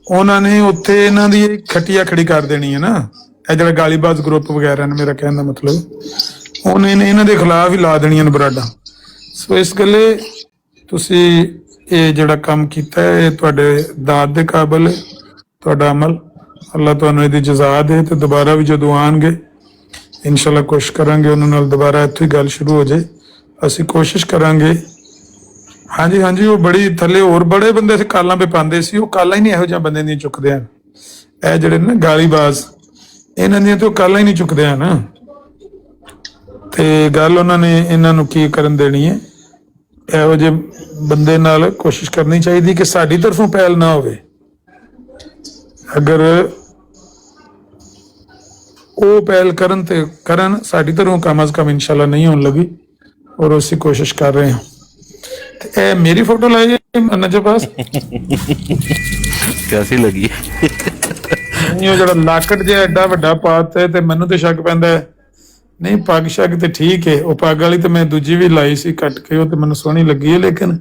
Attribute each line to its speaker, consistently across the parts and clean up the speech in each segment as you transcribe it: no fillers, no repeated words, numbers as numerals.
Speaker 1: ਉਹਨਾਂ ਨੇ ਉੱਥੇ ਇਹਨਾਂ ਦੀ ਖਟੀਆ ਖੜੀ ਕਰ ਦੇਣੀ ਹੈ ਨਾ, ਇਹ ਜਿਹੜਾ ਗਾਲੀਬਾਜ਼ ਗਰੁੱਪ ਵਗੈਰਾ ਨੇ, ਮੇਰਾ ਕਹਿਣ ਦਾ ਮਤਲਬ ਉਹਨੇ ਇਹਨਾਂ ਦੇ ਖਿਲਾਫ ਹੀ ਲਾ ਦੇਣੀਆਂ ਨੇ ਬਰਾਡਾਂ। ਸੋ ਇਸ ਗੱਲੇ ਤੁਸੀਂ ਇਹ ਜਿਹੜਾ ਕੰਮ ਕੀਤਾ ਹੈ, ਇਹ ਤੁਹਾਡੇ ਦਾਤ ਦੇ ਕਾਬਿਲ ਹੈ ਤੁਹਾਡਾ ਅਮਲ। ਅੱਲਾਹ ਤੁਹਾਨੂੰ ਇਹਦੀ ਜਜ਼ਾ ਦੇ, ਤੇ ਦੁਬਾਰਾ ਵੀ ਜਦੋਂ ਆਉਣਗੇ ਇਨਸ਼ਾਅੱਲਾ ਕੋਸ਼ਿਸ਼ ਕਰਾਂਗੇ ਉਹਨਾਂ ਨਾਲ ਦੁਬਾਰਾ ਇੱਥੋਂ ਹੀ ਗੱਲ ਸ਼ੁਰੂ ਹੋ ਜਾਏ। ਅਸੀਂ ਕੋਸ਼ਿਸ਼ ਕਰਾਂਗੇ। ਹਾਂਜੀ ਹਾਂਜੀ, ਉਹ ਬੜੀ ਥੱਲੇ ਹੋਰ ਬੜੇ ਬੰਦੇ ਸੀ ਕਾਲਾਂ ਪੇ ਪਾਉਂਦੇ ਸੀ, ਉਹ ਕਾਲਾਂ ਹੀ ਨਹੀਂ ਇਹੋ ਜਿਹੇ ਬੰਦੇ ਦੀਆਂ ਚੁੱਕਦੇ ਹਨ। ਇਹ ਜਿਹੜੇ ਨੇ ਗਾਲੀਬਾਜ਼, ਇਹਨਾਂ ਦੀਆਂ ਤੇ ਉਹ ਕਾਲਾਂ ਹੀ ਨਹੀਂ ਚੁੱਕਦੇ ਹਨ। ਤੇ ਗੱਲ ਉਹਨਾਂ ਨੇ ਇਹਨਾਂ ਨੂੰ ਕੀ ਕਰਨ ਦੇਣੀ ਹੈ? ਇਹੋ ਜਿਹੇ ਬੰਦੇ ਨਾਲ ਕੋਸ਼ਿਸ਼ ਕਰਨੀ ਚਾਹੀਦੀ ਕਿ ਸਾਡੀ ਤਰਫੋਂ ਪਹਿਲ ਨਾ ਹੋਵੇ। ਅਗਰ ਉਹ ਪਹਿਲ ਕਰਨ ਤੇ ਕਰਨ, ਸਾਡੀ ਤਰਫੋਂ ਕਮ ਅਜ਼ ਕਮ ਇਨਸ਼ਾਅੱਲਾ ਨਹੀਂ ਹੋਣ ਲੱਗੀ, ਔਰ ਅਸੀਂ ਕੋਸ਼ਿਸ਼ ਕਰ ਰਹੇ ਹਾਂ। ਤੇ ਇਹ ਮੇਰੀ ਫੋਟੋ ਲਾਈ ਹੈ ਨਜਰ ਪਾਸ,
Speaker 2: ਕੈਸੀ ਲੱਗੀ?
Speaker 1: ਉਹ ਜਿਹੜਾ ਲਾਕਟ ਜਿਹਾ ਐਡਾ ਵੱਡਾ ਪਾਤ ਹੈ, ਤੇ ਮੈਨੂੰ ਤੇ ਸ਼ੱਕ ਪੈਂਦਾ ਹੈ। ਨਹੀਂ ਪੱਗ ਸ਼ੱਕ ਤੇ ਠੀਕ ਹੈ, ਉਹ ਪੱਗ ਵਾਲੀ ਤੇ ਮੈਂ ਦੂਜੀ ਵੀ ਲਾਈ ਸੀ ਕੱਟ ਕੇ, ਉਹ ਤੇ ਮੈਨੂੰ ਸੋਹਣੀ ਲੱਗੀ ਹੈ। ਲੇਕਿਨ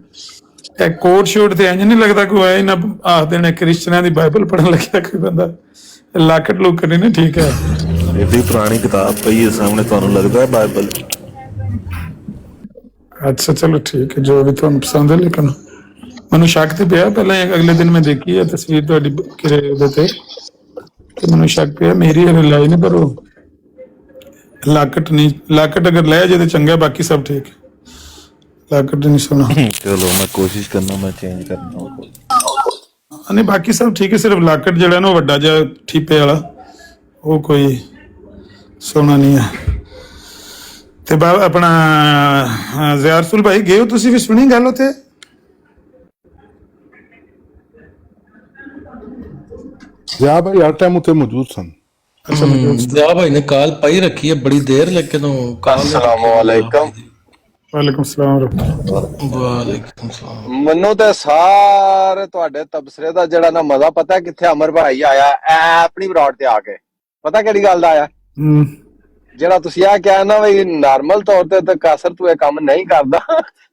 Speaker 1: ਇਹ ਕੋਟ ਸ਼ੂਟ ਤੇ ਇੰਜ ਨਹੀਂ ਲੱਗਦਾ ਕੋਈ ਆਏ ਨਾ ਆਖ ਦੇਣਾ ਕ੍ਰਿਸਚਨਾਂ ਦੀ ਬਾਈਬਲ ਪੜ੍ਹਨ ਲੱਗਿਆ ਕੋਈ ਬੰਦਾ। ਲਾਕਟ ਲੁੱਕ ਨਹੀਂ ਨਾ ਠੀਕ ਹੈ।
Speaker 2: ਐਡੀ ਪੁਰਾਣੀ ਕਿਤਾਬ ਪਈ ਹੈ ਸਾਹਮਣੇ, ਤੁਹਾਨੂੰ ਲੱਗਦਾ ਹੈ ਬਾਈਬਲ?
Speaker 1: ਅੱਛਾ ਚਲੋ ਠੀਕ ਹੈ, ਜੋ ਵੀ ਤੁਹਾਨੂੰ ਪਸੰਦ ਹੈ। ਲੇਕਿਨ ਮੈਨੂੰ ਸ਼ੱਕ ਤੇ ਪਿਆ, ਪਹਿਲਾਂ ਅਗਲੇ ਦਿਨ ਮੈਂ ਦੇਖੀ ਹੈ ਤਸਵੀਰ ਤੁਹਾਡੀ ਉਹਦੇ ਤੇ ਮੈਨੂੰ ਸ਼ੱਕ ਪਿਆ ਮੇਰੀ ਹਲੇ ਲਾਈ ਨਹੀਂ, ਪਰ ਉਹ ਲਾਕਟ ਨਹੀਂ। ਲਾਕਟ ਅਗਰ ਲੈ ਜੇ ਤੇ ਚੰਗਾ, ਬਾਕੀ ਸਭ ਠੀਕ ਹੈ। ਲਾਕਟ ਨਹੀਂ ਸੋਹਣਾ।
Speaker 2: ਚਲੋ ਮੈਂ ਕੋਸ਼ਿਸ਼ ਕਰਨਾ, ਮੈਂ ਚੇਂਜ ਕਰਨਾ।
Speaker 1: ਨਹੀਂ ਬਾਕੀ ਸਭ ਠੀਕ ਹੈ, ਸਿਰਫ ਲਾਕਟ ਜਿਹੜਾ ਨਾ ਵੱਡਾ ਜਿਹਾ ਠੀਪੇ ਵਾਲਾ, ਉਹ ਕੋਈ ਸੋਹਣਾ ਨਹੀਂ ਹੈ। ਤੇ ਆਪਣਾ ਜ਼ਿਆਰਸੁਲ ਭਾਈ ਗਏ ਹੋ ਤੁਸੀਂ? ਵੀ ਸੁਣੀ ਗੱਲ ਉੱਥੇ?
Speaker 3: ਜ਼ਿਆ ਭਾਈ ਹਰ ਟਾਈਮ ਉੱਥੇ ਮੌਜੂਦ ਸਨ।
Speaker 1: ਅੱਛਾ,
Speaker 4: ਜ਼ਿਆ ਭਾਈ ਨੇ ਕਾਲ ਪਾਈ ਰੱਖੀ ਹੈ ਬੜੀ ਦੇਰ, ਲੇਕਿਨ ਉਹ ਕਾਲ।
Speaker 5: अस्सलामुअलैकुम।
Speaker 1: ਵਾਲੇਕੁਮ ਸਲਾਮ।
Speaker 4: ਵਾਲੇਕੁਮ ਸਲਾਮ।
Speaker 5: ਮੈਨੂੰ ਤੇ ਸਾਰੇ ਤੁਹਾਡੇ ਤਬਸਰੇ ਦਾ ਜਿਹੜਾ ਨਾ ਮਜ਼ਾ ਪਤਾ ਕਿੱਥੇ ਅਮਰ ਭਾਈ ਆਇਆ, ਆਪਣੀ ਬਰਾਡ ਤੇ ਆ ਕੇ। ਪਤਾ ਕਿਹੜੀ ਗੱਲ ਦਾ ਆਇਆ? ਜਿਹੜਾ ਤੁਸੀਂ ਆ ਕਿਹਾ ਨਾ ਵੀ ਨਾਰਮਲ ਤੌਰ ਤੇ ਕਾਸਰ ਤੂੰ ਇਹ ਕੰਮ ਨਹੀਂ ਕਰਦਾ,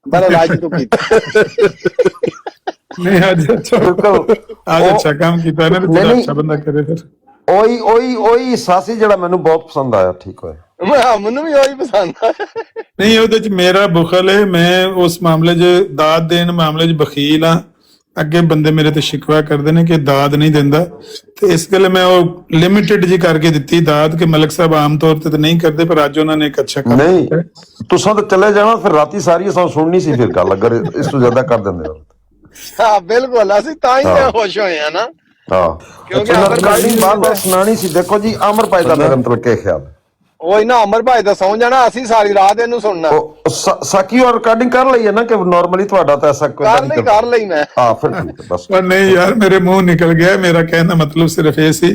Speaker 5: ਪਰ ਅੱਜ ਤੂੰ ਕੀਤਾ।
Speaker 1: ਨਹੀਂ ਅੱਜ ਅੱਛਾ ਕੰਮ ਕੀਤਾ ਨਾ, ਤੇ ਅੱਛਾ ਬੰਦਾ ਕਰੇ ਫਿਰ।
Speaker 6: ਉਹੀ ਸਾਸੀ ਜਿਹੜਾ ਮੈਨੂੰ ਬਹੁਤ ਪਸੰਦ ਆਇਆ। ਠੀਕ ਹੋਇਆ,
Speaker 5: ਮੈਨੂੰ ਵੀ ਉਹੀ ਪਸੰਦ ਆ।
Speaker 1: ਨਹੀਂ ਉਹਦੇ ਚ ਮੇਰਾ ਬੁਖਲ ਹੈ, ਮੈਂ ਉਸ ਮਾਮਲੇ 'ਚ ਦਾਤ ਦੇਣ ਮਾਮਲੇ 'ਚ ਬਖੀਲ ਆ। ਅੱਗੇ ਬੰਦੇ ਮੇਰੇ ਤੇ ਸ਼ਿਕਵਾ ਕਰਦੇ ਨੇ ਕਿ ਦਾਤ ਨਹੀਂ ਦਿੰਦਾ, ਤੇ ਇਸ ਗੱਲ ਮੈਂ ਉਹ ਲਿਮਿਟਿਡ ਜੀ ਕਰਕੇ ਦਿੱਤੀ ਦਾਤ, ਕਿ ਮਲਕ ਸਾਹਿਬ ਆਮ ਤੌਰ ਤੇ ਨਹੀਂ ਕਰਦੇ, ਪਰ ਅੱਜ ਉਹਨਾਂ ਨੇ ਇੱਕ ਅੱਛਾ ਕੰਮ
Speaker 6: ਨਹੀਂ ਤੁਸਾਂ ਤਾਂ ਚਲੇ ਜਾਣਾ, ਫਿਰ ਰਾਤੀ ਸਾਰੀ ਅਸਾਂ ਸੁਣਨੀ ਸੀ ਫਿਰ ਗੱਲ, ਅਗਰ ਇਸ ਤੋਂ ਜ਼ਿਆਦਾ ਕਰ ਦਿੰਦੇ ਹੋ।
Speaker 5: ਹਾਂ ਬਿਲਕੁਲ, ਅਸੀਂ ਤਾਂ ਹੀ ਖੁਸ਼ ਹੋਏ ਆ ਨਾ।
Speaker 6: ਹਾਂ,
Speaker 5: ਕਿਉਂਕਿ
Speaker 6: ਬਾਰ ਸੁਣਾਣੀ ਸੀ। ਦੇਖੋ ਜੀ, ਅਮਰ ਭਾਈ ਦਾ ਮੇਰੇ ਮਤਲਬ ਕੀ ਖਿਆਲ?
Speaker 5: ਉਹੀ ਨਾ, ਅਮਰ ਭਾਈ ਦਾ ਸੌਂ ਜਾਣਾ, ਅਸੀਂ ਸਾਰੀ ਰਾਤ ਇਹਨੂੰ ਸੁਣਨਾ।
Speaker 6: ਸਾਕੀ ਔਰ ਰਿਕਾਰਡਿੰਗ ਕਰ ਲਈ ਹੈ ਨਾ, ਕਿ ਨਾਰਮਲੀ ਤੁਹਾਡਾ ਤਾਂ ਐਸਾ ਕੋਈ
Speaker 5: ਕਰ ਲਈ ਮੈਂ।
Speaker 6: ਹਾਂ ਫਿਰ ਠੀਕ ਹੈ ਬਸ।
Speaker 1: ਪਰ ਨਹੀਂ ਯਾਰ, ਮੇਰੇ ਮੂੰਹ ਨਿਕਲ ਗਿਆ। ਮੇਰਾ ਕਹਿਣ ਦਾ ਮਤਲਬ ਸਿਰਫ ਇਹ ਸੀ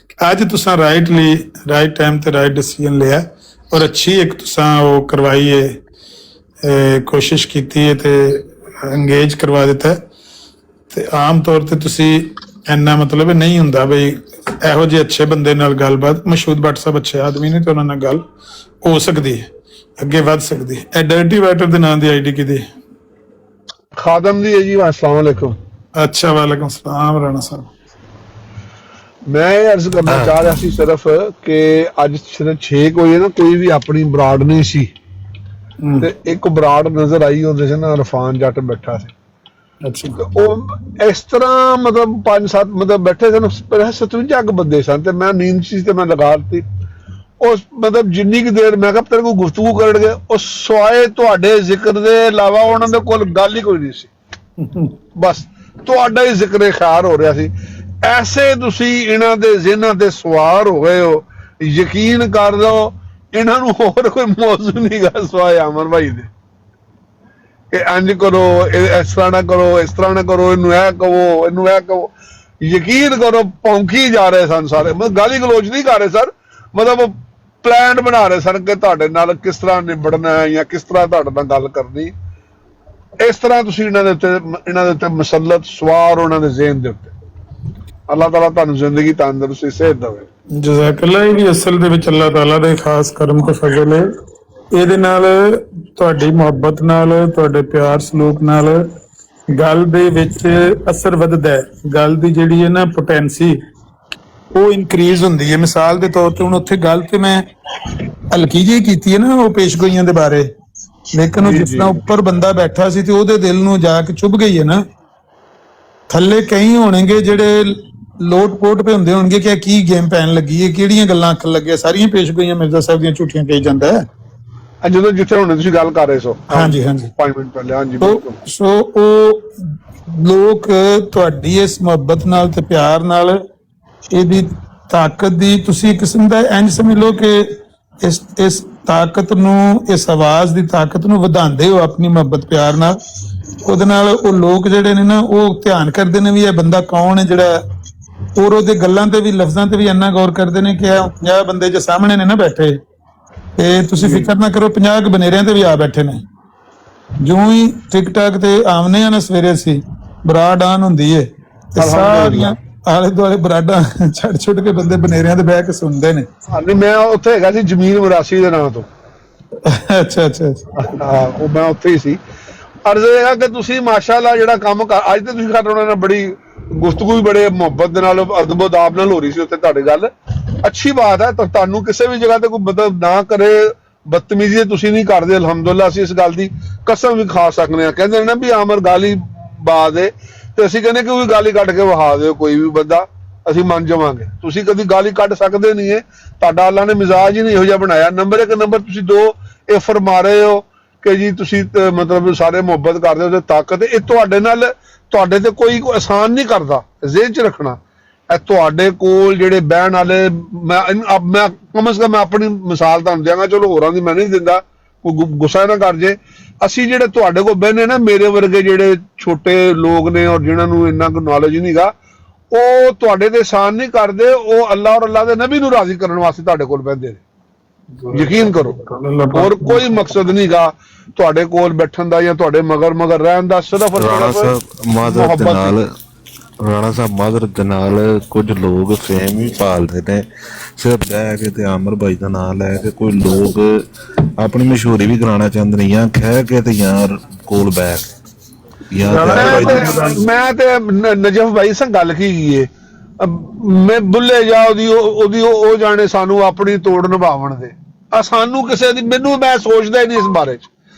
Speaker 1: ਕਿ ਅੱਜ ਤੁਸੀਂ ਰਾਈਟ ਟਾਈਮ ਤੇ ਰਾਈਟ ਡਿਸੀਜਨ ਲਿਆ, ਔਰ ਅੱਛੀ ਇੱਕ ਤੁਸੀਂ ਉਹ ਕਰਵਾਈ ਹੈ, ਕੋਸ਼ਿਸ਼ ਕੀਤੀ ਹੈ ਤੇ ਅੰਗੇਜ ਕਰਵਾ ਦਿੱਤਾ। ਤੇ ਆਮ ਤੌਰ ਤੇ ਤੁਸੀਂ ਇੰਨਾ ਮਤਲਬ ਨਹੀਂ ਹੁੰਦਾ ਬਈ ਇਹੋ ਜਿਹੇ ਅੱਛੇ ਬੰਦੇ ਨਾਲ ਗੱਲਬਾਤ। ਮਸ਼ਹੂਦ ਭੱਟ ਸਾਹਿਬ ਅੱਛੇ ਆਦਮੀ ਨੇ, ਤੇ ਉਹਨਾਂ ਨਾਲ ਗੱਲ ਹੋ ਸਕਦੀ ਹੈ, ਅੱਗੇ ਵੱਧ ਸਕਦੀ ਹੈ। ਇਹ ਡਰਟੀ ਵਾਟਰ ਦੇ ਨਾਂ ਦੀ ਆਈਡੀ ਕਿਹਦੀ?
Speaker 3: ਖਾਦਮ ਦੀ ਹੈ ਜੀ। अस्सलाम वालेकुम।
Speaker 1: ਅੱਛਾ, ਵਾਲੇਕੁਮ ਸਲਾਮ ਰਾਣਾ ਸਾਹਿਬ।
Speaker 3: ਮੈਂ ਇਹ ਅਰਜ਼ ਕਰਨਾ ਚਾਹ ਰਿਹਾ ਸੀ ਸਿਰਫ ਕਿ ਅੱਜ ਸਿਰਫ 6 ਵਜੇ ਨਾ ਕੋਈ ਵੀ ਆਪਣੀ ਬਰਾੜ ਨਹੀਂ ਸੀ, ਤੇ ਇੱਕ ਬਰਾੜ ਨਜ਼ਰ ਆਈ ਉਹਦੇ ਸੀ ਨਾ, ਰਫਾਨ ਜੱਟ ਬੈਠਾ ਸੀ।
Speaker 1: ਅੱਛਾ,
Speaker 3: ਉਹ ਇਸ ਤਰ੍ਹਾਂ ਮਤਲਬ 5-7 ਮਤਲਬ ਬੈਠੇ ਸਨ, 57 ਅੱਗ ਬੰਦੇ ਸਨ, ਤੇ ਮੈਂ ਨੀਂਦ ਸੀ ਤੇ ਮੈਂ ਲਗਾ ਦਿੱਤੀ। ਉਸ ਮਤਲਬ ਜਿੰਨੀ ਕੁ ਦੇਰ ਮੈਂ ਕਿਹਾ ਤੇਰੇ ਕੋਲ ਗੁਫ਼ਤਗੂ ਕਰਨਗੇ, ਉਹ ਸਵਾਏ ਤੁਹਾਡੇ ਜ਼ਿਕਰ ਦੇ ਇਲਾਵਾ ਉਹਨਾਂ ਦੇ ਕੋਲ ਗੱਲ ਹੀ ਕੋਈ ਨਹੀਂ ਸੀ। ਬਸ ਤੁਹਾਡਾ ਹੀ ਜ਼ਿਕਰ ਖਿਆਰ ਹੋ ਰਿਹਾ ਸੀ। ਐਸੇ ਤੁਸੀਂ ਇਹਨਾਂ ਦੇ ਜ਼ਿਹਨਾਂ ਤੇ ਸਵਾਰ ਹੋ ਗਏ ਹੋ, ਯਕੀਨ ਕਰ ਲਓ ਇਹਨਾਂ ਨੂੰ ਹੋਰ ਕੋਈ ਮੌਜੂ ਨਹੀਂ ਗਾ ਸਵਾਏ ਅਮਰ ਭਾਈ ਦੇ, ਕਿ ਇੰਜ ਕਰੋ, ਇਸ ਤਰ੍ਹਾਂ ਨਾ ਕਰੋ, ਇਸ ਤਰ੍ਹਾਂ ਨਾ ਕਰੋ, ਇਹਨੂੰ ਇਹ ਕਹੋ, ਇਹਨੂੰ ਇਹ ਕਹੋ। ਯਕੀਨ ਕਰੋ ਭੌਂਕੀ ਜਾ ਰਹੇ ਸਨ ਸਾਰੇ, ਮਤਲਬ ਗਾਲੀ ਗਲੋਚ ਨਹੀਂ ਕਰ ਰਹੇ ਸਰ, ਮਤਲਬ ਪਲਾਨ ਬਣਾ ਰਹੇ ਸਨ ਕਿ ਤੁਹਾਡੇ ਨਾਲ ਕਿਸ ਤਰ੍ਹਾਂ ਨਿਬੜਨਾ ਹੈ ਜਾਂ ਕਿਸ ਤਰ੍ਹਾਂ ਤੁਹਾਡੇ ਨਾਲ ਗੱਲ ਕਰਨੀ। ਇਸ ਤਰ੍ਹਾਂ ਤੁਸੀਂ ਇਹਨਾਂ ਦੇ ਉੱਤੇ ਮੁਸੱਲਤ ਸਵਾਰ, ਉਹਨਾਂ ਦੇ ਜ਼ਿਹਨ ਦੇ ਉੱਤੇ। ਅੱਲਾਹ ਤਾਲਾ ਤੁਹਾਨੂੰ ਜ਼ਿੰਦਗੀ ਤੰਦਰੁਸਤੀ ਸਿਹਤ ਦੇਵੇ।
Speaker 1: ਜਜ਼ਾਕੱਲਾ। ਇਹ ਵੀ ਅਸਲ ਦੇ ਵਿੱਚ ਅੱਲਾਹ ਤਾਲਾ ਦਾ ਖਾਸ ਕਰਮ ਤੇ ਫਜ਼ਲ ਹੈ। ਇਹਦੇ ਨਾਲ ਤੁਹਾਡੀ ਮੁਹੱਬਤ ਨਾਲ, ਤੁਹਾਡੇ ਪਿਆਰ ਸਲੂਕ ਨਾਲ ਗੱਲ ਦੇ ਵਿੱਚ ਅਸਰ ਵੱਧਦਾ ਹੈ, ਗੱਲ ਦੀ ਜਿਹੜੀ ਹੈ ਨਾ ਪੋਟੈਂਸੀ ਉਹ ਇਨਕਰੀਜ਼ ਹੁੰਦੀ ਹੈ। ਮਿਸਾਲ ਦੇ ਤੌਰ ਤੇ ਹੁਣ ਉੱਥੇ ਗੱਲ ਤੇ ਮੈਂ ਹਲਕੀ ਜਿਹੀ ਕੀਤੀ ਹੈ ਨਾ ਉਹ ਪੇਸ਼ਗੋਈਆਂ ਦੇ ਬਾਰੇ, ਲੇਕਿਨ ਉਹ ਜਿਸ ਤਰ੍ਹਾਂ ਉੱਪਰ ਬੰਦਾ ਬੈਠਾ ਸੀ ਤੇ ਉਹਦੇ ਦਿਲ ਨੂੰ ਜਾ ਕੇ ਚੁੱਭ ਗਈ ਹੈ ਨਾ। ਥੱਲੇ ਕਈ ਹੋਣਗੇ ਜਿਹੜੇ ਲੋਟ ਪੋਟ ਪੇ ਹੁੰਦੇ ਹੋਣਗੇ ਕਿ ਕੀ ਗੇਮ ਪੈਣ ਲੱਗੀ ਹੈ, ਕਿਹੜੀਆਂ ਗੱਲਾਂ ਆਖਣ ਲੱਗਿਆ, ਸਾਰੀਆਂ ਪੇਸ਼ਗੋਈਆਂ ਮਿਰਜ਼ਾ ਸਾਹਿਬ ਦੀਆਂ ਝੂਠੀਆਂ ਕਹੀ ਜਾਂਦਾ ਹੈ।
Speaker 3: ਜਦੋਂ ਜਿੱਥੇ ਹੁਣ ਤੁਸੀਂ ਗੱਲ ਕਰ ਰਹੇ ਸੋ,
Speaker 1: ਹਾਂਜੀ ਹਾਂਜੀ
Speaker 3: 5 ਮਿੰਟ ਪਹਿਲੇ, ਹਾਂਜੀ ਬਿਲਕੁਲ।
Speaker 1: ਸੋ ਉਹ ਲੋਕ ਤੁਹਾਡੀ ਇਸ ਮੁਹੱਬਤ ਨਾਲ ਤੇ ਪਿਆਰ ਨਾਲ ਇਹਦੀ ਤਾਕਤ ਦੀ ਤੁਸੀਂ ਇੱਕ ਕਿਸਮ ਦਾ ਇੰਜ ਸਮਝ ਲਓ ਕਿ ਇਸ ਤਾਕਤ ਨੂੰ, ਇਸ ਆਵਾਜ਼ ਦੀ ਤਾਕਤ ਨੂੰ ਵਧਾਉਂਦੇ ਹੋ ਆਪਣੀ ਮੁਹੱਬਤ ਪਿਆਰ ਨਾਲ। ਉਹਦੇ ਨਾਲ ਉਹ ਲੋਕ ਜਿਹੜੇ ਨੇ ਨਾ ਉਹ ਧਿਆਨ ਕਰਦੇ ਨੇ ਵੀ ਇਹ ਬੰਦਾ ਕੌਣ ਹੈ ਜਿਹੜਾ, ਔਰ ਉਹਦੇ ਗੱਲਾਂ ਤੇ ਵੀ ਲਫ਼ਜ਼ਾਂ ਤੇ ਵੀ ਇੰਨਾ ਗੌਰ ਕਰਦੇ ਨੇ ਕਿ 50 ਬੰਦੇ ਜੇ ਸਾਹਮਣੇ ਨੇ ਨਾ ਬੈਠੇ ਤੇ ਤੁਸੀਂ ਫਿਕਰ ਨਾ ਕਰੋ 50 ਬਨੇਰਿਆਂ ਤੇ ਵੀ ਆ ਬੈਠੇ ਨੇ। ਜਿਉਂ ਹੀ ਟਿਕਟਾਕ ਤੇ ਆਵਨੇ ਆ ਨਾ ਸਵੇਰੇ ਸੀ ਬਰਾਡ ਆਨ ਹੁੰਦੀ ਏ ਤੇ ਸਾਰੀਆਂ ਆਲੇ ਦੁਆਲੇ ਬਰਾਡਾਂ ਛੱਡ ਕੇ ਬੰਦੇ ਬਨੇਰਿਆਂ ਤੇ ਬਹਿ ਕੇ ਸੁਣਦੇ ਨੇ।
Speaker 3: ਹਾਂਜੀ, ਮੈਂ ਉੱਥੇ ਹੈਗਾ ਸੀ ਜ਼ਮੀਨ ਮਰਾਸੀ ਦੇ ਨਾਂ ਤੋਂ।
Speaker 1: ਅੱਛਾ ਅੱਛਾ
Speaker 3: ਹਾਂ, ਉਹ ਮੈਂ ਉੱਥੇ ਹੀ ਸੀ। ਅਰਜ਼ ਇਹ ਹੈ ਕਿ ਤੁਸੀਂ ਮਾਸ਼ਾਅੱਲਾ ਜਿਹੜਾ ਕੰਮ ਕਰ ਅੱਜ ਤੇ ਤੁਸੀਂ ਸਾਡੇ ਨਾਲ ਬੜੀ ਗੁਫ਼ਤਗੂ ਵੀ ਬੜੇ ਮੁਹੱਬਤ ਦੇ ਨਾਲ ਅਦਬ-ਓ-ਦਾਬ ਨਾਲ ਹੋ ਰਹੀ ਸੀ ਉੱਥੇ ਤੁਹਾਡੀ ਗੱਲ ਅੱਛੀ ਬਾਤ ਹੈ। ਤਾਂ ਤੁਹਾਨੂੰ ਕਿਸੇ ਵੀ ਜਗ੍ਹਾ ਤੇ ਕੋਈ ਮਤਲਬ ਨਾ ਕਰੇ, ਬਦਤਮੀਜ਼ੀ ਤੁਸੀਂ ਨਹੀਂ ਕਰਦੇ, ਅਲਹਮਦੁਲਿਲਾ ਅਸੀਂ ਇਸ ਗੱਲ ਦੀ ਕਸਮ ਵੀ ਖਾ ਸਕਦੇ ਹਾਂ। ਕਹਿੰਦੇ ਨੇ ਨਾ ਵੀ ਆਮਰ ਗਾਲੀ ਬਾਜ਼ ਹੈ, ਤੇ ਅਸੀਂ ਕਹਿੰਦੇ ਕਿ ਉਹ ਗਾਲੀ ਕੱਢ ਕੇ ਵਹਾ ਦਿਓ ਕੋਈ ਵੀ ਬੰਦਾ, ਅਸੀਂ ਮੰਨ ਜਾਵਾਂਗੇ। ਤੁਸੀਂ ਕਦੀ ਗਾਲੀ ਕੱਢ ਸਕਦੇ ਨਹੀਂ ਹੈ, ਤੁਹਾਡਾ ਅੱਲਾ ਨੇ ਮਿਜ਼ਾਜ ਹੀ ਨਹੀਂ ਇਹੋ ਜਿਹਾ ਬਣਾਇਆ। ਨੰਬਰ 1 ਨੰਬਰ ਤੁਸੀਂ 2 ਇਹ ਫਰਮਾ ਰਹੇ ਹੋ ਕਿ ਜੀ ਤੁਸੀਂ ਮਤਲਬ ਸਾਰੇ ਮੁਹੱਬਤ ਕਰਦੇ ਹੋ ਤੇ ਤਾਕਤ, ਇਹ ਤੁਹਾਡੇ ਨਾਲ ਤੁਹਾਡੇ ਤੇ ਕੋਈ ਆਸਾਨ ਨਹੀਂ ਕਰਦਾ, ਜ਼ਿਹਨ 'ਚ ਰੱਖਣਾ। ਇਹ ਤੁਹਾਡੇ ਕੋਲ ਜਿਹੜੇ ਬਹਿਣ ਵਾਲੇ, ਮੈਂ ਕਮ ਸੇ ਕਮ ਮੈਂ ਆਪਣੀ ਮਿਸਾਲ ਤੁਹਾਨੂੰ ਦਿਆਂਗਾ, ਚਲੋ ਹੋਰਾਂ ਦੀ ਮੈਂ ਨਹੀਂ ਦਿੰਦਾ, ਕੋਈ ਗੁੱਸਾ ਨਾ ਕਰ ਜੇ। ਅਸੀਂ ਜਿਹੜੇ ਤੁਹਾਡੇ ਕੋਲ ਬਹਿਨੇ ਨਾ, ਮੇਰੇ ਵਰਗੇ ਜਿਹੜੇ ਛੋਟੇ ਲੋਕ ਨੇ ਔਰ ਜਿਨ੍ਹਾਂ ਨੂੰ ਇੰਨਾ ਕੋਈ ਨੌਲੇਜ ਨਹੀਂ ਗਾ, ਉਹ ਤੁਹਾਡੇ ਤੇ ਆਸਾਨ ਨਹੀਂ ਕਰਦੇ, ਉਹ ਅੱਲਾ ਔਰ ਅੱਲਾ ਦੇ ਨਬੀ ਨੂੰ ਰਾਜ਼ੀ ਕਰਨ ਵਾਸਤੇ ਤੁਹਾਡੇ ਕੋਲ ਬਹਿੰਦੇ ਨੇ। ਯਕੀਨ ਕਰੋ, ਹੋਰ ਕੋਈ ਮਕਸਦ ਨਹੀਂ ਗਾ ਤੁਹਾਡੇ ਕੋਲ ਬੈਠਣ ਦਾ ਜਾਂ ਤੁਹਾਡੇ ਮਗਰ ਰਹਿਣ ਦਾ, ਸਿਰਫ
Speaker 2: ਰਾਣਾ ਸਾਹਿਬ ਮਾਜ਼ਰਤ ਦੇ ਨਾਲ, ਰਾਣਾ ਸਾਹਿਬ ਮਾਜ਼ਰਤ ਦੇ ਨਾਲ ਕੁਝ ਲੋਕ ਫੇਮ ਵੀ ਪਾਲਦੇ ਨੇ ਸਿਰਫ ਬਹਿ ਕੇ ਤੇ ਆਮਰ ਬਾਈ ਦਾ ਨਾਮ ਲੈ ਕੇ। ਕੋਈ ਲੋਕ ਆਪਣੀ ਮਸ਼ਹੂਰੀ ਵੀ ਕਰਾਉਣਾ ਚਾਹੁੰਦੇ ਨੇ, ਜਾਂ ਖਹਿ ਕੇ ਤੇ ਯਾਰ ਕੋਲ ਬੈਠ
Speaker 3: ਮੈਂ ਤੇ ਨਜਫ ਭਾਈ ਸੰਗ ਗੱਲ ਕੀ ਏ, ਮੈਂ ਬੁੱਲੇ ਜਾ ਉਹਦੀ ਉਹ ਜਾਣੇ ਸਾਨੂੰ ਆਪਣੀ ਤੋੜ ਨਿਭਾਵਣ ਦੇ, ਸਾਨੂੰ ਕਿਸੇ ਦੀ, ਮੈਨੂੰ ਮੈਂ ਸੋਚਦਾ ਹੀ ਨਹੀਂ ਇਸ ਬਾਰੇ 'ਚ।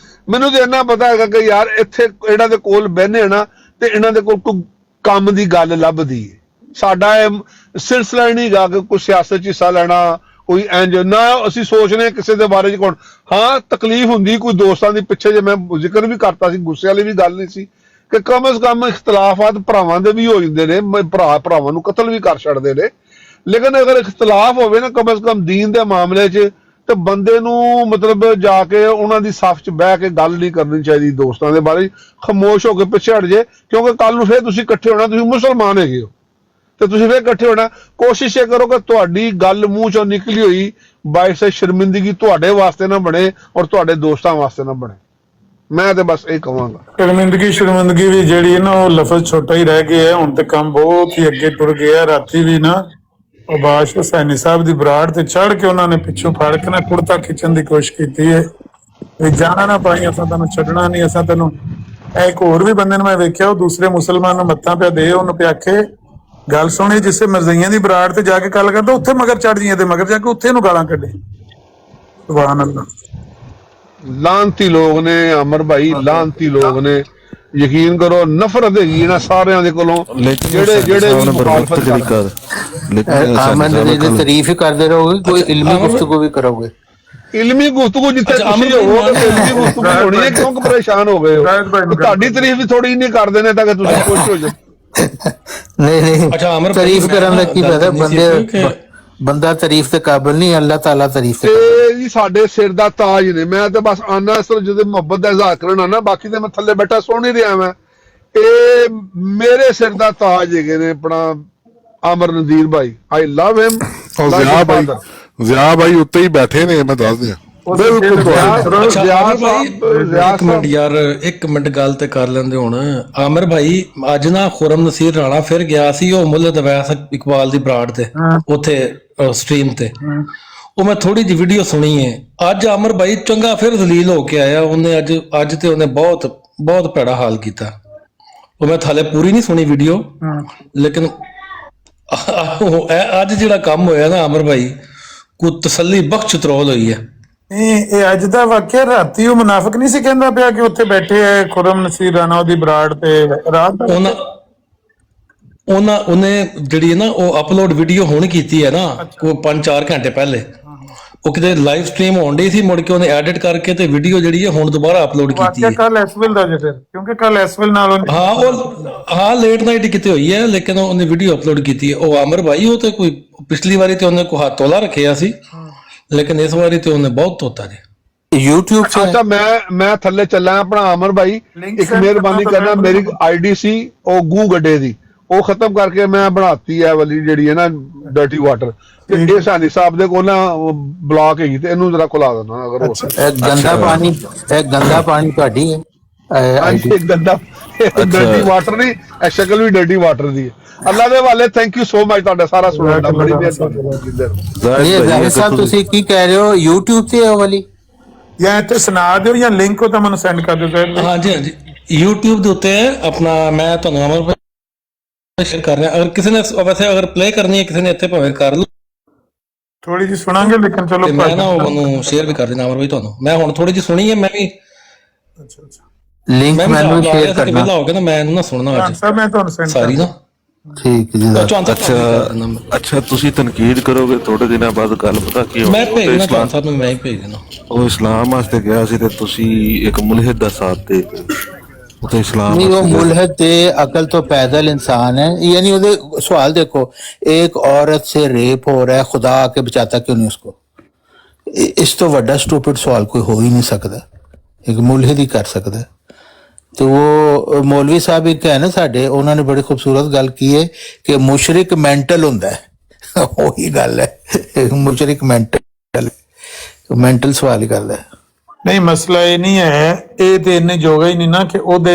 Speaker 3: ਮੈਨੂੰ ਤੇ ਇੰਨਾ ਪਤਾ ਹੈਗਾ ਕਿ ਯਾਰ ਇੱਥੇ ਇਹਨਾਂ ਦੇ ਕੋਲ ਬਹਿਨੇ ਨਾ ਤੇ ਇਹਨਾਂ ਦੇ ਕੋਲ ਕੋਈ ਕੰਮ ਦੀ ਗੱਲ ਲੱਭਦੀ ਹੈ। ਸਾਡਾ ਇਹ ਸਿਲਸਿਲਾ ਹੀ ਨਹੀਂ ਗਾ ਕਿ ਕੋਈ ਸਿਆਸਤ 'ਚ ਹਿੱਸਾ ਲੈਣਾ, ਕੋਈ ਇੰਜ ਨਾ ਅਸੀਂ ਸੋਚਨੇ ਕਿਸੇ ਦੇ ਬਾਰੇ 'ਚ ਕੌਣ। ਹਾਂ, ਤਕਲੀਫ ਹੁੰਦੀ ਕੋਈ ਦੋਸਤਾਂ ਦੀ, ਪਿੱਛੇ ਜੇ ਮੈਂ ਜ਼ਿਕਰ ਵੀ ਕਰਤਾ ਸੀ, ਗੁੱਸੇ ਵਾਲੀ ਵੀ ਗੱਲ ਨਹੀਂ ਸੀ ਕਿ ਕਮ ਸੇ ਕਮ ਇਖਤਲਾਫਾਤ ਭਰਾਵਾਂ ਦੇ ਵੀ ਹੋ ਜਾਂਦੇ ਨੇ, ਭਰਾਵਾਂ ਨੂੰ ਕਤਲ ਵੀ ਕਰ ਛੱਡਦੇ ਨੇ, ਲੇਕਿਨ ਅਗਰ ਇਖਤਲਾਫ ਹੋਵੇ ਨਾ ਕਮ ਸੇ ਕਮ ਦੀਨ ਦੇ ਮਾਮਲੇ 'ਚ, ਤੇ ਬੰਦੇ ਨੂੰ ਮਤਲਬ ਜਾ ਕੇ ਉਹਨਾਂ ਦੀ ਸਫ 'ਚ ਬਹਿ ਕੇ ਗੱਲ ਨਹੀਂ ਕਰਨੀ ਚਾਹੀਦੀ ਦੋਸਤਾਂ ਦੇ ਬਾਰੇ, ਖਾਮੋਸ਼ ਹੋ ਕੇ ਪਿੱਛੇ ਹਟ ਜੇ, ਕਿਉਂਕਿ ਕੱਲ ਨੂੰ ਫਿਰ ਤੁਸੀਂ ਇਕੱਠੇ ਹੋਣਾ, ਤੁਸੀਂ ਮੁਸਲਮਾਨ ਹੈਗੇ ਹੋ ਤੇ ਤੁਸੀਂ ਫਿਰ ਇਕੱਠੇ ਹੋਣਾ। ਕੋਸ਼ਿਸ਼ ਇਹ ਕਰੋ ਕਿ ਤੁਹਾਡੀ ਗੱਲ ਮੂੰਹ 'ਚੋਂ ਨਿਕਲੀ ਹੋਈ ਬਾਇਸ ਸ਼ਰਮਿੰਦਗੀ ਤੁਹਾਡੇ ਵਾਸਤੇ ਨਾ ਬਣੇ ਔਰ ਤੁਹਾਡੇ ਦੋਸਤਾਂ ਵਾਸਤੇ ਨਾ ਬਣੇ। ਮੈਂ ਤੇ ਬਸ ਇਹ ਕਹਾਂਗਾ।
Speaker 1: ਸ਼ਰਮਿੰਦਗੀ ਵੀ ਜਿਹੜੀ ਹੈ ਨਾ ਉਹ ਲਫ਼ਜ਼ ਛੋਟਾ ਹੀ ਰਹਿ ਗਿਆ ਹੈ, ਹੁਣ ਤੇ ਕੰਮ ਬਹੁਤ ਹੀ ਅੱਗੇ ਟੁਰ ਗਿਆ। ਰਾਤੀ ਵੀ ਨਾ ਉਹ ਬਾਦਸ਼ਾਹ ਹੁਸੈਨੀ ਸਾਹਿਬ ਦੀ ਬਰਾੜ ਤੇ ਚੜ੍ਹ ਕੇ ਉਹਨਾਂ ਨੇ ਪਿੱਛੋਂ ਫੜ ਕੇ ਨਾ ਕੁੜਤਾ ਖਿੱਚਣ ਦੀ ਕੋਸ਼ਿਸ਼ ਕੀਤੀ ਹੈ ਵੀ ਜਾਣਾ ਨਾ ਪਾਈ, ਅਸਾਂ ਤੈਨੂੰ ਛੱਡਣਾ ਨਹੀਂ, ਅਸਾਂ ਤੈਨੂੰ। ਇੱਕ ਹੋਰ ਵੀ ਬੰਦੇ ਨੂੰ ਮੈਂ ਵੇਖਿਆ, ਉਹ ਦੂਸਰੇ ਮੁਸਲਮਾਨ ਨੂੰ ਮੱਤਾਂ ਪਿਆ ਦੇ, ਉਹਨੂੰ ਪਿਆ ਆਖੇ ਗੱਲ ਸੁਣੀ, ਜਿਸੇ ਮਰਜ਼ਈਆਂ ਦੀ ਬਰਾੜ ਤੇ ਜਾ ਕੇ ਗੱਲ ਕਰਦਾ ਉੱਥੇ ਮਗਰ ਚੜ ਜੀਆਂ ਤੇ ਮਗਰ ਜਾ ਕੇ ਉੱਥੇ ਨੂੰ ਗਾਲਾਂ ਕੱਢੇ। ਸੁਭਾਨ ਅੱਲਾਹ।
Speaker 3: ਲਾਂਤੀ ਲੋਕ ਨੇ ਅਮਰ ਭਾਈ, ਲਾਂਤੀ ਲੋਕ ਨੇ, ਯਕੀਨ ਕਰੋ ਨਫ਼ਰਤ ਹੈਗੀ ਇਹਨਾਂ ਸਾਰਿਆਂ ਦੇ ਕੋਲੋਂ ਜਿਹੜੇ ਵੀ ਮੁਖਾਲਫਤ ਕਰਦੇ।
Speaker 7: ਆਮਨ ਦੀ ਤਾਰੀਫ ਹੀ ਕਰਦੇ ਰਹੋਗੇ, ਕੋਈ ਇਲਮੀ ਗੁਫ਼ਤਗੂ ਵੀ ਕਰੋਗੇ?
Speaker 3: ਇਲਮੀ ਗੁਫ਼ਤਗੂ ਜਿੱਥੇ ਤੁਸੀਂ ਹੋਵੋਗੇ ਇਲਮੀ ਗੁਫ਼ਤਗੂ ਹੋਣੀ ਹੈ। ਕਿਉਂ ਪਰੇਸ਼ਾਨ ਹੋ ਗਏ ਹੋ? ਤੁਹਾਡੀ ਤਾਰੀਫ ਵੀ ਥੋੜੀ ਨਹੀਂ ਕਰਦੇ ਨੇ ਤਾਂ ਕਿ ਤੁਸੀਂ ਖੁਸ਼ ਹੋ ਜਾਓ।
Speaker 7: ਨਹੀਂ ਤਾਰੀਫ ਕਰਨ ਦਾ ਕੀ ਫਾਇਦਾ, ਬੰਦਾ ਤਾਰੀਫ ਦੇ ਕਾਬਿਲ ਨਹੀਂ, ਅੱਲਾਹ ਤਾਲਾ ਤਾਰੀਫ
Speaker 3: ਤੇ ਜੀ ਸਾਡੇ ਸਿਰ ਦਾ ਤਾਜ ਨੇ। ਮੈਂ ਤੇ ਬਸ ਆਨਾ ਇਸ ਤਰ੍ਹਾਂ ਜਦੋਂ ਮੁਹੱਬਤ ਦਾ ਇਜ਼ਹਾਰ ਕਰਨਾ ਨਾ, ਬਾਕੀ ਤੇ ਮੈਂ ਥੱਲੇ ਬੈਠਾ ਸੁਣ ਹੀ ਰਿਹਾ। ਮੈਂ ਇਹ ਮੇਰੇ ਸਿਰ ਦਾ ਤਾਜ ਹੈਗੇ ਨੇ ਆਪਣਾ ਆਮਰ ਨਜ਼ੀਰ ਭਾਈ, ਆਈ ਲਵ ਹਿਮ।
Speaker 8: ਜ਼ਿਆ ਭਾਈ ਉੱਤੇ ਹੀ ਬੈਠੇ ਨੇ, ਮੈਂ ਦੱਸ ਦਿਆਂ।
Speaker 4: ਇੱਕ ਮਿੰਟ ਗੱਲ ਤੇ ਕਰ ਲੈਂਦੇ ਹੁਣ। ਆਮਰ ਭਾਈ ਅੱਜ ਨਾ ਖੁਰਮ ਨਸੀਰ ਰਾਣਾ ਫਿਰ ਗਿਆ ਸੀ ਉਹ ਮੁੱਲ ਦਵੈਸ ਇਕਬਾਲ ਦੀ ਬਰਾੜ ਤੇ, ਉੱਥੇ ਸਟ੍ਰੀਮ ਤੇ। ਉਹ ਮੈਂ ਥੋੜੀ ਜਿਹੀ ਵੀਡੀਓ ਸੁਣੀ ਹੈ। ਅੱਜ ਆਮਰ ਭਾਈ ਚੰਗਾ ਫਿਰ ਜ਼ਲੀਲ ਹੋ ਕੇ ਆਇਆ। ਉਹਨੇ ਅੱਜ ਤੇ ਉਹਨੇ ਬਹੁਤ ਭੈੜਾ ਹਾਲ ਕੀਤਾ। ਉਹ ਮੈਂ ਥਾਲੇ ਪੂਰੀ ਨਹੀਂ ਸੁਣੀ ਵੀਡੀਓ, ਲੇਕਿਨ ਅੱਜ ਜਿਹੜਾ ਕੰਮ ਹੋਇਆ ਨਾ ਅਮਰ ਭਾਈ, ਕੋ ਤਸੱਲੀ ਬਖਸ਼ ਤਰੋਲ ਹੋਈ ਹੈ।
Speaker 1: ਇਹ ਅੱਜ ਦਾ ਵਾਕਿਆ, ਰਾਤੀ ਉਹ ਮੁਨਾਫਿਕ ਨਹੀਂ ਸੀ ਕਹਿੰਦਾ ਪਿਆ ਕਿ ਉੱਥੇ ਬੈਠੇ ਹੈ ਖੁਰਮ ਨਸੀਰ ਰਾਣਾ ਉਹਦੀ ਬਰਾੜ ਤੇ, ਰਾਤ
Speaker 4: ਉਹਨੇ ਜਿਹੜੀ ਨਾ ਉਹ ਅਪਲੋਡ ਵੀਡੀਓ ਹੁਣ ਕੀਤੀ ਹੈ ਨਾ, ਕੋਈ 5-4 ਘੰਟੇ ਪਹਿਲੇ, ਉਹ ਕਿਤੇ ਲਾਈਵ ਸਟ੍ਰੀਮ ਹੋਣ ਡਈ ਸੀ, ਮੁੜ ਕੇ ਉਹਨੇ ਐਡਿਟ ਕਰਕੇ ਤੇ ਵੀਡੀਓ ਜਿਹੜੀ ਹੈ ਹੁਣ ਦੁਬਾਰਾ ਅਪਲੋਡ ਕੀਤੀ ਹੈ।
Speaker 1: ਕੱਲ ਐਸਵਿਲ ਦਾ ਜੇ ਫਿਰ, ਕਿਉਂਕਿ ਕੱਲ ਐਸਵਿਲ ਨਾਲ
Speaker 4: ਲੇਟ ਨਾਈਟ ਕਿਤੇ ਹੋਈ ਹੈ, ਲੇਕਿਨ ਉਹਨੇ ਵੀਡੀਓ ਅਪਲੋਡ ਕੀਤੀ ਹੈ। ਉਹ ਅਮਰ ਭਾਈ ਉਹ ਤੇ ਕੋਈ ਪਿਛਲੀ ਵਾਰੀ ਤੇ ਉਹਨੇ ਕੋਈ ਹੱਥ ਤੋਲਾ ਰੱਖਿਆ ਸੀ, ਲੇਕਿਨ ਇਸ ਵਾਰੀ ਤੇ ਉਹਨੇ ਬਹੁਤ ਧੋਤਾ ਜੀ
Speaker 7: YouTube ਤੇ।
Speaker 3: ਅੱਛਾ, ਮੈਂ ਥੱਲੇ ਚੱਲਾਂ ਆਪਣਾ ਅਮਰ ਭਾਈ, ਇੱਕ ਮਿਹਰਬਾਨੀ ਕਰਨਾ, ਮੇਰੀ ਆਈਡੀ ਸੀ ਉਹ ਗੂ ਗੱਡੇ ਦੀ, ਉਹ ਖਤਮ ਕਰਕੇ ਮੈਂ ਬਣਾਤੀ ਹੈ ਵਾਲੀ ਜਿਹੜੀ ਹੈ ਨਾ ਡਰਟੀ ਵਾਟਰ, ਤੇ ਇਹ ਸਾਨੀ ਸਾਹਿਬ ਦੇ ਕੋਲ ਨਾ ਬਲੌਕ ਹੈਗੀ, ਤੇ ਇਹਨੂੰ ਜਰਾ ਖੁਲਾ ਦੇਣਾ ਅਗਰ ਹੋ ਸਕੇ।
Speaker 7: ਇਹ ਗੰਦਾ ਪਾਣੀ ਤੁਹਾਡੀ ਹੈ
Speaker 3: ਗੰਦਾ ਡਰਟੀ ਵਾਟਰ ਨਹੀਂ, ਇਹ ਸ਼ਕਲ ਵੀ ਡਰਟੀ ਵਾਟਰ ਦੀ ਹੈ। ਅੱਲਾ ਦੇ ਵਾਲੇ, ਥੈਂਕ ਯੂ ਸੋ ਮਚ ਤੁਹਾਡਾ ਸਾਰਾ ਸੁਣਨ ਦਾ, ਬੜੀ ਮਿਹਰਬਾਨੀ।
Speaker 7: ਜ਼ਾਹਿਰ ਸਾਹਿਬ ਤੁਸੀਂ ਕੀ ਕਹਿ ਰਹੇ ਹੋ, YouTube ਤੇ ਉਹ ਵਾਲੀ
Speaker 1: ਜਾਂ ਇੱਥੇ ਸੁਣਾ ਦਿਓ ਜਾਂ ਲਿੰਕ ਉਹ ਤਾਂ ਮੈਨੂੰ ਸੈਂਡ ਕਰ ਦਿਓ।
Speaker 4: ਹਾਂਜੀ YouTube ਦੇ ਉੱਤੇ ਆਪਣਾ, ਮੈਂ ਤੁਹਾਨੂੰ ਅਮਰ ਭਾਈ ਸ਼ੇਅਰ ਕਰ ਰਿਹਾ, ਅਗਰ ਕਿਸੇ ਨੇ ਵੈਸੇ ਅਗਰ ਪਲੇ ਕਰਨੀ ਹੈ ਕਿਸੇ ਨੇ ਇੱਥੇ ਭਾਵੇਂ ਕਰ ਲਓ,
Speaker 1: ਥੋੜੀ ਜਿਹੀ ਸੁਣਾਂਗੇ, ਲੇਕਿਨ ਚਲੋ
Speaker 4: ਮੈਂ ਨਾ ਉਹਨੂੰ ਸ਼ੇਅਰ ਵੀ ਕਰ ਦੇਣਾ ਅਮਰ ਭਾਈ ਤੁਹਾਨੂੰ। ਮੈਂ ਹੁਣ ਥੋੜੀ ਜਿਹੀ ਸੁਣੀ ਹੈ, ਮੈਂ ਵੀ
Speaker 7: ਲਿੰਕ ਮੈਨੂੰ ਸ਼ੇਅਰ ਕਰਨਾ,
Speaker 4: ਪਹਿਲਾਂ ਹੋ ਗਿਆ ਨਾ, ਮੈਂ ਇਹਨੂੰ ਨਾ ਸੁਣਨਾ ਅੱਜ
Speaker 1: ਸਰ, ਮੈਂ ਤੁਹਾਨੂੰ ਸੈਂਡ
Speaker 4: ਸਾਰੀ ਨਾ।
Speaker 7: ਠੀਕ ਜੀ।
Speaker 2: ਅੱਛਾ ਤੁਸੀਂ ਤਨਕੀਦ ਕਰੋਗੇ ਥੋੜੇ ਦਿਨਾਂ ਬਾਅਦ, ਗੱਲ ਪਤਾ ਕੀ
Speaker 4: ਮੈਂ ਭੇਜਣਾ ਤੁਹਾਨੂੰ ਸਾਹਿਬ ਨੂੰ, ਮੈਂ ਹੀ ਭੇਜ ਦੇਣਾ।
Speaker 2: ਉਹ ਇਸਲਾਮ ਵਾਸਤੇ ਗਿਆ ਸੀ ਤੇ ਤੁਸੀਂ ਇੱਕ ਮੁਲਹਿਦ ਦਾ ਸਾਥ ਦੇ तो इस्लाम
Speaker 7: नहीं, वो मुल्हद थे, अकल तो पैदल इंसान है, यानी वो सवाल देखो, एक औरत से रेप हो रहा है, खुदा आके बचाता क्यों नहीं उसको? इस तो वड्डा स्टूपिड सवाल कोई हो ही नहीं सकता, एक मुल्हद ही कर सकता है। तो वो मौलवी साहब एक है ना साडे, उन्होंने बड़ी खूबसूरत गल की है कि मुशरिक मेंटल हुंदा है वही गल है, मुशरिक मेंटल सवाल ही करदा है।
Speaker 1: ਨਹੀਂ, ਮਸਲਾ ਇਹ ਨਹੀਂ ਹੈ, ਇਹ ਤੇ ਇੰਨੇ ਜੋਗਾ ਹੀ ਨਹੀਂ ਨਾ ਕਿ ਉਹਦੇ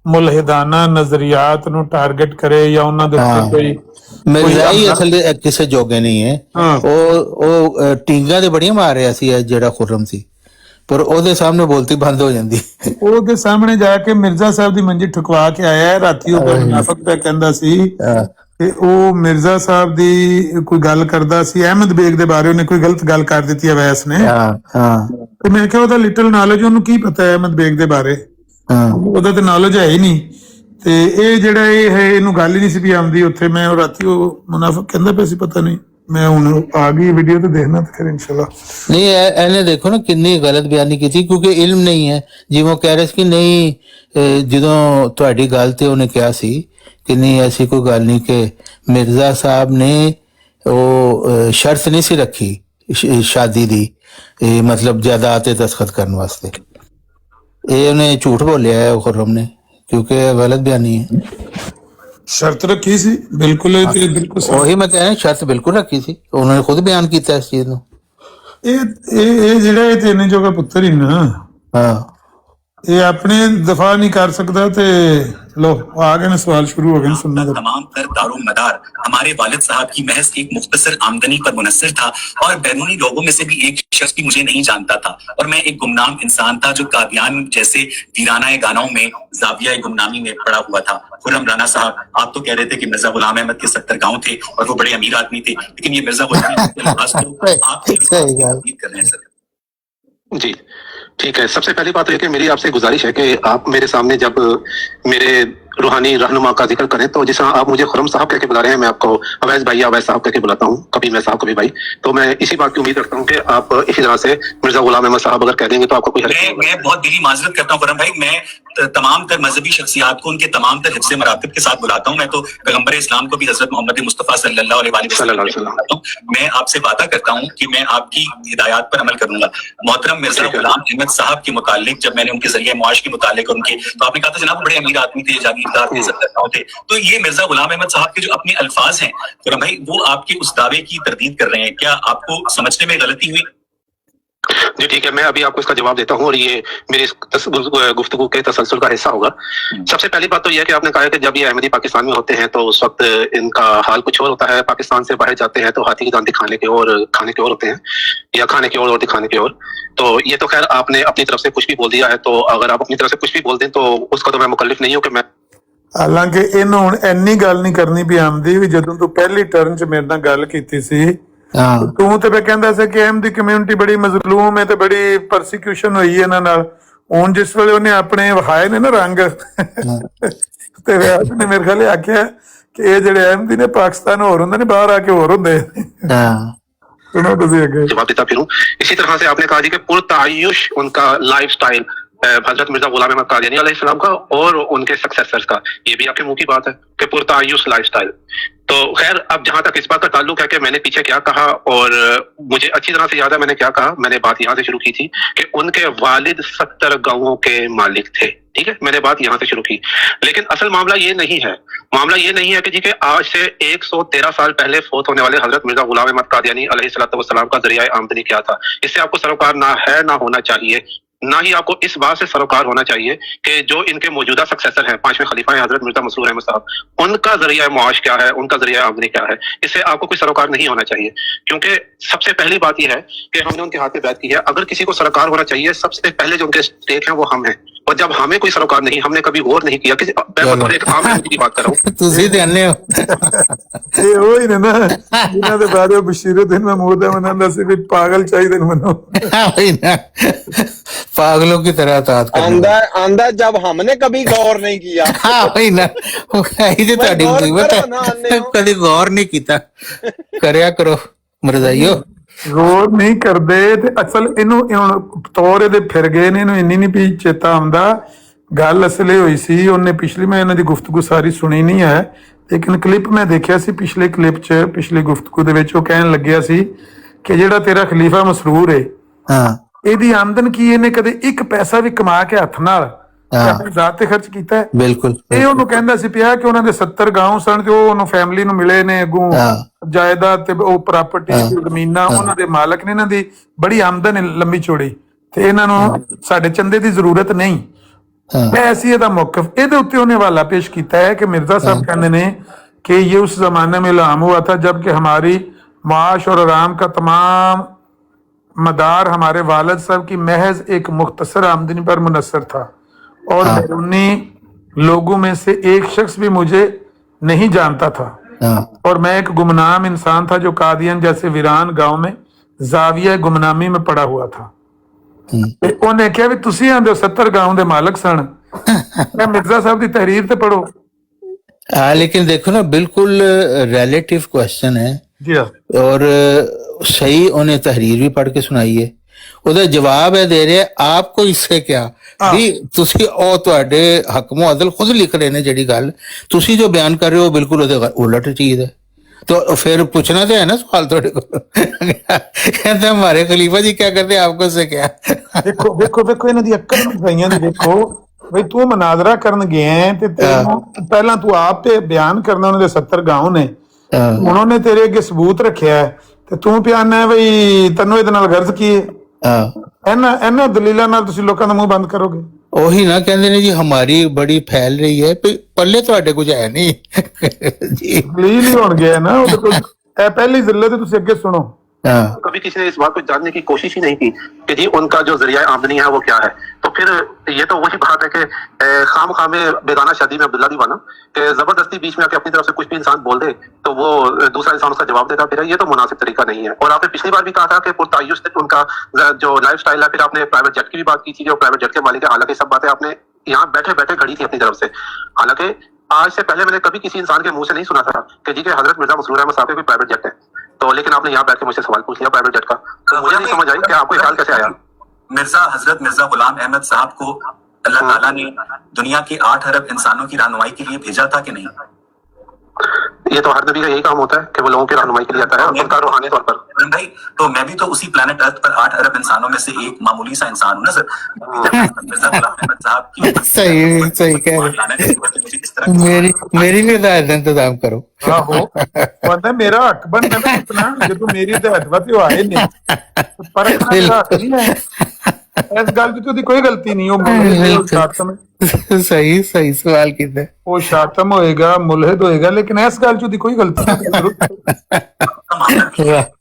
Speaker 1: ਮੁਲਹਿਦਾਨਾ ਨਜ਼ਰੀਆਤ ਨੂੰ ਟਾਰਗੇਟ ਕਰੇ ਜਾਂ ਉਹਨਾਂ ਦੇ ਉੱਤੇ ਕੋਈ
Speaker 7: ਮਿਰਜ਼ਾਈ ਅਸਲ ਦੇ ਕਿਸੇ ਜੋਗੇ ਨਹੀਂ ਹੈ। ਉਹ ਟੀਂਗਾ ਤੇ ਬੜੀਆਂ ਮਾਰ ਰਿਹਾ ਸੀ ਜਿਹੜਾ ਖੁਰਮ ਸੀ, ਪਰ ਉਹਦੇ ਸਾਹਮਣੇ ਬੋਲਤੀ ਬੰਦ ਹੋ ਜਾਂਦੀ।
Speaker 1: ਉਹਦੇ ਸਾਹਮਣੇ ਜਾ ਕੇ ਮਿਰਜ਼ਾ ਸਾਹਿਬ ਦੀ ਮੰਜੀ ਠੁਕਵਾ ਕੇ ਆਇਆ ਹੈ ਰਾਤੀ, ਉਹ ਮੁਨਾਫਿਕ ਪਿਆ ਕਹਿੰਦਾ ਸੀ ਤੇ ਉਹ ਮਿਰਜ਼ਾ ਸਾਹਿਬ ਦੀ ਕੋਈ ਗੱਲ ਕਰਦਾ ਸੀ, ਅਹਿਮਦ ਬੇਗ ਦੇ ਬਾਰੇ ਉਹਨੇ ਕੋਈ ਗਲਤ ਗੱਲ ਕਰ ਦਿੱਤੀ ਅਵੈਸ ਨੇ। ਤੇ ਮੈਂ ਕਿਹਾ ਉਹਦਾ ਲਿਟਲ ਨੌਲੇਜ, ਉਹਨੂੰ ਕੀ ਪਤਾ ਹੈ ਅਹਿਮਦ ਬੇਗ ਦੇ ਬਾਰੇ, ਉਹਦਾ ਤੇ ਨੌਲੇਜ ਹੈ ਹੀ ਨਹੀਂ। ਤੇ ਇਹ ਜਿਹੜਾ ਇਹ ਹੈ, ਇਹਨੂੰ ਗੱਲ ਹੀ ਨਹੀਂ ਸੀ ਵੀ ਆਉਂਦੀ ਉੱਥੇ। ਮੈਂ ਉਹ ਰਾਤੀ ਉਹ ਮੁਨਾਫਿਕ ਕਹਿੰਦਾ ਪਿਆ ਸੀ, ਪਤਾ ਨਹੀਂ, ਮੈਂ ਹੁਣ ਆ ਗਈ ਵੀਡੀਓ ਤੇ ਦੇਖਣਾ ਤੇ ਫਿਰ ਇਨਸ਼ਾਅੱਲਾ।
Speaker 7: ਨਹੀਂ, ਇਹਨੇ ਦੇਖੋ ਨਾ ਕਿੰਨੀ ਗਲਤ ਬਿਆਨੀ ਕੀਤੀ, ਕਿਉਂਕਿ ਇਲਮ ਨਹੀਂ ਹੈ। ਜਿਵੇਂ ਉਹ ਕਹਿ ਰਹੇ ਸੀ ਕਿ ਨਹੀਂ, ਜਦੋਂ ਤੁਹਾਡੀ ਗੱਲ ਤੇ ਉਹਨੇ ਕਿਹਾ ਸੀ कि नहीं ऐसी कोई गल नहीं, कि मिर्जा साहब ने वो शर्त नहीं सी रखी शादी दी, मतलब जायदाद ते दस्तखत करने वास्ते, ये उन्हें झूठ बोलिया है खुर्रम ने, क्योंकि गलत बयानी है।
Speaker 1: शर्त रखी सी बिल्कुल,
Speaker 7: वही मैं कह रहा, शर्त बिल्कुल रखी सी, उन्होंने खुद बयान किया इस चीज को।
Speaker 1: ये जेड़ा ये तीन जोगा पुत्र ही ना,
Speaker 7: हाँ,
Speaker 1: ये अपने दफा नहीं कर सकता। ते लो आ गए ना, सवाल शुरू हो गए, सुनना।
Speaker 9: तमाम तर दारो मदार हमारे वालिद साहब की महज एक मुख्तसर आमदनी पर मुनस्सिर था, और बैरूनी लोगों में से भी एक शख्स भी मुझे नहीं जानता था, और मैं एक गुमनाम इंसान था जो कादियान जैसे वीराना गानों में जाविया गुमनामी में पड़ा हुआ था। खुर्रम राना साहब, आप तो कह रहे थे कि मिर्जा गुलाम अहमद के 70 गांव थे और वो बड़े अमीर आदमी थे, लेकिन ये मिर्जा गुलाम आप कर रहे हैं सर।
Speaker 10: जी ठीक है। सबसे पहली बात यह कि मेरी आपसे गुजारिश है कि आप मेरे सामने जब मेरे रूहानी रहनुमा का जिक्र करें, तो जिस आप मुझे खुर्रम साहब कह के बुला रहे हैं, मैं आपको अवैस भाई या अवैस साहब कह के बुलाता हूँ, कभी मैं साहब कभी भाई, तो मैं इसी बात की उम्मीद रखता हूँ कि आप इसी तरह से मिर्जा गुलाम अहमद साहब अगर कह देंगे तो आपको कोई
Speaker 9: मैं बहुत दिली माजरत करता हूँ खुर्रम भाई, मैं तमाम तर मजहबी शख्सियात को उनके तमाम तर हिफ्ज़ मरातिब के साथ बुलाता हूँ। मैं तो पैगंबर इस्लाम को भी हजरत मोहम्मद मुस्तफ़ा सल्लल्लाहु अलैहि वसल्लम, मैं आपसे वादा करता हूँ कि मैं आपकी हिदायत पर अमल करूंगा। मोहतरम मिर्जा गुलाम अहमद साहब के मुतालिक जब मैंने उनके जरिए मुआश के मुतालिक उनके, तो आपने कहा था जनाब बड़े अमीर आदमी थे, जागीरदार थे, सत्तादार थे, तो ये मिर्जा गुलाम अहमद साहब के जो अपने अल्फाज हैं खुर्रम भाई, वो आपके उस दावे की तरदीद कर रहे हैं, क्या आपको समझने में गलती हुई?
Speaker 10: जी ठीक है, मैं अभी आपको इसका जवाब देता हूँ और ये मेरी गुफ्तगू के तसलसल का हिस्सा होगा। सबसे पहली बात तो यह है कि आपने कहा है कि जब ये अहमदी पाकिस्तान में होते हैं तो उस वक्त इनका हाल कुछ और होता है, पाकिस्तान से बाहर जाते हैं तो हाथी की दांत दिखाने के और खाने के और होते हैं, या खाने के और दिखाने के और। तो ये तो खैर आपने अपनी तरफ से कुछ भी बोल दिया है, तो अगर आप अपनी तरफ से कुछ भी बोल दें तो उसका तो मैं मुकल्लिफ नहीं हूँ कि मैं
Speaker 1: ਹਾਲਾਂਕਿ ਇਹਨੂੰ ਹੁਣ ਇੰਨੀ ਗੱਲ ਨਹੀਂ ਕਰਨੀ ਵੀ ਆਮਦੀ ਵੀ ਜਦੋਂ ਤੂੰ ਪਹਿਲੀ ਟਰਨ 'ਚ ਮੇਰੇ ਨਾਲ ਗੱਲ ਕੀਤੀ ਸੀ
Speaker 7: ਹਾਂ
Speaker 1: ਤੂੰ ਤੇ ਮੈਂ ਕਹਿੰਦਾ ਸੀ ਕਿ ਅਹਿਮਦੀ ਕਮਿਊਨਿਟੀ ਬੜੀ ਮਜ਼ਲੂਮ ਹੈ ਤੇ ਬੜੀ ਪਰਸੀਕਿਊਸ਼ਨ ਹੋਈ ਇਹਨਾਂ ਨਾਲ। ਹੁਣ ਜਿਸ ਵੇਲੇ ਉਹਨੇ ਆਪਣੇ ਵਿਖਾਏ ਨੇ ਨਾ ਰੰਗ ਤੇ ਵਿਆਹ ਨੇ ਮੇਰੇ ਖਿਆਲ ਆਖਿਆ ਕਿ ਇਹ ਜਿਹੜੇ ਅਹਿਮਦੀ ਨੇ ਪਾਕਿਸਤਾਨ ਹੋਰ ਹੁੰਦੇ ਨੇ, ਬਾਹਰ ਆ ਕੇ ਹੋਰ ਹੁੰਦੇ।
Speaker 7: ਹਾਂ
Speaker 1: ਸੁਣੋ ਤੁਸੀਂ ਅੱਗੇ।
Speaker 10: जवाब देता फिरूं। इसी तरह से आपने कहा जी कि पुरतायुश उनका लाइफस्टाइल हजरत मिर्जा गुलाम अहमद कादियानी अलैहिस्सलाम का और उनके सक्सेसर्स का, ये भी आपके मुंह की बात है कि पुरतायुश लाइफस्टाइल। तो खैर, अब जहां तक इस बात का ताल्लुक है कि मैंने पीछे क्या कहा, और मुझे अच्छी तरह से याद है मैंने क्या कहा। मैंने बात यहाँ से शुरू की थी कि उनके वालिद 70 गांवों के मालिक थे, ठीक है, मैंने बात यहाँ से शुरू की। लेकिन असल मामला ये नहीं है, मामला ये नहीं है कि जी के आज से 113 साल पहले फौत होने वाले हजरत मिर्जा गुलाम अहमद कादियानी अलैहिस्सलाम का जरिया आमदनी क्या था। इससे आपको सरोकार ना है ना होना चाहिए, ना ही आपको इस बात से सरोकार होना चाहिए कि जो इनके मौजूदा सक्सेसर हैं, 5वें खलीफा हैं हजरत मिर्जा मसरूर अहमद साहब, उनका जरिया मुआश क्या है, उनका जरिया आमदनी क्या है। इससे आपको कोई सरोकार नहीं होना चाहिए, क्योंकि सबसे पहली बात यह है कि हमने उनके हाथ में बैत की है। अगर किसी को सरोकार होना चाहिए, सबसे पहले जो उनके स्टेक हैं वो हम हैं, और जब हमें कोई सरोकार नहीं, हमने कभी गौर नहीं किया कि मैं बतौर एक आम आदमी की बात कर रहा हूँ।
Speaker 7: ਤੁਸੀਂ ਤੇ ਅੰਨੇ ਹੋ।
Speaker 1: ਇਹ ਉਹੀ ਨੇ ਨਾ ਇਹਨਾਂ ਦੇ ਬਾਰੇ ਬਸ਼ੀਰੁद्दीन महमूद ਮਨਾਉਂਦਾ ਸੀ ਵੀ ਪਾਗਲ ਚਾਹੀਦੇ ਨੇ ਮੈਨੂੰ।
Speaker 7: वही ना, पागलों की तरह तात
Speaker 5: आंदा आंदा जब हमने कभी गौर नहीं किया।
Speaker 7: हाँ वही ना, यही तो ਤੁਹਾਡੀ
Speaker 5: गौर
Speaker 7: ਮੁਸੀਬਤ
Speaker 5: करो ना, आने
Speaker 7: ਹੈ,
Speaker 5: हो।
Speaker 7: ਕਦੀ ਗੌਰ ਨਹੀਂ ਕੀਤਾ। ਕਰਿਆ ਕਰੋ ਮਰਜ਼ਾਈਓ।
Speaker 1: ਗੌਰ ਨਹੀਂ ਕਰਦੇ ਤੇ ਅਸਲ ਇਹਨੂੰ ਹੁਣ ਤੌਰ ਇਹਦੇ ਫਿਰ ਗਏ ਨੇ, ਇਹਨੂੰ ਇੰਨੀ ਨਹੀਂ ਵੀ ਚੇਤਾ ਆਉਂਦਾ। ਗੱਲ ਅਸਲ ਇਹ ਹੋਈ ਸੀ, ਉਹਨੇ ਪਿਛਲੀ ਮੈਂ ਇਹਨਾਂ ਦੀ ਗੁਫ਼ਤਗੂ ਸਾਰੀ ਸੁਣੀ ਨਹੀਂ ਹੈ, ਲੇਕਿਨ ਕਲਿੱਪ ਮੈਂ ਦੇਖਿਆ ਸੀ ਪਿਛਲੇ ਕਲਿੱਪ 'ਚ, ਪਿਛਲੀ ਗੁਫ਼ਤਗੂ ਦੇ ਵਿੱਚ ਉਹ ਕਹਿਣ ਲੱਗਿਆ ਸੀ ਕਿ ਜਿਹੜਾ ਤੇਰਾ ਖਲੀਫਾ ਮਸਰੂਰ ਹੈ,
Speaker 7: ਹਾਂ
Speaker 1: ਇਹਦੀ ਆਮਦਨ ਕੀ ਇਹਨੇ ਕਦੇ ਇੱਕ ਪੈਸਾ ਵੀ ਕਮਾ ਕੇ ਹੱਥ ਨਾਲ ਆਪਣੀ ਜ਼ਾਤ ਤੇ ਖਰਚ ਕੀਤਾ ਹੈ?
Speaker 7: ਬਿਲਕੁਲ।
Speaker 1: ਇਹ ਉਹਨੂੰ ਕਹਿੰਦਾ ਸੀ ਪਿਆ ਕਿ ਉਹਨਾਂ ਦੇ 70 ਗਾਉਂ ਸਨ ਤੇ ਉਹ ਉਹਨੂੰ ਫੈਮਿਲੀ ਨੂੰ ਮਿਲੇ ਨੇ ਅੱਗੋਂ ਜਾਇਦਾਦ ਤੇ ਉਹ ਪ੍ਰਾਪਰਟੀ ਜ਼ਮੀਨਾਂ ਉਹਨਾਂ ਦੇ ਮਾਲਕ ਨੇ, ਇਹਨਾਂ ਦੀ ਬੜੀ ਆਮਦਨ ਹੈ ਲੰਬੀ ਚੌੜੀ, ਤੇ ਇਹਨਾਂ ਨੂੰ ਸਾਡੇ ਚੰਦੇ ਦੀ ਜ਼ਰੂਰਤ ਨਹੀਂ। ऐसी ਇਹਦਾ मौक़िफ़, ਇਹਦੇ ਉੱਤੇ ਉਹਨੇ हवाला पेश किया है कि मिर्जा साहब कहते हैं कि ये उस जमाने में इल्हाम हुआ था जबकि हमारी माश और आराम का तमाम मदार हमारे वालिद साहब की महज एक मुख्तसर आमदनी पर मुनसर था, और बैरूनी लोगों में से एक शख्स भी मुझे नहीं जानता था, और मैं एक गुमनाम इंसान था जो कादियान जैसे वीरान गांव में जाविया गुमनामी में पड़ा हुआ था। ਉਹਨੇ ਕਿਹਾ ਵੀ ਤੁਸੀਂ ਆਂਦੇ 70 ਗਾਉਂ ਦੇ ਮਾਲਕ ਸਨ, ਮੈਂ ਮਿਰਜ਼ਾ ਸਾਹਿਬ ਦੀ ਤਹਿਰੀਰ ਤੇ ਪੜੋ।
Speaker 7: हाँ लेकिन देखो ना, बिल्कुल रिलेटिव क्वेश्चन है,
Speaker 1: ਜੀ ਹਾਂ,
Speaker 7: और सही उन्हें तहरीर भी पढ़ के सुनाई है, ਉਹਦਾ ਜਵਾਬ ਹੈ ਦੇ ਰਿਹਾ। ਆਪਕੋ ਇਸਸੇ ਕਿਆ ਵੀ ਤੁਸੀਂ ਉਹ ਤੁਹਾਡੇ ਹਕਮੋ ਅਦਲ ਖੁਦ ਲਿਖ ਰਹੇ ਨੇ, ਜਿਹੜੀ ਗੱਲ ਤੁਸੀਂ ਜੋ ਬਿਆਨ ਕਰ ਰਹੇ ਹੋ ਬਿਲਕੁਲ ਉਹਦੇ ਉਲਟ ਚੀਜ਼ ਹੈ। तो फिर पूछना तो है ना सवाल थोड़े को। कहते हमारे खलीफा जी क्या करते आपको से क्या।
Speaker 1: ਦੇਖੋ ਦੇਖੋ ਦੇਖੋ ਇਹਨਾਂ ਦੀ ਅਕਲ ਮਸਾਈਆਂ ਦੀ ਦੇਖੋ ਬਈ ਤੂੰ ਮਨਾਜ਼ਰਾ ਕਰਨ ਗਿਆ ਹੈ ਤੇ ਤੈਨੂੰ ਪਹਿਲਾਂ ਤੂੰ ਆਪ ਤੇ ਬਿਆਨ ਕਰਨਾ ਉਹਨਾਂ ਦੇ 70 ਗਾਉਂ ਨੇ, ਹੁਣ ਉਹਨੇ ਤੇਰੇ ਅੱਗੇ ਸਬੂਤ ਰੱਖਿਆ ਹੈ ਤੇ ਤੂੰ ਪਿਆਨਾ ਹੈ ਬਈ ਤੈਨੂੰ ਇਹਦੇ ਨਾਲ ਗਰਜ਼ ਕੀ ਹੈ। ਇਹਨਾਂ ਦਲੀਲਾਂ ਨਾਲ ਤੁਸੀਂ ਲੋਕਾਂ ਦਾ ਮੂੰਹ ਬੰਦ ਕਰੋਗੇ।
Speaker 7: ਉਹੀ ਨਾ ਕਹਿੰਦੇ ਨੇ ਜੀ ਹਮਾਰੀ ਬੜੀ ਫੈਲ ਰਹੀ ਹੈ, ਪੱਲੇ ਤੁਹਾਡੇ ਕੁਝ ਹੈ ਨਹੀਂ ਜੀ।
Speaker 1: ਦਲੀਲ ਹੀ ਹੋਣ ਗਿਆ ਨਾ ਉਹਦੇ ਕੋਲ, ਇਹ ਪਹਿਲੀ ਜ਼ਿਲਤ ਹੈ। ਤੁਸੀਂ ਅੱਗੇ ਸੁਣੋ।
Speaker 10: कभी किसी ने इस बात को जानने की कोशिश ही नहीं की कि जी उनका जो जरिया आमदनी है वो क्या है। तो फिर ये तो वही बात है कि खाम खामे बेगाना शादी में अब्दुल्ला दीवाना कि जबरदस्ती बीच में आके अपनी तरफ से कुछ भी इंसान बोल दे तो वो दूसरा इंसान उसका जवाब देता, फिर ये तो मुनासिब तरीका नहीं है। और आपने पिछली बार भी कहा था कि पुरतायुश उनका जो लाइफ स्टाइल है, फिर आपने प्राइवेट जेट की भी बात की थी जो प्राइवेट जेट के मालिक है। हालांकि सब बातें आपने यहाँ बैठे बैठे घड़ी थी अपनी तरफ से। हालांकि आज से पहले मैंने कभी किसी इंसान के मुंह से नहीं सुना था कि जी के हजरत मिर्जा मसरूर अहमद साहब के कोई प्राइवेट जेट है, तो लेकिन आपने यहाँ बैठ के मुझसे सवाल पूछ लिया प्राइवेट जेट का, तो मुझे नहीं समझ आई कि आपको ख्याल कैसे आया।
Speaker 9: हजरत मिर्जा गुलाम अहमद साहब को अल्लाह ताला ने दुनिया के 8 अरब इंसानों की रहनुमाई के लिए भेजा था कि नहीं?
Speaker 10: ये तो हर नबी का यही काम होता है कि वो लोगों की रहनुमाई के लिए आता है, और उनका रूहानी तौर पर।
Speaker 9: भाई तो मैं भी तो उसी प्लेनेट अर्थ पर 8 अरब इंसानों में से एक मामूली सा इंसान हूँ ना सर। मिर्जा गुलाम अहमद साहब की
Speaker 7: सही सही कह रहे, मेरी भी हिदायत का इंतजाम करो।
Speaker 1: ਆਹੋ ਕਹਿੰਦਾ ਮੇਰਾ ਹੱਕ ਬਣਦਾ ਨਾ ਇਤਨਾ, ਜਦੋਂ ਮੇਰੀ ਹਦਾਇਤ ਵਾ ਤੇ ਉਹ ਆਏ ਨੇ, ਪਰ ਇਸ ਗੱਲ ਦੀ ਉਹਦੀ ਕੋਈ ਗਲਤੀ ਨਹੀਂ। ਉਹ ਸ਼ਾਤਮ
Speaker 7: सही सही सवाल किया,
Speaker 1: ਉਹ ਸ਼ਾਤਮ ਹੋਏਗਾ, ਮੁਲਹਿਦ ਹੋਏਗਾ, ਲੇਕਿਨ ਇਸ ਗੱਲ 'ਚ ਉਹਦੀ ਕੋਈ ਗਲਤੀ ਨਹੀਂ।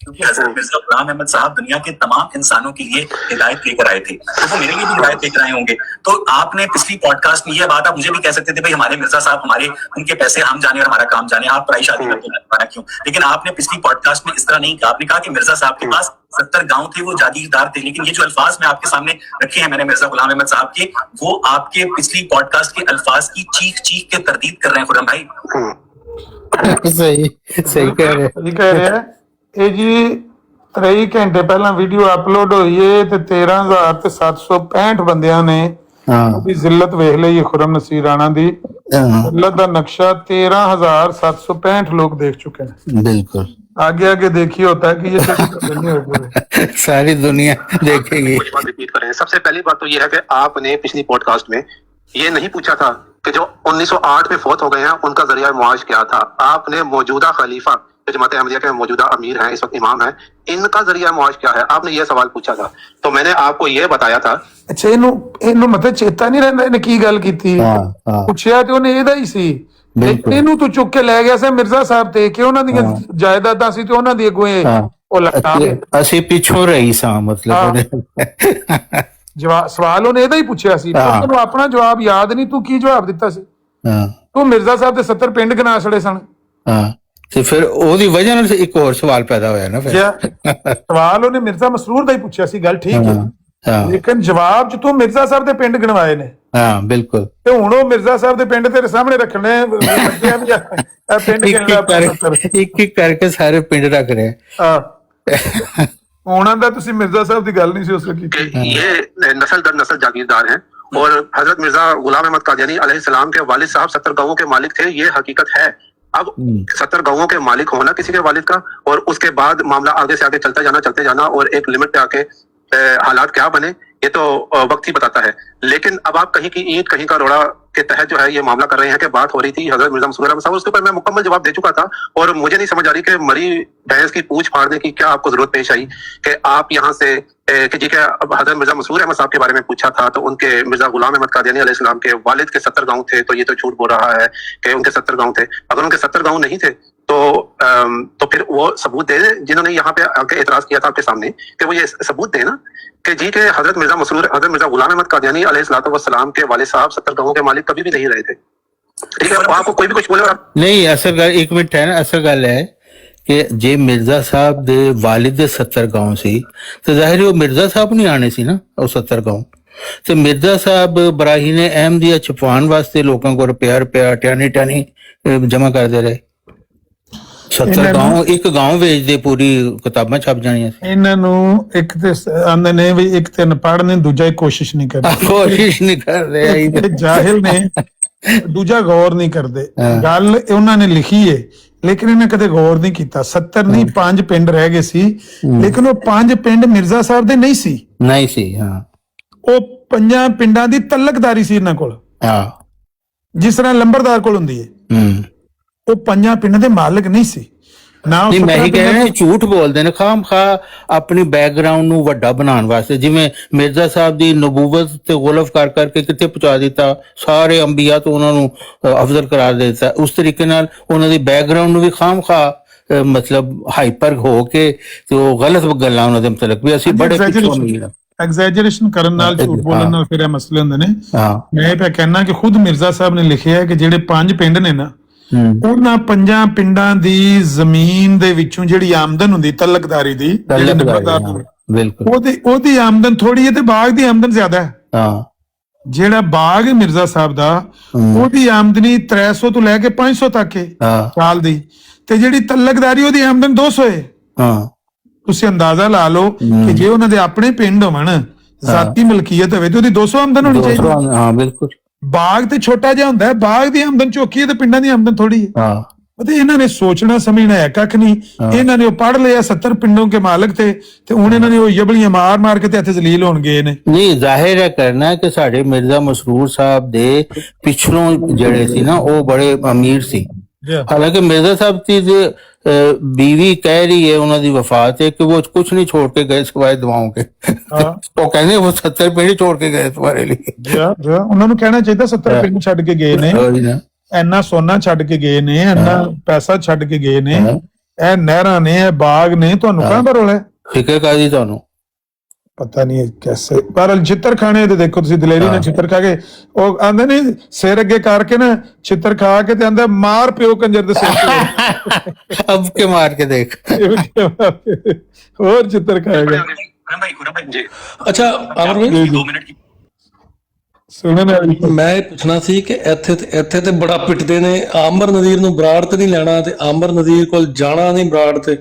Speaker 9: क्योंकि हजरत मिर्जा गुलाम अहमद साहब दुनिया के तमाम इंसानों के लिए हिदायत लेकर आए थे, तो वो मेरे लिए भी हिदायत लेकर आए होंगे। तो आपने पिछली पॉडकास्ट में ये बात आप मुझे भी कह सकते थे, भाई हमारे मिर्जा साहब, हमारे उनके पैसे हम जाने और हमारा काम जाने, आप पराई शादी करके ना क्यों। लेकिन आपने पिछली पॉडकास्ट में इस तरह नहीं कहा। आपने कहा कि मिर्जा साहब के पास 70 गांव थे, वो जागीरदार थे। लेकिन ये जो अल्फाज मैं आपके सामने रखे हैं मैंने मिर्जा गुलाम अहमद साहब के, वो आपके पिछली पॉडकास्ट के अल्फाज की चीख चीख के तरदीद कर रहे हैं खुर्रम भाई।
Speaker 7: सही सही कह रहे
Speaker 1: ਸਹੀ ਕਹਿ ਰਿਹਾ ਇਹ ਜੀ। 23 ਘੰਟੇ ਪਹਿਲਾਂ ਵੀਡੀਓ ਅਪਲੋਡ ਹੋਈ ਏ ਤੇ 13,765 ਬੰਦਿਆਂ ਨੇ
Speaker 7: ਹਾਂ
Speaker 1: ਉਹਦੀ ਜ਼ਿਲਤ ਵੇਖ ਲਈ ਖੁਰਮ ਨਸੀਰ ਰਾਣਾ ਦੀ ਜ਼ਿਲਤ ਦਾ ਨਕਸ਼ਾ 13,765 लोग देख चुके हैं।
Speaker 7: बिल्कुल
Speaker 1: आगे आगे देखिए होता है कि ये नहीं होगा।
Speaker 7: सारी दुनिया देखेगी।
Speaker 10: कुछ बात रिपीट करें। सबसे पहली बात तो ये है कि आपने पिछली पॉडकास्ट में ये नहीं पूछा था कि जो 1908 में फौत हो गए हैं उनका जरिया मुआश क्या था। आपने मौजूदा खलीफा जमात अहमदिया के मौजूदा अमीर हैं, इस वक्त इमाम हैं, इनका जरिया मुआश क्या है, आपने ये सवाल पूछा था। तो मैंने आपको ये बताया था।
Speaker 1: ਅੱਛਾ ਇਹਨੂੰ ਮਤਲਬ ਚੇਤਾ ਨਹੀਂ ਰਹਿੰਦਾ ਇਹਨੇ ਕੀ ਗੱਲ ਕੀਤੀ। ਪੁੱਛਿਆ ਤੇ ਉਹਨੇ ਇਹਦਾ ਹੀ ਸੀ। ਇਹਨੂੰ ਤੂੰ ਚੁੱਕ ਕੇ ਲੈ ਗਿਆ ਸੀ ਮਿਰਜ਼ਾ ਸਾਹਿਬ ਤੇ ਕਿ ਉਹਨਾਂ ਦੀਆਂ ਜਾਇਦਾਦਾਂ ਸੀ ਤੇ ਉਹਨਾਂ ਦੀ ਅੱਗੋਂ ਉਹ ਲੱਗਾ
Speaker 7: ਅਸੀਂ ਪਿੱਛੋਂ ਰਹੀ ਸਾਂ ਮਤਲਬ
Speaker 1: ਸਵਾਲ ਉਹਨੇ ਇਹਦਾ ਹੀ ਪੁੱਛਿਆ ਸੀ। ਤੈਨੂੰ ਆਪਣਾ ਜਵਾਬ ਯਾਦ ਨਹੀਂ, ਤੂੰ ਕੀ ਜਵਾਬ ਦਿੱਤਾ ਸੀ। ਤੂੰ ਮਿਰਜ਼ਾ ਸਾਹਿਬ ਦੇ 70 ਪਿੰਡ ਗਿਣਾ ਛੜੇ ਸਨ।
Speaker 7: ਤੇ ਫਿਰ ਉਹਦੀ ਵਜ੍ਹਾ ਨਾਲ ਇੱਕ ਹੋਰ ਸਵਾਲ ਪੈਦਾ ਹੋਇਆ ਨਾ। ਫਿਰ
Speaker 1: ਸਵਾਲ ਉਹਨੇ ਮਿਰਜ਼ਾ ਮਸਰੂਰ ਦਾ ਹੀ ਪੁੱਛਿਆ ਸੀ, ਗੱਲ ਠੀਕ ਹੈ, ਲੇਕਿਨ ਜਵਾਬ ਚ ਤੂੰ ਮਿਰਜ਼ਾ ਸਾਹਿਬ ਦੇ ਪਿੰਡ ਗਿਣਵਾਏ ਨੇ।
Speaker 7: ਹਾਂ ਬਿਲਕੁਲ।
Speaker 1: ਤੇ ਹੁਣ ਉਹ ਮਿਰਜ਼ਾ ਸਾਹਿਬ ਦੇ ਪਿੰਡ ਤੇਰੇ ਸਾਹਮਣੇ ਰੱਖਣੇ ਪਿੰਡ
Speaker 7: ਇੱਕ ਇੱਕ ਕਰਕੇ ਸਾਰੇ ਪਿੰਡ ਰੱਖ ਰਹੇ।
Speaker 1: ਉਹਨਾਂ ਦਾ ਤੁਸੀਂ ਮਿਰਜ਼ਾ ਸਾਹਿਬ ਦੀ ਗੱਲ ਨਹੀਂ ਸੀ ਉਸ ਵੇਲੇ ਕੀਤੀ।
Speaker 10: ये नस्ल दर नस्ल जागीरदार हैं और हजरत मिर्जा गुलाम अहमद कादियानी अलैहिस्सलाम के वालिद साहब 70 गांवों के मालिक थे, ये हकीकत है। अब 70 गांवों के मालिक होना किसी के वालिद का, और उसके बाद मामला आगे से आगे चलते जाना और एक लिमिट पे आके हालात क्या बने ये तो वक्त ही बताता है। लेकिन अब आप कहीं की ईंट कहीं का रोड़ा के तहत जो है ये मामला कर रहे हैं कि बात हो रही थी हजरत मिर्जा मसरूर अहमद साहब, उसके ऊपर मैं मुकम्मल जवाब दे चुका था। और मुझे नहीं समझ आ रही कि मरी भैंस की पूंछ फाड़ने की क्या आपको जरूरत पेश आई कि आप यहाँ से कि जी क्या अब हजरत मिर्जा मसरूर अहमद साहब के बारे में पूछा था तो उनके मिर्जा गुलाम अहमद कादियानी अलैहिस्सलाम के वालिद के 70 गांव थे, तो ये तो झूठ बोल रहा है कि उनके 70 गांव थे। अगर उनके 70 गांव नहीं थे तो फिर वो सबूत दे, जिन्होंने यहाँ पे आके एतराज किया था आपके सामने, कि वो ये सबूत दे ना कि जी के हजरत मिर्जा गुलाम अहमद कादियानी अलैहिस्सलाम के वालिद साहब 70 गांवों के मालिक कभी भी नहीं रहे थे। ठीक है, आपको कोई भी कुछ बोले और
Speaker 7: नहीं, असल गल एक मिनट है ना, असल गल है कि जे मिर्जा साहब दे वालिद दे 70 गांव सी तो जाहिर है वो मिर्जा साहब नहीं आने सी ना वो 70 गांव। तो मिर्जा साहब बराहीन अहमदिया छुपाने वास्ते लोगों को रुपया टानी जमा करते रहे। 70 गांव एक गांव ਵੇਚ ਦੇ ਪੂਰੀ ਕਿਤਾਬਾਂ ਛਪ ਜਾਣੀਆਂ ਸੀ।
Speaker 1: ਇਹਨਾਂ ਨੂੰ ਇੱਕ ਤੇ ਆਂਦੇ ਨੇ ਵੀ ਇੱਕ ਤੇ ਅਨਪੜ੍ਹ ਨੇ, ਦੂਜਾ ਕੋਸ਼ਿਸ਼ ਨਹੀਂ ਕਰਦੇ।
Speaker 7: ਕੋਸ਼ਿਸ਼ ਨਹੀਂ ਕਰਦੇ
Speaker 1: ਇਹ ਜਾਹਿਲ ਨੇ, ਦੂਜਾ ਗੌਰ ਨਹੀਂ ਕਰਦੇ। ਗੱਲ ਉਹਨਾਂ ਨੇ ਲਿਖੀ ਏ ਲੇਕਿਨ ਇਹਨੇ ਕਦੇ ਗੌਰ ਨਹੀਂ ਕੀਤਾ। 70 ਨਹੀਂ 5 ਪਿੰਡ ਰਹਿ ਗਏ ਸੀ, ਲੇਕਿਨ ਉਹ 5 ਪਿੰਡ ਮਿਰਜ਼ਾ ਸਾਹਿਬ ਦੇ ਨਹੀਂ ਸੀ।
Speaker 7: ਨਹੀਂ ਸੀ, ਹਾਂ।
Speaker 1: ਉਹ 5 ਪਿੰਡਾਂ ਦੀ ਤਲਕਦਾਰੀ ਸੀ ਇਹਨਾਂ ਕੋਲ,
Speaker 7: ਹਾਂ,
Speaker 1: ਜਿਸ ਤਰ੍ਹਾਂ ਲੰਬਰਦਾਰ ਕੋਲ ਹੁੰਦੀ ਹੈ। ਉਹ 5 ਪਿੰਡ ਦੇ ਮਾਲਕ ਨਹੀਂ ਸੀ ਨਾ।
Speaker 7: ਮੈਂ ਹੀ ਕਹਿ ਰਿਹਾ ਝੂਠ ਬੋਲਦੇ ਨੇ ਖਾਮ ਖਾ ਆਪਣੀ ਬੈਕਗ੍ਰਾਉਂਡ ਨੂੰ ਵੱਡਾ ਬਣਾਉਣ ਵਾਸਤੇ। ਜਿਵੇਂ ਮਿਰਜ਼ਾ ਸਾਹਿਬ ਦੀ ਨਬੂਵਤ ਤੇ ਗੁਲਫ ਕਰ ਕਰਕੇ ਕਿੱਥੇ ਪਹੁੰਚਾ ਦਿੱਤਾ, ਸਾਰੇ ਅੰਬੀਆ ਤੋਂ ਉਹਨਾਂ ਨੂੰ ਅਫਜ਼ਲ ਕਰਾਰ ਦੇ ਦਿੱਤਾ। ਉਸ ਤਰੀਕੇ ਨਾਲ ਉਹਨਾਂ ਦੀ ਬੈਕਗ੍ਰਾਉਂਡ ਨੂੰ ਵੀ ਖਾਮ ਖਾ ਮਤਲਬ ਹਾਈਪਰ ਹੋ ਕੇ ਤੇ ਉਹ ਗਲਤ ਗੱਲਾਂ ਉਹਨਾਂ ਦੇ ਮੁਤਲਕ ਵੀ ਅਸੀਂ ਬੜੇ ਪਿੱਛੋਂ ਨਹੀਂ।
Speaker 1: ਐਗਜ਼ੈਜਰੇਸ਼ਨ ਕਰਨ ਨਾਲ, ਝੂਠ ਬੋਲਣ ਨਾਲ ਫਿਰ ਇਹ ਮਸਲੇ ਹੁੰਦੇ ਨੇ। ਮੈਂ ਇਹ ਕਹਿਣਾ ਕਿ ਖੁਦ ਮਿਰਜ਼ਾ ਸਾਹਿਬ ਨੇ ਲਿਖਿਆ ਹੈ ਕਿ ਜਿਹੜੇ 5 ਪਿੰਡ ਨੇ ਨਾ, ਉਹਨਾਂ 5 ਪਿੰਡਾਂ ਦੀ ਜ਼ਮੀਨ ਦੇ ਵਿੱਚੋਂ ਜਿਹੜੀ ਆਮਦਨ ਹੁੰਦੀ ਤਲਕਦਾਰੀ ਦੀ, ਉਹਦੀ ਆਮਦਨ ਥੋੜੀ ਹੈ ਤੇ ਬਾਗ ਦੀ ਆਮਦਨ ਜ਼ਿਆਦਾ ਹੈ। ਜਿਹੜਾ ਬਾਗ ਮਿਰਜ਼ਾ ਸਾਹਿਬ ਦਾ, ਉਹਦੀ ਆਮਦਨੀ 300 ਤੋਂ ਲੈ ਕੇ 500 ਤੱਕ ਹੈ ਸਾਲ ਦੀ, ਤੇ ਜਿਹੜੀ ਤਲਕਦਾਰੀ ਉਹਦੀ ਆਮਦਨ 200 ਹੈ। ਤੁਸੀਂ ਅੰਦਾਜ਼ਾ ਲਾ ਲਓ ਕਿ ਜੇ ਉਹਨਾਂ ਦੇ ਆਪਣੇ ਪਿੰਡ ਹੋਣ, ਜ਼ਾਤੀ ਮਲਕੀਅਤ ਹੋਵੇ ਤੇ ਉਹਦੀ 200 ਆਮਦਨ ਹੋਣੀ ਚਾਹੀਦੀ।
Speaker 7: ਹਾਂ ਬਿਲਕੁਲ।
Speaker 1: ਬਾਗ ਤੇ ਛੋਟਾ ਜਿਹਾ ਹੁੰਦਾ ਹੈ, ਬਾਗ ਦੀ ਆਮਦਨ ਚੌਕੀ ਹੈ ਤੇ ਪਿੰਡਾਂ ਦੀ ਆਮਦਨ ਥੋੜੀ ਹੈ। ਤੇ ਇਹਨਾਂ ਨੇ ਸੋਚਣਾ ਸਮਝਣਾ ਹੈ ਕੱਖ ਨਹੀਂ। ਇਹਨਾਂ ਨੇ ਉਹ ਪੜ੍ਹ ਲਿਆ 70 ਪਿੰਡੋਂ ਕੇ ਮਾਲਕ ਤੇ ਹੁਣ ਇਹਨਾਂ ਨੇ ਉਹ ਯਬਲੀਆਂ ਮਾਰ ਕੇ ਤੇ ਇੱਥੇ ਜ਼ਲੀਲ ਹੋਣ ਗਏ ਨੇ।
Speaker 7: ਨਹੀਂ, ਜ਼ਾਹਿਰ ਹੈ ਕਰਨਾ ਕਿ ਸਾਡੇ ਮਿਰਜ਼ਾ ਮਸਰੂਰ ਸਾਹਿਬ ਦੇ ਪਿਛਲੋਂ ਜਿਹੜੇ ਸੀ ਨਾ ਉਹ ਬੜੇ ਅਮੀਰ ਸੀ। ਹਾਲਾਂਕਿ ਮਿਰਜ਼ਾ ਸਾਹਿਬ ਦੀ बीवी कह रही है उन्होंने दी वफात है कि वो कुछ नहीं छोड़ के गए सिवाय दुआओं के। वो कहने वो 70 पिंड छोड़ के गए तुम्हारे लिए।
Speaker 1: ਉਹਨਾਂ ਨੂੰ ਕਹਿਣਾ ਚਾਹੀਦਾ 70 ਪਿੰਡ ਛੱਡ ਕੇ ਗਏ ਨੇ, ਇੰਨਾ ਸੋਨਾ ਛੱਡ ਕੇ ਗਏ ਨੇ, ਇੰਨਾ ਪੈਸਾ ਛੱਡ ਕੇ ਗਏ ਨੇ, ਇਹ ਨਹਿਰਾਂ ਨੇ, ਇਹ ਬਾਗ ਨੇ, ਤੁਹਾਨੂੰ ਕਾਹਦਾ ਰੋਲਾ ਹੈ?
Speaker 7: ਫਿਕਰ ਕਾਦੀ ਤੁਹਾਨੂੰ?
Speaker 1: ਪਤਾ ਨਹੀਂ ਕੈਸੇ, ਪਰ ਛਿੱਤਰ ਖਾਣੇ ਤੇ ਦੇਖੋ ਤੁਸੀਂ, ਦਲੇਰੀ ਨੇ ਛਿੱਤਰ ਖਾ ਕੇ, ਉਹ ਆਂਦੇ ਨਹੀਂ ਸਿਰ ਅੱਗੇ ਕਰਕੇ ਨਾ ਛਿੱਤਰ ਖਾ ਕੇ ਤੇ ਆਂਦਾ ਮਾਰ ਪਿਓ ਕੰਜਰ ਦੇ ਸਿਰ ਤੇ।
Speaker 7: अब के मार के देख।
Speaker 1: ਹੋਰ ਛਿੱਤਰ ਖਾਏਗਾ।
Speaker 4: ਅੱਛਾ ਆਮਰ ਭਾਈ,
Speaker 9: 2 ਮਿੰਟ की
Speaker 1: ਸੁਣਨ ਵਾਲੀ
Speaker 4: ਮੈਂ ਇਹ ਪੁੱਛਣਾ ਸੀ ਕਿ ਇੱਥੇ ਤੇ ਬੜਾ ਪਿੱਟਦੇ ਨੇ, ਆਮਰ ਨਜ਼ੀਰ ਨੂੰ ਬਰਾੜ ਤੇ ਨਹੀਂ ਲੈਣਾ ਤੇ ਆਮਰ ਨਜ਼ੀਰ ਕੋਲ ਜਾਣਾ ਨਹੀਂ ਬਰਾੜ ਤੇ,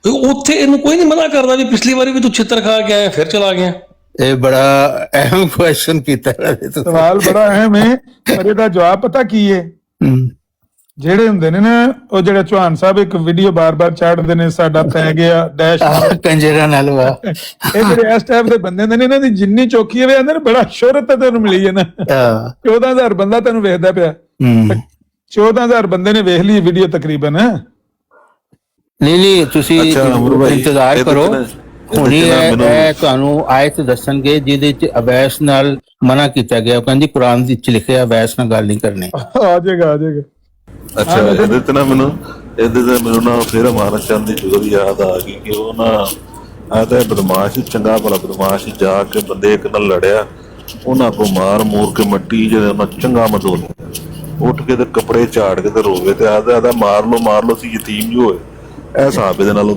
Speaker 4: ਉੱਥੇ ਇਹਨੂੰ ਕੋਈ ਨਹੀਂ ਮਨਾ ਕਰਦਾ ਵੀ ਪਿਛਲੀ ਵਾਰੀ ਵੀ ਤੂੰ ਛਿੱਤਰ ਖਾ ਕੇ ਆਇਆ ਫਿਰ ਚਲਾ ਗਿਆ?
Speaker 7: ਇਹ ਬੜਾ ਅਹਿਮ ਕੁਐਸਚਨ ਕੀਤਾ
Speaker 1: ਸਵਾਲ ਬੜਾ ਅਹਿਮ ਹੈ, ਪਰ ਇਹਦਾ ਜਵਾਬ ਪਤਾ ਕੀ ਹੈ? ਜਿਹੜੇ ਹੁੰਦੇ ਨੇ ਨਾ, ਉਹ ਜਿਹੜਾ ਚੌਹਾਨ ਸਾਹਿਬ ਇੱਕ ਵੀਡੀਓ ਬਾਰ-ਬਾਰ ਚਾੜਦੇ ਨੇ, ਸਾਡਾ ਪੈ ਗਿਆ ਡੈਸ਼
Speaker 7: ਕੰਜਰਾ ਨਾਲ ਵਾ।
Speaker 1: ਇਹ ਜਿਹੜੇ ਇਸ ਟਾਈਪ ਦੇ ਬੰਦੇ ਹੁੰਦੇ ਨੇ, ਇਹਨਾਂ ਦੀ ਜਿੰਨੀ ਚੌਕੀ ਹੈ ਆਂਦੇ ਨੇ ਬੜਾ ਸ਼ੋਹਰਤ ਤੈਨੂੰ ਮਿਲੀ ਹੈ ਨਾ। 14,000 ਬੰਦਾ ਤੈਨੂੰ ਵੇਖਦਾ ਪਿਆ, 14,000 ਬੰਦੇ ਨੇ ਵੇਖ ਲਈ ਵੀਡੀਓ ਤਕਰੀਬਨ।
Speaker 7: ਨਹੀਂ ਤੁਸੀਂ ਇੰਤਜ਼ਾਰ ਕਰੋ, ਹੁਣੀ ਇਹ ਤੁਹਾਨੂੰ ਆਇਤ ਦੱਸਣਗੇ ਜਿਹਦੇ ਚ ਅਵੈਸ ਨਾਲ ਮਨਾ ਕੀਤਾ ਗਿਆ। ਉਹ ਕਹਿੰਦੀ ਕੁਰਾਨ ਵਿੱਚ ਲਿਖਿਆ ਅਵੈਸ ਨਾਲ ਗੱਲ ਨਹੀਂ ਕਰਨੀ।
Speaker 1: ਆ ਜਾਏਗਾ।
Speaker 2: ਅੱਛਾ, ਇਹਦੇ ਤੇ ਮੈਨੂੰ ਨਾ ਫਿਰ ਅਮਾਨਤ ਚੰਦ ਦੀ ਜੁਗਲ ਯਾਦ ਆ ਗਈ ਕਿ ਉਹ ਨਾ ਆ ਤਾਂ ਬਦਮਾਸ਼, ਚੰਗਾ ਭਲਾ ਬਦਮਾਸ਼ ਜਾ ਕੇ ਬੰਦੇ ਇੱਕ ਨਾਲ ਲੜਿਆ, ਉਹਨਾਂ ਕੋ ਮਾਰ ਮੂਰ ਕੇ ਮੱਟੀ ਜਿਹੜੇ ਉਹਨਾਂ ਚੰਗਾ ਮਦੋਲ ਉੱਠ ਕੇ ਤੇ ਕੱਪੜੇ ਝਾੜ ਕੇ ਤੇ ਰੋਵੇ ਤੇ ਆਦਾ ਮਾਰ ਲੋ ਸੀ ਯਤੀਮ ਜੋ ਹੋਏ। ਇਹ ਹਿਸਾਬ ਇਹਦੇ ਨਾਲ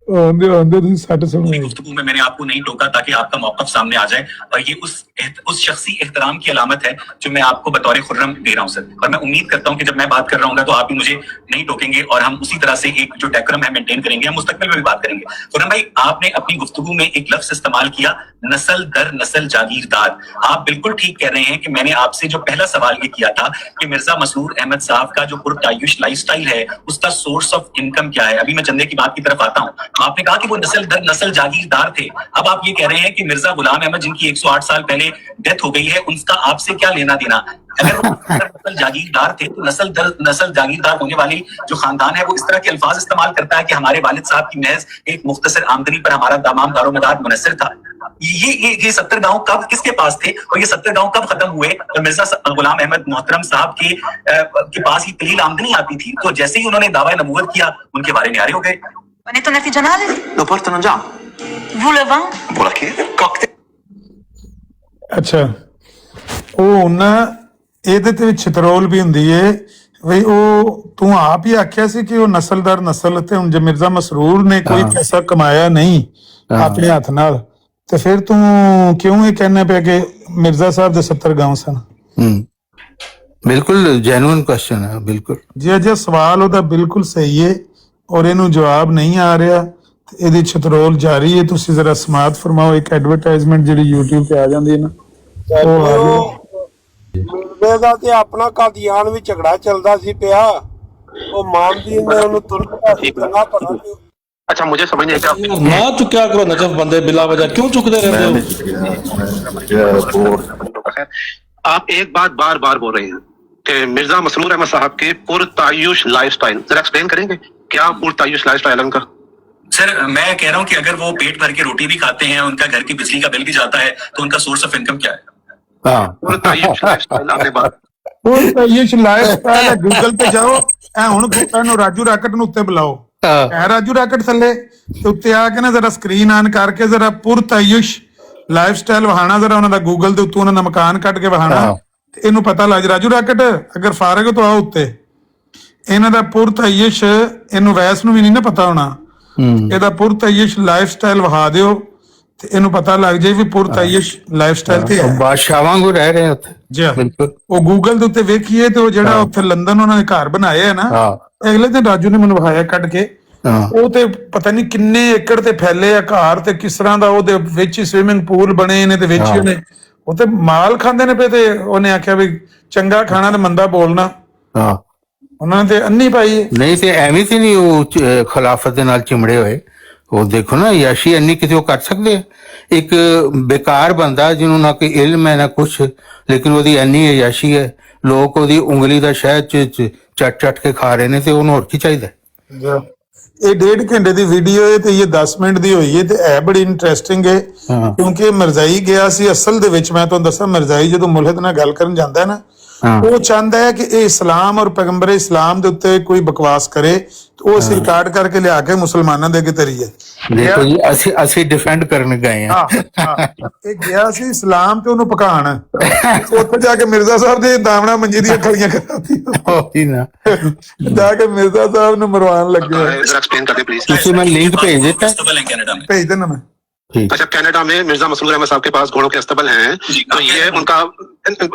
Speaker 9: गुफ्तगू में मैंने आपको नहीं टोका ताकि आपका मौकफ सामने आ जाए, और ये उस शख्सी एहतराम की अलामत है जो मैं आपको बतौर खुर्रम दे रहा हूँ सर। और मैं उम्मीद करता हूँ कि जब मैं बात कर रहा हूँ तो आप भी मुझे नहीं टोकेंगे और हम उसी तरह से एक जो डेकोरम है मेंटेन करेंगे। हम मुस्तकबिल में भी बात करेंगे। खुर्रम भाई, आपने अपनी गुफ्तगू में एक लफ्ज इस्तेमाल किया, नस्ल दर नस्ल जागीरदार। आप बिल्कुल ठीक कह रहे हैं कि मैंने आपसे जो पहला सवाल ये किया था कि मिर्जा मसरूर अहमद साहब का जो पुरतायुश लाइफस्टाइल है उसका सोर्स ऑफ इनकम क्या है। अभी मैं चंदे की बात की तरफ आता हूँ। आपने कहा कि वो नस्ल दर नस्ल जागीरदार थे। अब आप ये कह रहे हैं कि मिर्जा गुलाम अहमद जिनकी 108 साल पहले डेथ हो गई है, उसका आपसे क्या लेना देना? अगर वो नस्ल जागीरदार थे तो नस्ल दर नस्ल जागीरदार होने वाली जो खानदान है वो इस तरह के अल्फाज इस्तेमाल करता है कि हमारे वालिद साहब की महज एक मुख्तसर आमदनी पर हमारा तमाम दारोमदार मुनस्सिर था। ये 70 गांव कब किसके पास थे और ये 70 गांव कब खत्म हुए? और मिर्जा गुलाम अहमद मोहतरम साहब के पास ही कलील आमदनी आती थी, तो जैसे ही उन्होंने दावा नबूवत किया उनके बारे न्यारे हो गए।
Speaker 10: Lo portano già.
Speaker 9: Volevamo?
Speaker 10: Vuole che? Cocktail.
Speaker 1: ਅੱਛਾ, ਉਹ ਨਾ ਇਹਦੇ ਤੇ ਛਤਰੋਲ ਵੀ ਹੁੰਦੀ ਏ ਵੀ ਉਹ ਤੂੰ ਆਪ ਹੀ ਆਖਿਆ ਸੀ ਕਿ ਉਹ ਨਸਲਦਾਰ ਨਸਲ ਤੇ ਹੁਣ ਜੇ ਮਿਰਜ਼ਾ ਮਸਰੂਰ ਨੇ ਕੋਈ ਪੈਸਾ ਕਮਾਇਆ ਨਹੀਂ ਆਪਣੇ ਹੱਥ ਨਾਲ ਤੇ ਫਿਰ ਤੂੰ ਕਿਉਂ ਇਹ ਕਹਿਣਾ ਪਿਆ ਕਿ ਮਿਰਜ਼ਾ ਸਾਹਿਬ ਦੇ 70 ਗਾਂਵ ਸਨ?
Speaker 7: ਬਿਲਕੁਲ ਜੈਨੂਇਨ ਕੁਐਸਚਨ ਹੈ। ਬਿਲਕੁਲ
Speaker 1: ਜੀ ਅਜੇ ਸਵਾਲ ਉਹਦਾ ਬਿਲਕੁਲ ਸਹੀ ਹੈ ਔਰ ਇਹਨੂੰ ਜਵਾਬ ਨਹੀਂ ਆ ਰਿਹਾ ਤੇ ਇਹਦੀ ਛਤਰੋਲ ਜਾਰੀ ਹੈ। ਤੁਸੀਂ ਜ਼ਰਾ ਸਮਾਤ ਫਰਮਾਓ, ਇੱਕ ਐਡਵਰਟਾਈਜ਼ਮੈਂਟ ਜਿਹੜੀ YouTube ਤੇ ਆ ਜਾਂਦੀ ਹੈ ਨਾ, ਉਹ ਆ ਗਈ।
Speaker 11: ਮੁੰਡੇ ਦਾ ਤੇ ਆਪਣਾ ਕਾਦੀਆਨ ਵੀ ਝਗੜਾ ਚੱਲਦਾ ਸੀ ਪਿਆ, ਉਹ ਮਾਮਦੀਨ ਨੇ ਉਹਨੂੰ ਤੁਰਦਾ ਸੀ ਚੰਗਾ ਭਲਾ।
Speaker 10: अच्छा, मुझे समझ नहीं आता
Speaker 4: ना चुक्या करो नजफ बंदे बिला वजह क्यों चुकते रहते हो?
Speaker 10: आप एक बात बार बार बोल रहे हैं कि मिर्जा मसरूर अहमद साहब के पुरतायुश लाइफस्टाइल, जरा एक्सप्लेन करेंगे क्या पुरतायुश लाइफस्टाइल उनका?
Speaker 9: सर, मैं कह रहा हूँ कि अगर वो पेट भर के रोटी भी खाते हैं, उनका घर की बिजली का बिल भी जाता है, तो उनका सोर्स ऑफ इनकम क्या है?
Speaker 10: पुरतायुश लाइफस्टाइल आपने बात
Speaker 1: ਪੁਰਤਾਯੁਸ਼ ਲਾਈਫਸਟਾਈਲ ਗੂਗਲ ਤੇ ਜਾਓ, ਐ ਹੁਣ ਨੂੰ ਰਾਜੂ ਰਾਕਟ ਨੂੰ ਉੱਤੇ ਬੁਲਾਓ, ਐ ਰਾਜੂ ਰਾਕਟ ਥੱਲੇ ਤੇ ਉੱਤੇ ਆ ਕੇ ਨਾ ਜ਼ਰਾ ਸਕਰੀਨ ਆਨ ਕਰਕੇ ਜ਼ਰਾ ਪੁਰਤਾਯੁਸ਼ ਲਾਈਫਸਟਾਈਲ ਵਹਾਣਾ, ਜ਼ਰਾ ਉਹਨਾਂ ਦਾ ਗੂਗਲ ਦੇ ਉੱਤੋਂ ਉਹਨਾਂ ਦਾ ਮਕਾਨ ਕੱਢ ਕੇ ਵਹਾਣਾ ਤੇ ਇਹਨੂੰ ਪਤਾ ਲੱਗ ਜਾ। ਰਾਜੂ ਰਾਕਟ ਅਗਰ ਫਾਰਗ ਹੋ ਤਾਂ ਆਓ ਉੱਤੇ, ਇਹਨਾਂ ਦਾ ਪੁਰਤਾਯੁਸ਼, ਇਹਨੂੰ ਵੈਸ ਨੂੰ ਵੀ ਨਹੀਂ ਨਾ ਪਤਾ ਹੋਣਾ, ਇਹਦਾ ਪੁਰਤਾਯੁਸ਼ ਲਾਈਫਸਟਾਈਲ ਵਹਾ ਦਿਓ ਤੇ ਇਹਨੂੰ ਪਤਾ ਲੱਗ ਜਾਏ ਵੀ ਪੁਰਤਾਯੁਸ਼ ਲਾਈਫਸਟਾਈਲ ਤੇ ਹੈ।
Speaker 7: ਬਾਦਸ਼ਾਹ ਵਾਂਗੂ ਰਹਿ ਰਹੇ ਉੱਥੇ
Speaker 1: ਜੀ ਬਿਲਕੁਲ। ਉਹ ਗੂਗਲ ਦੇ ਉੱਤੇ ਵੇਖੀਏ ਤੇ ਉਹ ਜਿਹੜਾ ਉੱਥੇ ਲੰਡਨ ਉਹਨਾਂ ਨੇ ਘਰ ਬਣਾਏ ਹੈ ਨਾ, ਅਗਲੇ ਦਿਨ ਰਾਜੂ ਨੇ ਮੈਨੂੰ ਵਿਖਾਇਆ ਕੱਢ ਕੇ, ਉਹ ਤੇ ਪਤਾ ਨਹੀਂ ਕਿੰਨੇ ਏਕੜ ਤੇ ਫੈਲੇ ਆ ਘਰ ਤੇ ਕਿਸ ਤਰ੍ਹਾਂ ਦਾ ਉਹਦੇ ਵਿੱਚ ਹੀ ਸਵਿਮਿੰਗ ਪੂਲ ਬਣੇ ਨੇ ਤੇ ਵਿੱਚ ਹੀ ਉਹਨੇ ਉਹ ਤੇ ਮਾਲ ਖਾਂਦੇ ਨੇ ਪਏ ਤੇ ਉਹਨੇ ਆਖਿਆ ਵੀ ਚੰਗਾ ਖਾਣਾ ਤੇ ਮੰਦਾ ਬੋਲਣਾ। ਉਹਨਾਂ ਨੇ ਤੇ ਅੰਨੀ ਪਾਈ
Speaker 7: ਨਹੀਂ ਤੇ ਐਵੇਂ ਤੇ ਨਹੀਂ ਉਹ ਖਿਲਾਫਤ ਦੇ ਨਾਲ ਚਿਮੜੇ ਹੋਏ। ਉਹ ਦੇਖੋ ਨਾ ਯਾਸ਼ੀ ਇੰਨੀ ਕਿਤੇ ਉਹ ਕਰ ਸਕਦੇ ਆ। ਇੱਕ ਬੇਕਾਰ ਬੰਦਾ ਜਿਹਨੂੰ ਨਾ ਕੋਈ ਇਲਮ ਹੈ ਨਾ ਕੁਛ, ਲੇਕਿਨ ਉਹਦੀ ਇੰਨੀ ਯਾਸ਼ੀ ਹੈ, ਲੋਕ ਉਹਦੀ ਉਂਗਲੀ ਦਾ ਸ਼ਹਿਦ ਚ ਚੱਟ ਕੇ ਖਾ ਰਹੇ ਨੇ ਤੇ ਉਹਨੂੰ ਹੋਰ ਕੀ ਚਾਹੀਦਾ?
Speaker 1: ਇਹ 1.5 ਘੰਟੇ ਦੀ ਵੀਡੀਓ ਹੈ ਤੇ ਇਹ 10 ਮਿੰਟ ਦੀ ਹੋਈ ਹੈ ਤੇ ਇਹ ਬੜੀ ਇੰਟਰਸਟਿੰਗ ਹੈ ਕਿਉਂਕਿ ਮਿਰਜ਼ਾਈ ਗਿਆ ਸੀ। ਅਸਲ ਦੇ ਵਿੱਚ ਮੈਂ ਤੁਹਾਨੂੰ ਦੱਸਾਂ, ਮਿਰਜ਼ਾਈ ਜਦੋਂ ਮੁਲਹਦ ਨਾਲ ਗੱਲ ਕਰਨ ਜਾਂਦਾ ਹੈ ਨਾ, ਉਹ ਚਾਹੁੰਦਾ ਹੈ ਕਿ ਇਹ ਇਸਲਾਮ ਔਰ ਪੈਗੰਬਰ ਇਸਲਾਮ ਦੇ ਉੱਤੇ ਕੋਈ ਬਕਵਾਸ ਕਰੇ ਤੇ ਉਹ ਅਸੀਂ ਰਿਕਾਰਡ ਕਰਕੇ ਲਿਆ ਕੇ ਮੁਸਲਮਾਨਾਂ ਦੇ ਅੱਗੇ ਧਰੀਏ।
Speaker 7: ਦੇਖੋ ਜੀ ਅਸੀਂ ਡਿਫੈਂਡ ਕਰਨ ਗਏ ਆ।
Speaker 1: ਇਹ ਗਿਆ ਸੀ ਇਸਲਾਮ ਤੇ ਉਹਨੂੰ ਪਕਾਣ, ਉੱਥੇ ਜਾ ਕੇ ਮਿਰਜ਼ਾ ਸਾਹਿਬ ਦੇ ਦਾਵਣਾ ਮੰਜੀ ਦੀਆਂ ਖਲੀਆਂ ਕਰਾਤੀ
Speaker 7: ਨਾ
Speaker 1: ਜਾ ਕੇ ਮਿਰਜ਼ਾ ਸਾਹਿਬ ਨੂੰ ਮਰਵਾਉਣ ਲੱਗੇ।
Speaker 10: एक्सप्लेन कर दे प्लीज।
Speaker 7: ਤੁਸੀਂ ਮੈਂ ਲਿੰਕ ਭੇਜ ਦਿੱਤਾ,
Speaker 10: कनाडा में।
Speaker 1: ਭੇਜ ਦੇਣਾ ਮੈਂ।
Speaker 10: अच्छा, कनाडा में मिर्जा मसरूर अहमद साहब के पास घोड़ों के अस्तबल हैं, तो ये उनका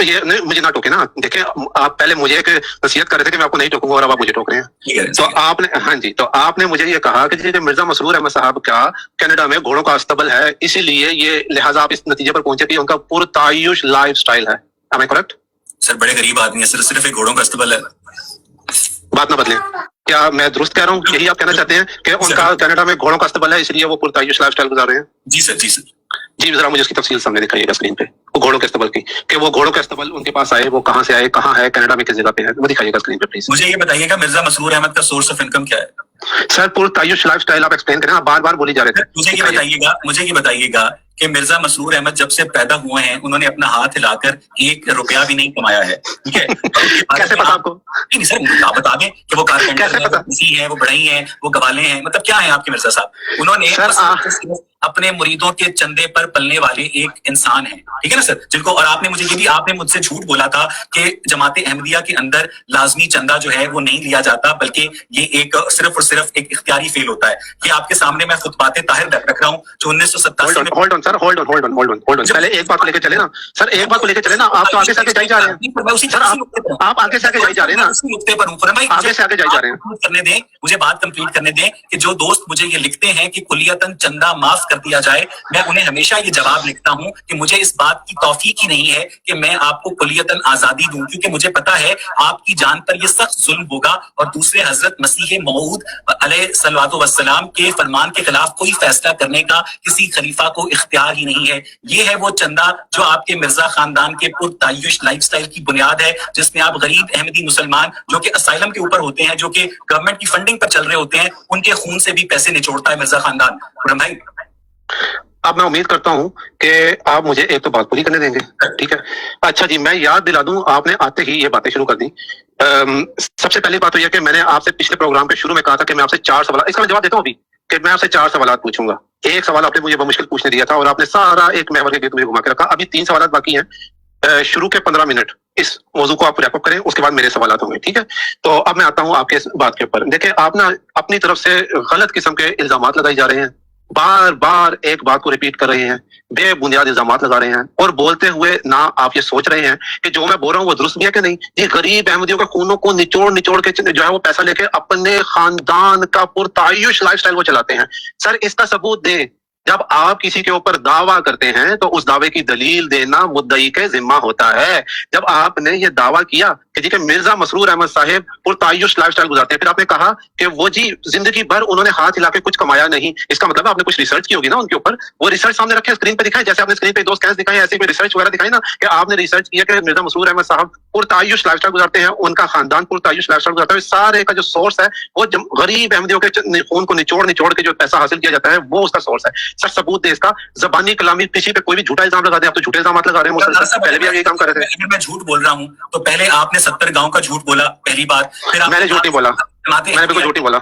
Speaker 10: ये नहीं, मुझे ना टोके ना। देखिए, आप पहले मुझे एक नसीहत कर रहे थे कि मैं आपको नहीं टोकूंगा और अब आप मुझे टोक रहे हैं। तो आपने, हाँ जी, तो आपने मुझे ये कहा कि मिर्जा मसरूर अहमद साहब का कनाडा में घोड़ों का अस्तबल है, इसीलिए ये लिहाजा आप इस नतीजे पर पहुंचे कि उनका पुरतायुश लाइफ स्टाइल है। Am I correct?
Speaker 9: सर बड़े गरीब आदमी है सर, सिर्फ एक घोड़ों का अस्तबल है।
Speaker 10: बात ना बदलें, क्या मैं दुरुस्त कह रहा हूँ? यही आप कहना चाहते हैं कि उनका कनाडा में घोड़ों का अस्तबल है, इसलिए वो पुरतायुश लाइफ स्टाइल गुजार रहे हैं?
Speaker 9: जी सर, जी सर।
Speaker 10: जी, जरा मुझे उसकी तफसील सामने दिखाइएगा स्क्रीन पे, वो घोड़ों के अस्तबल की, कि वो घोड़ों के अस्तबल उनके पास आए, वो कहाँ से आए, कहाँ है, कनाडा में किस जगह पे है, वो दिखाइएगा स्क्रीन पे प्लीज।
Speaker 9: मुझे ये बताइएगा मिर्जा मसरूर अहमद का सोर्स ऑफ इनकम क्या है?
Speaker 10: सर, पुरतायुश लाइफ स्टाइल आप एक्सप्लेन करें, आप बार बार बोली जा रहे थे।
Speaker 9: मुझे ये बताइएगा कि मिर्जा मसरूर अहमद जब से पैदा हुए हैं उन्होंने अपना हाथ हिलाकर 1 रुपया भी नहीं कमाया है, ठीक है?
Speaker 10: कैसे पता आपको?
Speaker 9: नहीं सर, आप बता दें कि वो कारपेंटर है, वो बढ़ई हैं, वो गवाले हैं, मतलब क्या है आपके मिर्जा साहब? उन्होंने अपने मुरीदों के चंदे पर पलने वाले एक इंसान है, ठीक है ना सर? जिनको, और आपने मुझे ये भी, आपने मुझसे झूठ बोला था कि जमात अहमदिया के अंदर लाजमी चंदा जो है वो नहीं लिया जाता, बल्कि ये एक सिर्फ और सिर्फ एक इख्तियारी फेल होता है। ये आपके सामने मैं खुतबात ताहिर रख रहा हूँ जो 1987 में।
Speaker 10: Hold on sir, hold on, पहले एक बात को लेकर चले ना सर, एक बात को लेकर चले ना। आप तो आगे से आगे जाई जा रहे हैं सर, आप आगे से आगे जाई जा रहे हैं ना,
Speaker 9: उसी नुक्ते पर हूं भाई,
Speaker 10: आगे से आगे जाई जा रहे हैं।
Speaker 9: करने दें, मुझे बात कंप्लीट करने दें कि जो दोस्त मुझे ये लिखते हैं कि कुलियतन चंदा माफ कर दिया जाए, मैं उन्हें हमेशा ये जवाब लिखता हूं कि मुझे इस बात की तौफीक ही नहीं है कि मैं आपको कुलियतन आजादी दूं, क्योंकि मुझे पता है आपकी जान पर ये सख्त जुल्म होगा। और दूसरे, हजरत मसीह मऊद अलैहिस्सलातु वस्सलाम के फरमान के खिलाफ कोई फैसला करने का किसी खलीफा को इख्तियार ही नहीं है। ये है वो चंदा जो आपके मिर्जा खानदान के पुरतायुश लाइफस्टाइल की बुनियाद है, जिसमें आप गरीब अहमदी मुसलमान जो कि असाइलम के ऊपर होते हैं, जो कि गवर्नमेंट की फंडिंग पर चल रहे होते हैं, उनके खून से भी पैसे निचोड़ता है मिर्जा खानदान। खुर्रम भाई,
Speaker 10: अब मैं उम्मीद करता हूं कि आप मुझे एक तो बात पूरी करने देंगे, ठीक है? अच्छा जी, मैं याद दिला दूं, आपने आते ही ये बातें शुरू कर दी। सबसे पहली बात तो यह कि मैंने आपसे पिछले प्रोग्राम के शुरू में कहा था कि मैं आपसे 4 सवाल, इसका मैं जवाब देता हूं अभी, कि मैं आपसे 4 सवाल पूछूंगा। एक सवाल आपने मुझे बमुश्किल पूछने दिया था और आपने सारा एक महवर के गिर्द मुझे घुमा के रखा। अभी 3 सवाल बाकी हैं। शुरू के 15 मिनट इस मौजू को आप रैप अप करें, उसके बाद मेरे सवाल होंगे, ठीक है? तो अब मैं आता हूं आपके इस बात के ऊपर। देखिए, आप ना अपनी तरफ से गलत किस्म के इल्जामात लगाए जा रहे हैं, बार बार एक बात को रिपीट कर रहे हैं, बेबुनियाद इल्जामात लगा रहे हैं, और बोलते हुए ना आप ये सोच रहे हैं कि जो मैं बोल रहा हूँ वो दुरुस्त भी है कि नहीं। ये गरीब अहमदियों के खूनों को निचोड़ के जो है वो पैसा लेके अपने खानदान का पुरतायुश लाइफस्टाइल वो चलाते हैं। सर, इसका सबूत दें। जब आप किसी के ऊपर दावा करते हैं तो उस दावे की दलील देना मुद्दई के जिम्मा होता है। जब आपने ये दावा किया कि जी कि मिर्जा मसरूर अहमद साहब पुरतायुश लाइफस्टाइल गुजारते हैं, फिर आपने कहा कि वो जी जिंदगी भर उन्होंने हाथ हिला के कुछ कमाया नहीं, इसका मतलब आपने कुछ रिसर्च की होगी ना उनके ऊपर। वो रिसर्च सामने रखे, स्क्रीन पे दिखाए, जैसे आपने स्क्रीन पे 2 स्कैन्स दिखाए, ऐसे कोई रिसर्च वगैरह दिखाई ना कि आपने रिसर्च किया कि मिर्जा मसरूर अहमद साहब पुरतायुश लाइफस्टाइल गुजारते हैं, उनका खानदान पुरतायुश लाइफस्टाइल गुजारता है। सारे का जो सोर्स है वो गरीब अहमदियों के खून को निचोड़ के जो पैसा हासिल किया जाता है वो उसका सोर्स है। सर, सबूत दे इसका। जबानी कलामी, किसी पे कोई भी झूठा इल्जाम लगा दे, आप तो झूठे इल्जाम लगा रहे हैं मुसलसल। पहले भी आप ये काम कर रहे थे।
Speaker 9: अगर मैं झूठ बोल रहा हूँ तो पहले आपने 70 गांव का झूठ बोला, पहली बात। फिर
Speaker 10: मैंने झूठ नहीं बोला, मैंने बिल्कुल झूठ नहीं बोला।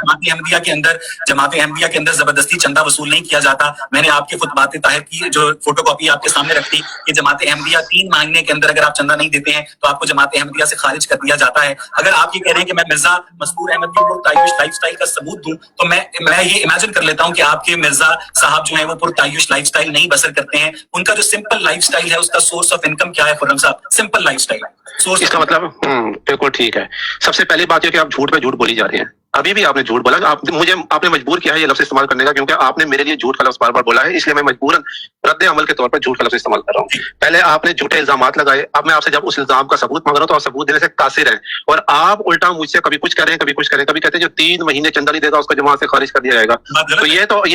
Speaker 9: जमात अहमदिया के अंदर जबरदस्ती चंदा वसूल नहीं किया जाता। मैंने आपके खुतबात ताहिर की जो फोटोकॉपी आपके सामने रखती कि जमात अहमदिया 3 महीने के अंदर अगर आप चंदा नहीं देते हैं तो आपको जमात अहमदिया से खारिज कर दिया जाता है। अगर आप ये कह रहे हैं कि मैं मिर्जा मसरूर अहमद की पुरतायुश लाइफस्टाइल का सबूत दूं तो मैं ये इमेजिन कर लेता हूं कि आपके मिर्जा साहब जो है वो पुरतायुश लाइफस्टाइल नहीं बसर करते हैं। उनका जो सिंपल लाइफस्टाइल है उसका सोर्स ऑफ इनकम क्या है खुर्रम साहब? Simple lifestyle source.
Speaker 10: इसका मतलब बिल्कुल ठीक है। सबसे पहली बात यह कि आप झूठ पे झूठ बोली जा रही हैं। अभी भी आपने झूठ बोला, आपने मजबूर किया है ये लफ्ज इस्तेमाल करने का, क्योंकि आपने मेरे लिए झूठ का लफ्ज बार बार बोला है, इसलिए मैं मजबूरन रद्द अमल के तौर पर झूठ का लफ्ज इस्तेमाल कर रहा हूँ। पहले आपने झूठे इल्जामात लगाए, अब मैं आपसे जब उस इल्जाम का सबूत मांग रहा हूँ तो आप सबूत देने से कासिर हैं, और आप उल्टा मुझसे कभी कुछ कह रहे हैं, कभी कुछ कह रहे हैं, कभी कहते हैं जो 3 महीने चंदा नहीं देगा उसको जमात से खारिज कर दिया जाएगा।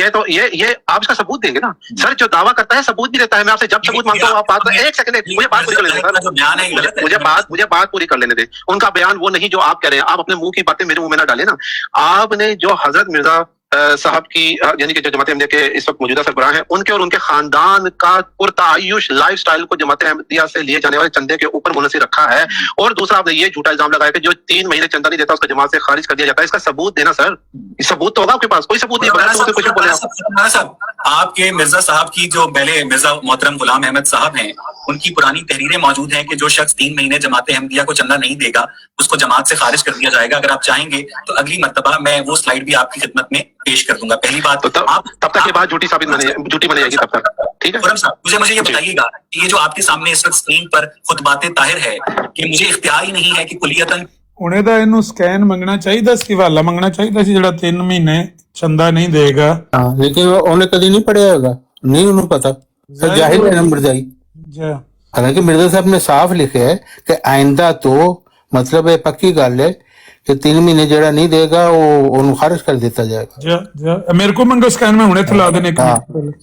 Speaker 10: तो ये आप इसका सबूत देंगे ना सर? जो दावा करता है सबूत भी देता है। मैं आपसे जब सबूत मांगता हूँ आप बात, एक सेकंड मुझे बात पूरी कर लेने दें, मुझे बात पूरी कर लेने दें। उनका बयान वो नहीं जो आप कह रहे हैं, आप अपने मुंह की बातें मेरे मुंह में ना डालें ना। आपने जो हजरत मिर्जा साहब की यानी कि जो जमात अहमदिया के इस वक्त मौजूदा सरबराह हैं, उनके और उनके खानदान का पुरतायुश लाइफ स्टाइल को जमात अहमदिया से लिए जाने वाले चंदे के ऊपर मुनसिर रखा है। और दूसरा आपने ये झूठा इल्जाम लगाया कि जो 3 महीने चंदा नहीं देता उसका जमात से खारिज कर दिया जाता है। इसका सबूत देना सर, सबूत तो होगा आपके पास, कोई सबूत नहीं है। कुछ बोले
Speaker 9: साहब, आपके मिर्जा साहब की जो पहले मिर्जा मोहतरम गुलाम अहमद साहब हैं, उनकी पुरानी तहरीरें मौजूद हैं कि जो शख्स 3 महीने जमात अहमदिया को चंदा नहीं देगा उसको जमात से खारिज कर दिया जाएगा। अगर आप चाहेंगे तो अगली मर्तबा मैं वो स्लाइड भी आपकी खिदमत में पेश कर दूंगा। पहली बात
Speaker 10: तो तब तक ये बात झूठी मानी जाएगी तब तक, ठीक है।
Speaker 9: खुरम साहब, मुझे ये बताइएगा कि ये जो आपके सामने इस वक्त स्क्रीन पर खुतबाते ताहिर है कि मुझे इख्तियार ही नहीं है कि कुलियतन
Speaker 1: ਹੁਣੇ ਤਾਂ ਇਹਨੂੰ ਸਕੈਨ ਮੰਗਣਾ ਚਾਹੀਦਾ ਸੀ, ਹਵਾਲਾ ਮੰਗਣਾ ਚਾਹੀਦਾ ਸੀ ਜਿਹੜਾ 3 ਮਹੀਨੇ ਚੰਦਾ ਨਹੀਂ ਦੇਗਾ।
Speaker 7: हाँ लेकिन उन्हें कभी नहीं पढ़ा होगा, नहीं उन्हें पता, जाहिर है नंबर जाई। हालांकि मिर्जा साहब ने साफ लिखे है कि आइंदा तो मतलब ये पक्की गल है कि 3 महीने जरा नहीं देगा वो उन्हें खारिज कर दिया जाएगा।
Speaker 1: मेरे को मंगो स्कैन में हुणे खिला देने का।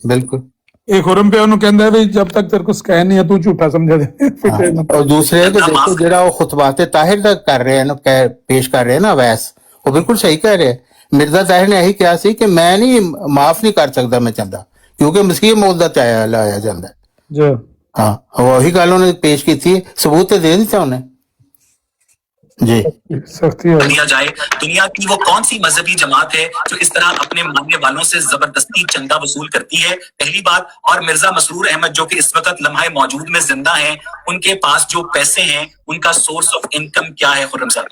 Speaker 7: बिल्कुल।
Speaker 1: एक खुरम पे ਉਹਨੂੰ ਕਹਿੰਦਾ ਵੀ जब तक तेरे को स्कैन नहीं है तू झूठा समझा दे।
Speaker 7: और दूसरे है कि देखो जरा वो खुतबाते ताहिर तक कर रहे हैं ना, पेश कर रहे हैं ना अवैस, वो बिल्कुल सही कह रहे हैं। मिर्जा ताहिर ने यही कहा सी कि मैं नहीं माफ नहीं कर सकता मैं चंदा, क्योंकि मसीह मौत दा चाया लाया जाता है। हाँ वही गल उन्होंने पेश की थी, सबूत तो दे दिता उन्हें जी।
Speaker 1: सख्ती
Speaker 9: दिया जाए। दुनिया की वो कौन सी मजहबी जमात है जो इस तरह अपने मानने वालों से जबरदस्ती चंदा वसूल करती है, पहली बात। और मिर्जा मसरूर अहमद जो कि इस वक्त लम्हा मौजूद में जिंदा हैं, उनके पास जो पैसे हैं उनका सोर्स ऑफ इनकम क्या है खुर्रम साहब?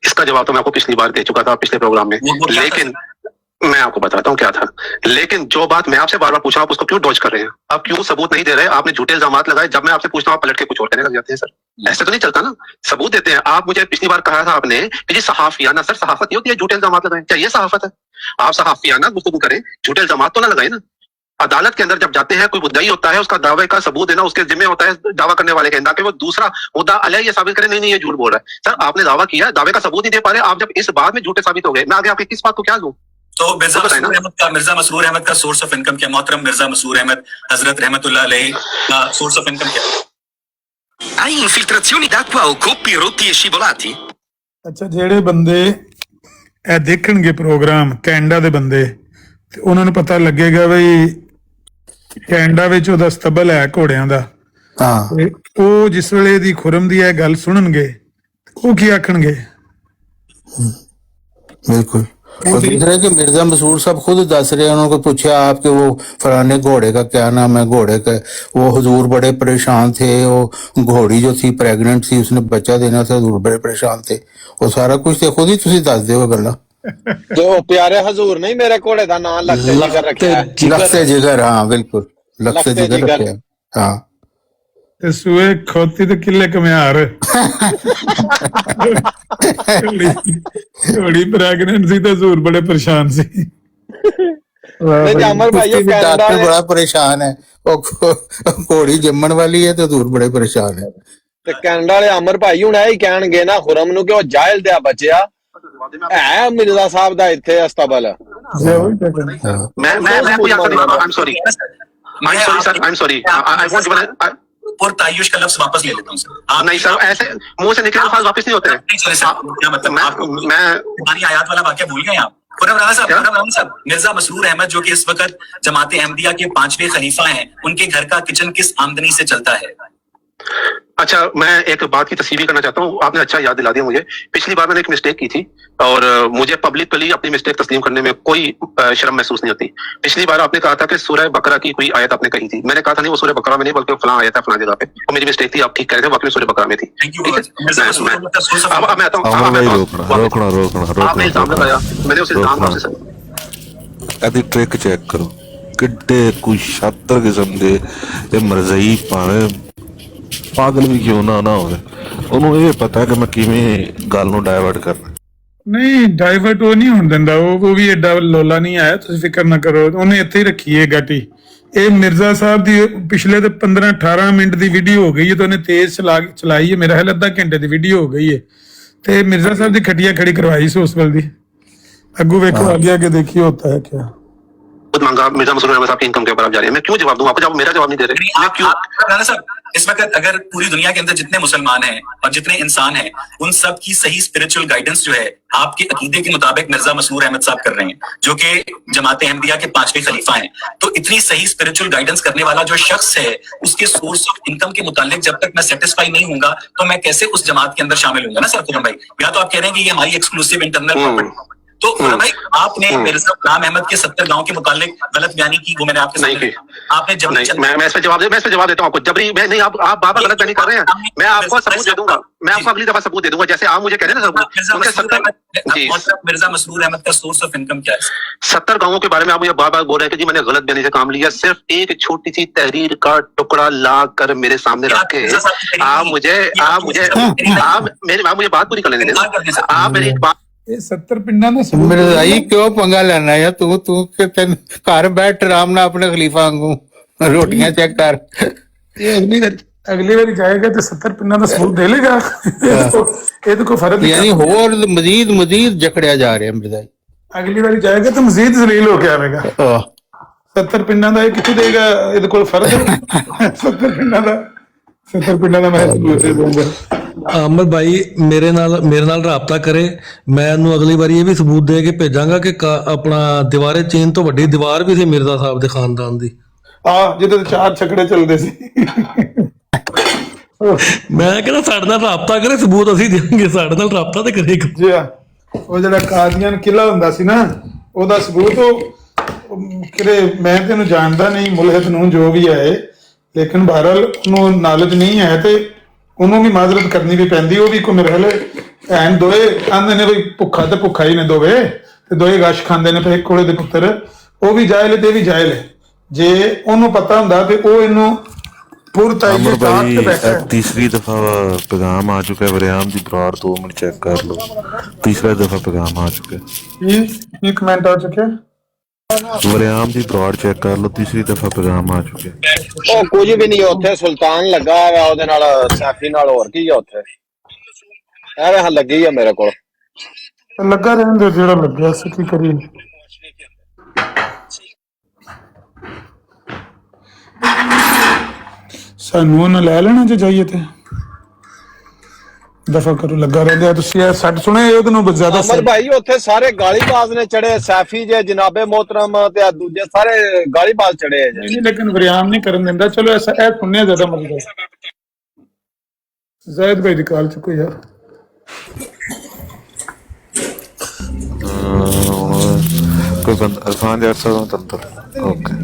Speaker 10: इसका जवाब तो मैं आपको पिछली बार दे चुका था पिछले प्रोग्राम में, लेकिन मैं आपको बताता हूँ क्या था। लेकिन जो बात मैं आपसे बार बार पूछा, आप उसको क्यों डॉज कर रहे हैं? आप क्यों सबूत नहीं दे रहे? आपने झूठे इल्जाम लगाए, जब मैं आपसे पूछता हूँ आप पलट के कुछ और कहने लग जाते हैं। सर ऐसे तो नहीं चलता ना, सबूत देते हैं। आप मुझे पिछली बार कहा था आपने कि जी सहाफियाना, सर सहाफत ये होती है झूठे इल्जाम लगाए, क्या ये सहाफत है? आप सहाफियाना गुफ्तगू करें, झूठे इल्जाम तो ना लगाए ना। अदालत के अंदर जब जाते हैं, कोई मुद्दई होता है, उसका दावे का सबूत देना उसके जिम्मे होता है दावा करने वाले के, ताकि वो दूसरा मुद्दा अलग ये साबित करे नहीं ये झूठ बोल रहा है। सर आपने दावा किया, दावे का सबूत नहीं दे पा रहे आप, जब इस बात में झूठे साबित हो गए, मैं आगे आपकी किस बात को क्या दूं?
Speaker 9: तो मिर्जा मसरूर अहमद का सोर्स ऑफ इनकम क्या? मोहतरम मिर्जा मसरूर अहमद हजरत रहमतुल्लाह अलैहि का सोर्स ऑफ इनकम क्या?
Speaker 12: Hai infiltrazioni d'acqua o coppi rotti e scivolati?
Speaker 1: ਅੱਛਾ, ਜਿਹੜੇ ਬੰਦੇ ਇਹ ਦੇਖਣਗੇ ਪ੍ਰੋਗਰਾਮ ਕੈਨੇਡਾ ਦੇ ਬੰਦੇ, ਤੇ ਉਹਨਾਂ ਨੂੰ ਪਤਾ ਲੱਗੇਗਾ ਵੀ ਕੈਨੇਡਾ ਵਿੱਚ ਉਹਦਾ ਸਤਬਲ ਹੈ ਘੋੜਿਆਂ ਦਾ। ਤੇ ਉਹ ਜਿਸ ਵੇਲੇ ਦੀ ਖੁਰਮ ਦੀ ਇਹ ਗੱਲ ਸੁਣਨਗੇ ਉਹ ਕੀ ਆਖਣਗੇ?
Speaker 7: बिल्कुल। और दूसरा कि मिर्जा मसूर साहब खुद दस रहे हैं, उन्होंने पूछा आपके वो फलाने घोड़े का क्या नाम है, घोड़े का वो हुजूर बड़े परेशान थे, वो घोड़ी जो थी प्रेग्नेंट थी, उसने बच्चा देना था, हुजूर बड़े परेशान थे, वो सारा कुछ थे खुद ही तुसी दस दे गल्ला।
Speaker 5: जो प्यारे हुजूर नहीं मेरे घोड़े का नाम लखते जिगर रखा है।
Speaker 7: लखते जिगर, हाँ बिल्कुल लखते जिगर रखे हैं। हाँ
Speaker 1: ਤੇ ਸੂਏ ਖੋਤੀ ਤੇ ਕਿੱਲੇ ਕਮਿਆਰ ਥੋੜੀ ਪ੍ਰੈਗਨੈਂਟ ਸੀ ਤੇ ਜ਼ੂਰ ਬੜੇ ਪਰੇਸ਼ਾਨ ਸੀ।
Speaker 7: डॉक्टर बड़ा परेशान है, घोड़ी जम्मन वाली है तो दूर बड़े परेशान है।
Speaker 5: ਤੇ ਕੈਨੇਡਾ ਵਾਲੇ ਅਮਰ ਭਾਈ ਹੁਣ ਇਹ ਹੀ ਕਹਿਣਗੇ ਨਾ ਖੁਰਮ ਨੂੰ ਕਿ ਉਹ ਜਾਇਲ ਦਿਆ ਬਚਿਆ ਹੈ ਮਿਰਜ਼ਾ ਸਾਹਿਬ ਦਾ ਇੱਥੇ ਅਸਤਬਲ।
Speaker 10: I'm sorry. I want to
Speaker 9: पुरतायुश का लफ्ज वापस ले लेता हूँ सर।
Speaker 10: नहीं सर, ऐसे मुंह से निकले अल्फाज वापस नहीं होते हैं।
Speaker 9: क्या मतलब? मैं पुरानी आयत वाला वाक्य भूल गए आप? खुर्रम राणा साहब, मिर्जा मसरूर अहमद जो कि इस वक्त जमात अहमदिया के 5वें खलीफा हैं, उनके घर का किचन किस आमदनी से चलता है?
Speaker 10: अच्छा, मैं एक बात की तस्वीर करना चाहता हूँ, आपने अच्छा याद दिला दिया मुझे। पिछली बार मैंने एक मिस्टेक की थी और मुझे पब्लिकली अपनी मिस्टेक तस्लीम करने में कोई शर्म महसूस नहीं होती। पिछली बार आपने कहा था कि सूरह बकरा की कोई आयत आपने कही थी, मैंने कहा था नहीं वो सूरह बकरा में नहीं बल्कि फलां आयत है फलां जगह पे, वो मेरी मिस्टेक थी, आप ठीक कह रहे थे, वाकई सूरह बकरा में थी। आपने इल्जाम लगाया, मैंने उस इल्जाम से
Speaker 2: ਇਹਦੀ ਟ੍ਰਿਕ ਚੈੱਕ ਕਰੋ, ਕਿੱਡੇ ਕੋਈ ਸ਼ਾਤਰ ਕਿਸਮ ਦੇ ਇਹ ਮਰਜ਼ਈ ਭਾਵੇਂ ਪਾਗਲ ਵੀ ਕਿਉਂ ਨਾ ਹੋਵੇ, ਉਹਨੂੰ ਇਹ ਪਤਾ ਕਿ ਮੈਂ ਕਿਵੇਂ ਗੱਲ ਨੂੰ ਡਾਇਵਰਟ ਕਰਨਾ।
Speaker 1: ਨਹੀਂ ਡਾਇਵਰਟ ਉਹ ਨਹੀਂ ਹੋਣ ਦਿੰਦਾ, ਉਹ ਵੀ ਐਡਾ ਲੋਲਾ ਨਹੀਂ ਆਇਆ, ਤੁਸੀਂ ਫਿਕਰ ਨਾ ਕਰੋ, ਉਹਨੇ ਇੱਥੇ ਹੀ ਰੱਖੀ ਹੈ ਗਾਟੀ। ਇਹ ਮਿਰਜ਼ਾ ਸਾਹਿਬ ਦੀ ਪਿਛਲੇ ਤੇ 15-18 ਮਿੰਟ ਦੀ ਵੀਡੀਓ ਹੋ ਗਈ ਹੈ, ਤੇ ਉਹਨੇ ਤੇਜ਼ ਚਲਾਈ ਹੈ, ਮੇਰਾ ਖਿਆਲ ਅੱਧਾ ਘੰਟੇ ਦੀ ਵੀਡੀਓ ਹੋ ਗਈ ਹੈ, ਤੇ ਮਿਰਜ਼ਾ ਸਾਹਿਬ ਦੀ ਖਟੀਆ ਖੜੀ ਕਰਵਾਈ ਸੀ ਉਸ ਵੇਲੇ ਦੀ। ਅੱਗੂ ਵੇਖੋ ਅੱਗੇ ਅੱਗੇ ਦੇਖੀਏ ਹੋਤਾ ਹੈ ਕਿਆ।
Speaker 10: खुद मांगा मिर्जा मसरूर अहमद साहब की इनकम के ऊपर आप जा रहे हैं, मैं क्यों जवाब दूं आपको जब मेरा जवाब नहीं दे रहे? मैं क्यों?
Speaker 9: राणा साहब इस वक्त अगर पूरी दुनिया के अंदर जितने मुसलमान हैं और जितने इंसान हैं उन सब की सही स्पिरिचुअल गाइडेंस जो है आपके अकीदे के मुताबिक मिर्जा मसरूर अहमद साहब कर रहे हैं, जो कि जमात अहमदिया के 5वें खलीफा हैं, तो इतनी सही स्पिरिचुअल गाइडेंस करने वाला जो शख्स है उसके सोर्स ऑफ इनकम के मुतालिक जब तक मैं सेटिस्फाई नहीं होऊंगा तो मैं कैसे उस जमात के अंदर शामिल होऊंगा ना सर खुरम भाई? या तो आप कह रहे हैं कि ये हमारी एक्सक्लूसिव इंटरनल प्रॉपर्टी, तो खुरम भाई आपने मिर्जा गुलाम अहमद के 70 गांव के मुतालिक गलत बयानी की, वो मैंने आपके
Speaker 10: नहीं
Speaker 9: सामने आपने जब
Speaker 10: नहीं, मैं इस पे जवाब देता हूँ आपको। जबरी मैं नहीं, आप बाबा गलत नहीं कर रहे हैं, मैं आपको सबूत दे दूंगा, मैं आपको अगली दफा सबूत दे दूंगा, जैसे आप मुझे कह रहे हैं ना
Speaker 9: मिर्जा मसरूर अहमद का सोर्स ऑफ इनकम क्या है?
Speaker 10: 70 गांवों के बारे में आप मुझे बार बार बोल रहे हैं कि जी मैंने गलत बयानी से काम लिया। सिर्फ एक छोटी सी तहरीर का टुकड़ा ला कर मेरे सामने रख के आप मुझे बात पूरी कर लेने दें। आप मेरी बात
Speaker 1: ਇਹ 70 ਪਿੰਡਾਂ ਦਾ
Speaker 7: ਮਰਜ਼ਾਈ ਕਿਉਂ ਪੰਗਾ ਲੈਣਾ ਯਾਰ? ਤੂੰ ਕਿ ਤੈਨੂੰ ਘਰ ਬੈਠ ਆਰਾਮ ਨਾਲ ਆਪਣੇ ਖਲੀਫਾ ਵਾਂਗੂ ਰੋਟੀਆਂ ਚੈੱਕ ਕਰ।
Speaker 1: ਇਹ ਅਗਲੀ ਵਾਰੀ ਜਾਏਗਾ ਤੇ 70 ਪਿੰਡਾਂ ਦਾ ਸਬੂਤ ਦੇ ਲੇਗਾ। ਇਹ ਤਾਂ ਕੋਈ ਫਰਕ ਨਹੀਂ,
Speaker 7: ਯਾਨੀ ਹੋਰ ਮਜ਼ੀਦ ਜਕੜਿਆ ਜਾ ਰਿਹਾ ਮਰਜ਼ਾਈ।
Speaker 1: ਅਗਲੀ ਵਾਰੀ ਜਾਏਗਾ ਤਾਂ ਮਜ਼ੀਦ ਜ਼ਲੀਲ ਹੋ ਕੇ ਆਵੇਗਾ। 70 ਪਿੰਡਾਂ ਦਾ ਇਹ ਕਿੱਥੋਂ ਦੇਗਾ? ਇਹਦੇ ਕੋਲ ਫਰਕ ਹੈ 70 ਪਿੰਡਾਂ ਦਾ ਮੈਂ ਸਬੂਤ ਦੇ ਦੂੰਗਾ।
Speaker 4: ਆਮਰ ਭਾਈ ਮੇਰੇ ਨਾਲ ਰਾਬਤਾ ਕਰੇ, ਮੈਂ ਇਹਨੂੰ ਅਗਲੀ ਵਾਰੀ ਇਹ ਵੀ ਸਬੂਤ ਦੇ ਕੇ ਭੇਜਾਂਗਾ ਕਿ ਆਪਣਾ ਦੀਵਾਰੇ ਚੀਨ ਤੋਂ ਵੱਡੀ ਦੀਵਾਰ ਵੀ ਸੀ ਮਿਰਜ਼ਾ ਸਾਹਿਬ ਦੇ ਖਾਨਦਾਨ ਦੀ।
Speaker 1: ਜਿਹਦੇ ਤੇ 4 ਛਕੜੇ ਚੱਲਦੇ ਸੀ।
Speaker 4: ਮੈਂ ਕਹਿੰਦਾ ਸਾਡੇ ਨਾਲ ਰਾਬਤਾ ਕਰੇ, ਸਬੂਤ ਅਸੀਂ ਦੇਵਾਂਗੇ, ਸਾਡੇ ਨਾਲ ਰਾਬਤਾ ਤੇ ਕਰੇਗਾ।
Speaker 1: ਜੀ ਉਹ ਜਿਹੜਾ ਕਾਦੀਆਨ ਕਿਲਾ ਹੁੰਦਾ ਸੀ ਨਾ, ਉਹਦਾ ਸਬੂਤ ਕਿਹੜੇ ਮੈਂ ਤੈਨੂੰ ਜਾਣਦਾ ਨਹੀਂ ਮੁਲਹਿਦ ਨੂੰ ਜੋ ਵੀ ਹੈ, ਲੇਕਿਨ ਬਹਰਹਾਲ ਉਹਨੂੰ ਨੌਲੇਜ ਨਹੀਂ ਹੈ ਤੇ ਉਹਨੂੰ ਵੀ ਮਾਜ਼ਰਤ ਕਰਨੀ ਵੀ ਪੈਂਦੀ। ਉਹ ਵੀ ਕੋਈ ਮੇਰੇ ਖਿਆਲ ਐਨ ਦੋਏ ਆਂਦੇ ਨੇ ਬਈ ਭੁੱਖਾ ਤੇ ਭੁੱਖਾ ਹੀ ਨੇ ਦੋਵੇਂ, ਤੇ ਦੋਏ ਗਸ਼ ਖਾਂਦੇ ਨੇ ਪਏ ਕੋਲੇ ਦੇ ਪੁੱਤਰ। ਉਹ ਵੀ ਜਾਇਲ ਤੇ ਇਹ ਵੀ ਜਾਇਲ ਹੈ। ਜੇ ਉਹਨੂੰ ਪਤਾ ਹੁੰਦਾ ਤੇ ਉਹ ਇਹਨੂੰ
Speaker 2: अमर भाई तीसरी दफा पैगाम आ चुका है वरियाम दी ब्रॉड, 2 मिनट चेक कर लो। तीसरा दफा पैगाम आ चुका है।
Speaker 1: एक मिनट आ चुके
Speaker 2: वरियाम दी ब्रॉड चेक कर लो, तीसरी दफा पैगाम आ चुके हैं।
Speaker 5: ਉਹ ਕੁਝ ਵੀ ਨਹੀਂ ਉੱਥੇ ਸੁਲਤਾਨ ਲੱਗਾ ਹੋਇਆ ਉਹਦੇ ਨਾਲ ਸੈਫੀ ਨਾਲ, ਹੋਰ ਕੀ ਆ ਉੱਥੇ? ਐਵੇਂ ਹਾਂ ਲੱਗੀ ਆ ਮੇਰੇ ਕੋਲ।
Speaker 1: ਲੱਗਾ ਰਹਿਣ ਦੇ ਜਿਹੜਾ ਲੱਗਿਆ ਸੀ, ਕੀ ਕਰੀਏ। ਸਾਨੂੰ ਉਹਨਾਂ ਲੈ ਲੈਣਾ ਜੇ ਜਾਈਏ ਤੇ ਦਫਾ ਕਰੋ। ਲੱਗਾ ਰਹਿੰਦੇ ਤੁਸੀਂ ਇਹ ਸੱਟ ਸੁਣੇ ਉਹਦੇ ਨੂੰ ਜ਼ਿਆਦਾ।
Speaker 5: ਅਮਰ ਭਾਈ ਉੱਥੇ ਸਾਰੇ ਗਾਲੀਬਾਜ਼ ਨੇ ਚੜੇ, ਸੈਫੀ ਜੇ ਜਨਾਬੇ मोहतरम ਤੇ ਦੂਜੇ ਸਾਰੇ ਗਾਲੀਬਾਜ਼ ਚੜੇ ਆ ਜੀ।
Speaker 1: ਲੇਕਿਨ ਵਰਿਆਮ ਨਹੀਂ ਕਰਨ ਦਿੰਦਾ। ਚਲੋ ਐਸਾ ਇਹ ਸੁਣਨੇ ਜ਼ਿਆਦਾ ਮਜ਼ਾ। ਜ਼ਾਇਦ ਭਾਈ ਦੀ ਕਾਲ ਚੁੱਕੋ ਯਾਰ।
Speaker 2: कोई बंदा इरफान यार साहब तंत्र ओके।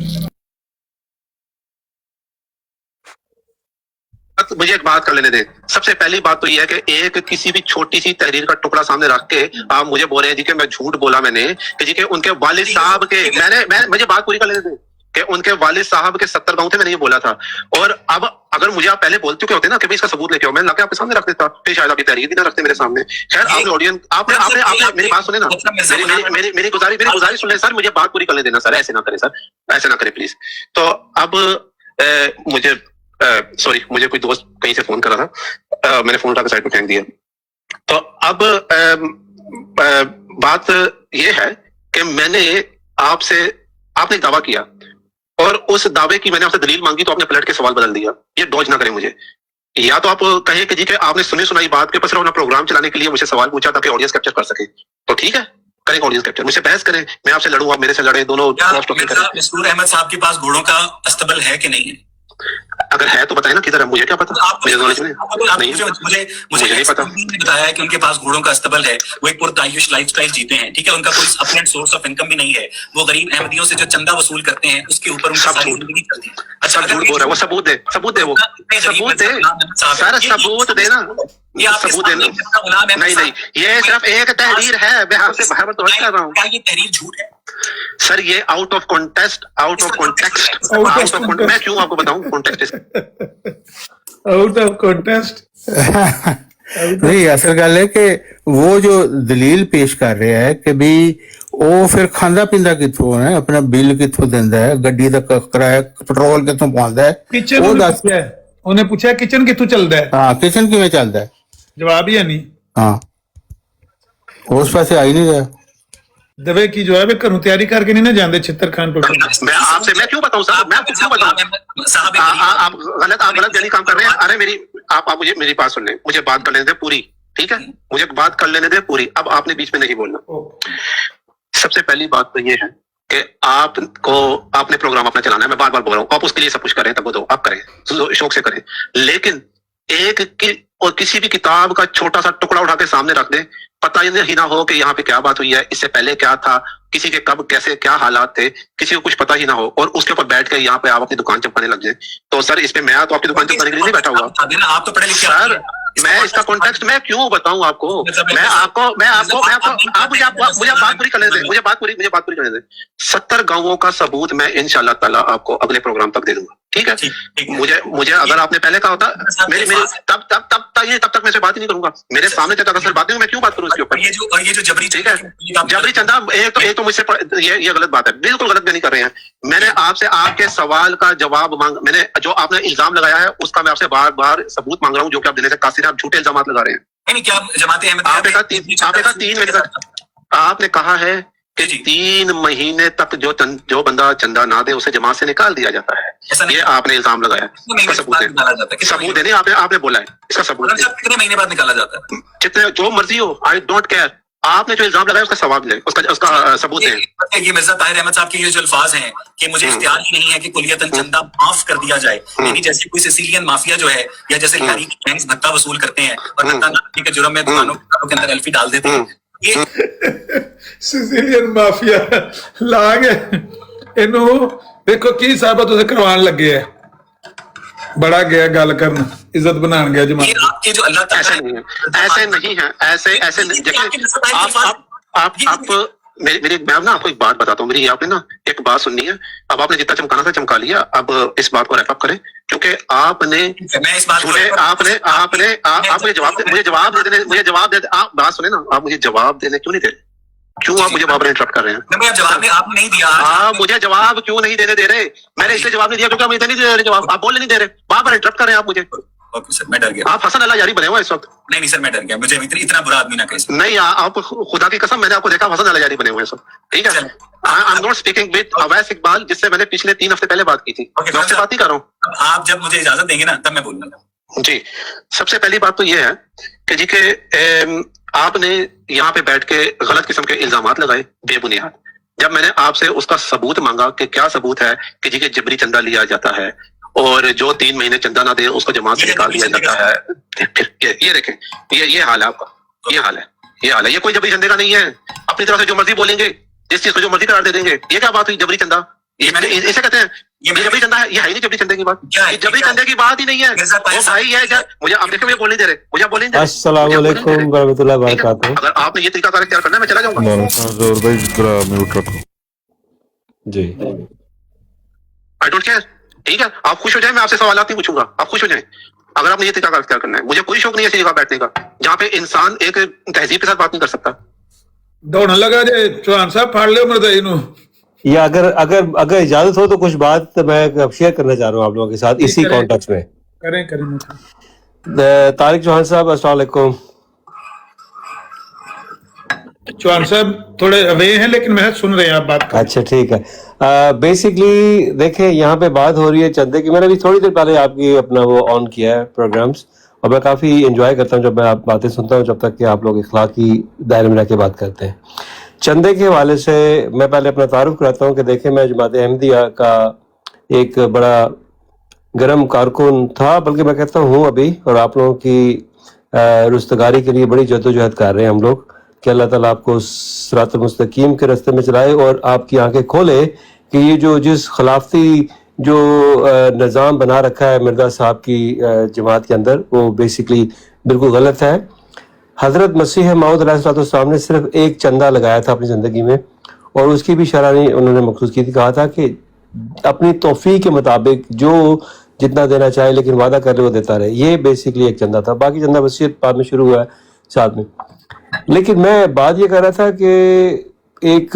Speaker 10: मुझे एक बात कर लेने दे। सबसे पहली बात तो यह है कि एक किसी भी छोटी सी तहरीर का टुकड़ा सामने रख के आप मुझे बोल रहे हैं जी कि मैं झूठ बोला मैंने कि जी कि उनके वालिद साहब के मुझे बात पूरी कर लेने दे कि उनके वालिद साहब के 70 गांव थे, मैंने ये बोला था। और अब अगर मुझे आप पहले बोल चुके होते ना कि भाई इसका सबूत लेके आओ, मैं लाके आपके सामने रख देता, फिर शायद आपकी तहरीर भी ना रखते मेरे सामने। खैर आपने ऑडियंस आपने मेरी बात सुने ना, मेरी गुजारिश सुन ले सर, मुझे बात पूरी करने देना सर, ऐसे ना करें सर, ऐसे ना करें प्लीज। तो अब मुझे सॉरी मुझे कोई दोस्त कहीं से फोन कर रहा था, मैंने फोन उठा के साइड पे फेंक दिया। तो अब बात ये है कि मैंने आपने दावा किया और उस दावे की मैंने आपसे दलील मांगी तो आपने पलट के सवाल बदल दिया। ये डॉज ना करें मुझे। या तो आप कहें कि जी कि आपने सुनी सुनाई बात के ऊपर सिर्फ अपना प्रोग्राम चलाने के लिए मुझे सवाल पूछा ताकि ऑडियंस कैप्चर कर सके, तो ठीक है करेंगे ऑडियंस कैप्चर, मुझसे बहस करें, मैं आपसे लड़ूं आप मेरे से लड़े, दोनों
Speaker 9: मसरूर अहमद साहब के पास घोड़ों का अस्तबल है कि नहीं है?
Speaker 10: अगर है तो बताए ना किधर है, मुझे क्या पता, मुझे नॉलेज नहीं
Speaker 9: नहीं पता। बताया है कि उनके पास घोड़ों का अस्तबल है, वो एक पुरतायुश लाइफस्टाइल जीते हैं, ठीक है, उनका कोई अपना सोर्स ऑफ इनकम भी नहीं है, वो गरीब अहमदियों से जो चंदा वसूल करते हैं उसके ऊपर उनका सारी जिंदगी चलती है। अच्छा
Speaker 10: झूठ बोल रहा है वो, सबूत दे, सबूत दे, वो सबूत दे सारा सबूत देना, सबूत देना। नहीं ये सिर्फ एक तहरीर है, मैं आपसे बाहर तो कर रहा हूँ।
Speaker 9: क्या ये तहरीर झूठ है
Speaker 10: सर? ये आउट ऑफ कॉन्टेक्स्ट, मैं क्यों आपको बताऊं कॉन्टेक्स्ट
Speaker 1: आउट ऑफ कॉन्टेक्स्ट।
Speaker 7: नहीं असल गल है कि वो जो दलील पेश कर रहा है कि भी वो फिर खांदा पींदा किथों है, अपना बिल किथों देंदा है, गड्डी दा किराया पेट्रोल किथों पांदा है, वो दस है।
Speaker 1: ਉਹਨੇ ਪੁੱਛਿਆ ਕਿਚਨ ਕਿੱਥੋਂ ਚੱਲਦਾ ਹੈ?
Speaker 7: हाँ किचन किवें चलदा है?
Speaker 1: ਜਵਾਬ ਹੀ ਹੈ ਨਹੀਂ।
Speaker 7: हाँ उस पासे आ ही नहीं रहा।
Speaker 1: दवे की जो है वे घरों तैयारी करके नहीं ना जाते छितर खान टोटल।
Speaker 10: मैं क्यों बताऊं साहब, मैं आपको क्यों बताऊं? आप गलत यानी काम कर रहे हैं। अरे आप मुझे मेरी बात सुन लें, मुझे बात कर लेने दे पूरी, ठीक है? मुझे बात कर लेने दे पूरी, अब आपने बीच में नहीं बोलना। सबसे पहली बात तो ये है कि आपने प्रोग्राम अपना चलाना है, मैं बार बार बोल रहा हूँ, आप उसके लिए सब कुछ करें, तब दो आप करें, शौक से करें, लेकिन और किसी भी किताब का छोटा सा टुकड़ा उठा के सामने रख दें, पता ही ना हो कि यहाँ पे क्या बात हुई है, इससे पहले क्या था, किसी के कब कैसे क्या हालात थे, किसी को कुछ पता ही ना हो, और उसके ऊपर बैठ के यहाँ पे आप अपनी दुकान चमकाने लग जाए, तो सर इस पे मैं तो आपकी दुकान चमकाने के लिए नहीं बैठा हुआ। आप तो पढ़े लिखे सर, मैं इसका कॉन्टेक्स्ट मैं क्यों बताऊं आपको? आप मुझे बात पूरी करने दें, मुझे बात पूरी करने दें। 70 गांवों का सबूत मैं इंशाल्लाह ताला आपको अगले प्रोग्राम तक दे दूंगा, ठीक है? मुझे अगर आपने पहले कहा होता तब तक मैं से बात ही नहीं करूंगा, मेरे सामने सर बात नहीं, मैं क्यों बात करूं उसके ऊपर? ये जो जबरी, ठीक है, जबरी चंदा, एक तो मुझसे ये गलत बात है, बिल्कुल गलत नहीं कर रहे हैं। मैंने आपसे आपके सवाल का जवाब मैंने जो आपने इल्जाम लगाया है उसका मैं आपसे बार बार सबूत मांग रहा हूँ, जो कि आप देने से कासिर आप झूठे इल्जाम लगा रहे हैं। नहीं, क्या जमाते हैं? आपने कहा 3 महीने, आपने कहा है कि 3 महीने तक जो बंदा चंदा ना दे उसे जमात से निकाल दिया जाता है, ये आपने इल्जाम लगाया। इसका सबूत देने आपने बोला है, इसका सबूत कितने महीने बाद निकाला जाता है? जितने जो मर्जी हो, आई डोंट केयर। आपने जो इल्जाम लगाया उसका सवाब ले, उसका सबूत है। ये मिर्जा ताहिर अहमद साहब के ये जो अल्फाज हैं कि मुझे इख्तियार ही नहीं है कि कुलियतन चंदा माफ कर दिया जाए, यानी जैसे कोई सिसिलियन माफिया जो है, या जैसे लहरी की गैंग्स भत्ता वसूल करते हैं और भत्ता ना देने के जुर्म में दुकानों के अंदर एल्फी डाल देते हैं,
Speaker 1: सिसिलियन माफिया ला गए इनू। देखो की साहब तुझे करवान लगे है, बड़ा गया गल करन, इज्जत बनान गया जमात। आपके जो अल्लाह ताला ऐसे नहीं है, ऐसे नहीं। देखिए आप मेरी मैं ना आपको एक बात बताता हूँ, मेरी आपने ना एक बात सुननी है। अब आपने जितना चमकाना था चमका लिया, अब इस बात को रैप अप करें, क्योंकि आपने मुझे जवाब दे, आप बात सुने ना, आप मुझे जवाब देने क्यों नहीं दे रहे? क्यों आप मुझे बार इंटरप्ट कर रहे हैं? जवाब आपने नहीं दिया, आप मुझे जवाब क्यों नहीं देने दे रहे? मैंने इसलिए जवाब नहीं दिया क्योंकि आप मुझे नहीं दे रहे जवाब, आप बोलने नहीं दे रहे, बार इंटरप्ट कर रहे हैं आप मुझे। ओके सर, मैं डर गया। आप हसन अल्लाह यारी बने हुए इस वक्त। नहीं सर, मैं डर गया, मुझे इतना बुरा आदमी ना कहे। नहीं, आप खुदा की कसम, मैंने आपको देखा हसन अल्लाह यारी बने हुए सब, ठीक है? I am not speaking with Awais Iqbal, जिससे मैंने पिछले 3 हफ्ते पहले बात की थी, मैं उससे बात ही कर रहा हूँ। आप जब मुझे इजाजत देंगे ना तब मैं बोलूंगा। जी, सबसे पहली बात तो ये है कि जी के आपने यहाँ पे बैठ के गलत किस्म के इल्जामात लगाए बेबुनियाद। जब मैंने आपसे उसका सबूत मांगा कि क्या सबूत है कि जी के जबरी चंदा लिया जाता है और जो 3 महीने चंदा ना दे उसको जमात से निकाल दिया जाता है, फिर ये देखें, ये हाल है आपका, ये हाल है। ये कोई जबरी चंदे का नहीं है, अपनी तरफ से जो मर्जी बोलेंगे, जिस चीज को जो मर्जी करार दे देंगे। ये क्या बात हुई जबरी चंदा? ये मैंने इसे कहते हैं ये जबरी चंदा है, ये है ही नहीं जबरी चंदे की बात, ये जबरी चंदे की बात ही नहीं है। वो भाई है क्या? मुझे आप देखो, मुझे बोलने दे रहे, मुझे बोलने दे रहे। अस्सलाम वालेकुम वरहमतुल्लाहि वबरकातुहू। अगर आपने ये तरीका इख्तियार करना है, मैं चला जाऊंगा जी, आई डोंट केयर, ठीक है? आप खुश हो जाए, मैं आपसे सवाल नहीं पूछूंगा, आप खुश हो जाए। अगर आपने ये तरीका इख्तियार करना है, मुझे कोई शौक नहीं है ऐसी जगह बैठने का जहाँ पे इंसान एक तहजीब के साथ बात नहीं कर सकता। दौड़ने लगा जे चौहान साहब, फाड़ लो मरदाई नू।
Speaker 13: या अगर इजाजत हो तो कुछ बात मैं शेयर करना चाह रहा हूँ आप लोगों के साथ इसी कॉन्टेक्स्ट में।
Speaker 1: करें।
Speaker 13: तारिक चौहान साहब, अस्सलाम वालेकुम।
Speaker 1: चौहान साहब थोड़े अवे हैं लेकिन मैं सुन रहे हैं आप बात।
Speaker 13: अच्छा, ठीक है। बेसिकली देखें, यहाँ पे बात हो रही है चंदे की। मैंने अभी थोड़ी देर पहले आपकी अपना वो ऑन किया है प्रोग्राम्स, और मैं काफ़ी इंजॉय करता हूँ जब मैं आप बातें सुनता हूँ, जब तक कि आप लोग इखलाकी दायरे में रह के बात करते हैं। चंदे के हवाले से मैं पहले अपना तारुफ कराता हूँ कि देखें, मैं जमात अहमदिया का एक बड़ा गर्म कारकुन था, बल्कि मैं कहता हूँ अभी, और आप लोगों की रुस्तगारी के लिए बड़ी जद्दोजहद कर रहे हैं हम लोग कि अल्लाह ताला आपको सिरातुल मुस्तकीम के रास्ते में चलाए और आपकी आंखें खोले कि ये जो जिस खिलाफती जो निज़ाम बना रखा है मिर्जा साहब की जमात के अंदर, वो बेसिकली बिल्कुल गलत है। हज़रत मसीह मौऊद अलैहिस्सलाम ने सिर्फ एक चंदा लगाया था अपनी ज़िंदगी में, और उसकी भी शरह नहीं उन्होंने मखसूस की थी। कहा था कि अपनी तौफीक के मुताबिक जो जितना देना चाहे लेकिन वादा कर ले वो देता रहे। ये बेसिकली एक चंदा था, बाकी चंदा वसीयत बाद में शुरू हुआ है साथ में। लेकिन मैं बात ये कर रहा था कि एक